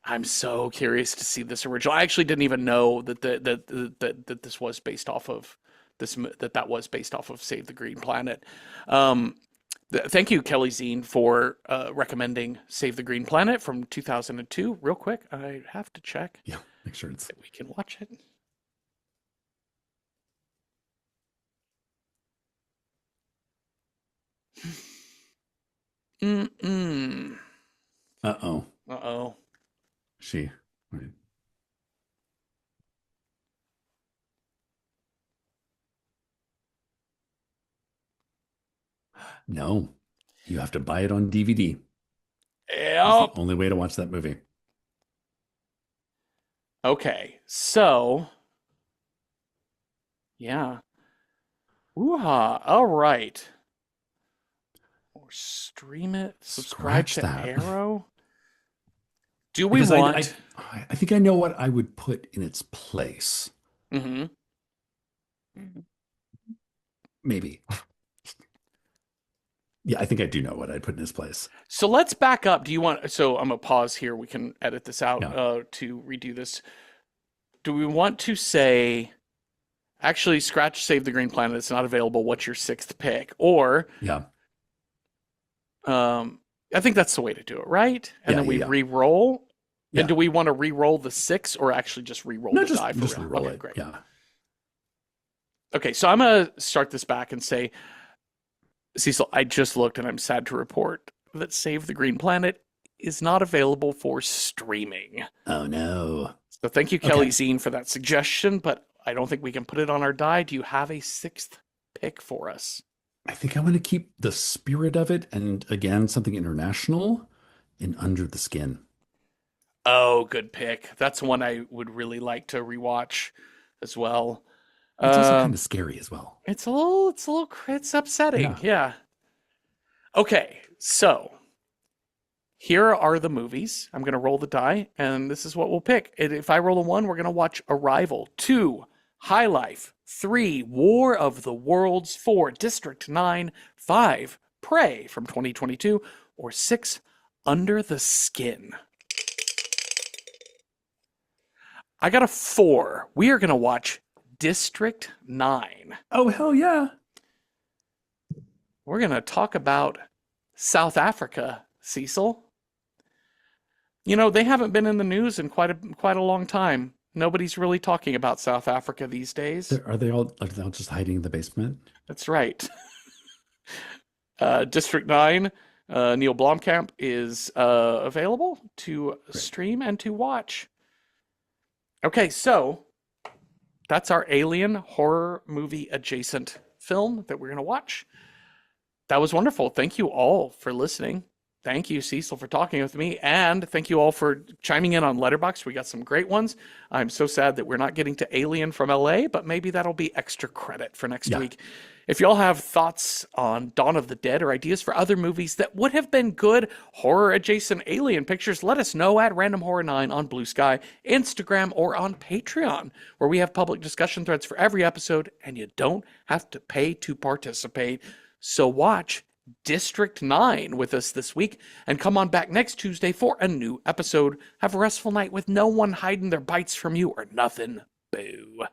I'm so curious to see this original. I actually didn't even know that this was based off of that was based off of Save the Green Planet. Thank you, Kelly Zine, for recommending Save the Green Planet from 2002. Real quick, I have to check Yeah, make sure it's. that we can watch it. Mm-mm. Uh-oh. Uh-oh. She. Right. No, you have to buy it on DVD. It's the Yep. only way to watch that movie. Okay, so yeah. Woo-ha. All right. Or stream it. Subscribe Scratch to that. Arrow. Do we Because want? I think I know what I would put in its place. Mm-hmm. Maybe. Yeah, I think I do know what I'd put in its place. So let's back up. Do you want? So I'm gonna pause here. We can edit this out Yeah. to redo this. Do we want to say, actually, scratch Save the Green Planet? It's not available. What's your sixth pick? Or, Yeah. I think that's the way to do it, right? And Yeah, then we yeah. re-roll. And Yeah. do we want to re-roll the 6 or actually just re-roll No, the just die for just real? re-roll Okay, it. great. Yeah. Okay, so I'm gonna start this back and say, Cecil, I just looked and I'm sad to report that Save the Green Planet is not available for streaming. Oh no. So thank you, Kelly Okay. Zine, for that suggestion, but I don't think we can put it on our die. Do you have a sixth pick for us? I think I want to keep the spirit of it and again something international in Under the Skin. Oh, good pick. That's one I would really like to rewatch as well. It's also kind Um, of scary as well. it's upsetting. Yeah. Yeah. Okay, so here are the movies. I'm going to roll the die, and this is what we'll pick. If I roll a 1, we're going to watch Arrival. 2, High Life. 3, War of the Worlds. 4, District 9. 5, Prey from 2022. Or 6, Under the Skin. I got a 4. We are going to watch District 9. Oh hell yeah. We're going to talk about South Africa, Cecil. You know, they haven't been in the news in quite a long time. Nobody's really talking about South Africa these days. Are they all just hiding in the basement? That's right. District 9, Neil Blomkamp is available to Great. stream and to watch. Okay, so that's our alien horror movie adjacent film that we're going to watch. That was wonderful. Thank you all for listening. Thank you, Cecil, for talking with me. And thank you all for chiming in on Letterboxd. We got some great ones. I'm so sad that we're not getting to Alien from LA, but maybe that'll be extra credit for next week. If y'all have thoughts on Dawn of the Dead or ideas for other movies that would have been good horror adjacent alien pictures, let us know at Random Horror 9 on Blue Sky, Instagram, or on Patreon, where we have public discussion threads for every episode, and you don't have to pay to participate. So watch District 9 with us this week, and come on back next Tuesday for a new episode. Have a restful night with no one hiding their bites from you or nothing. Boo.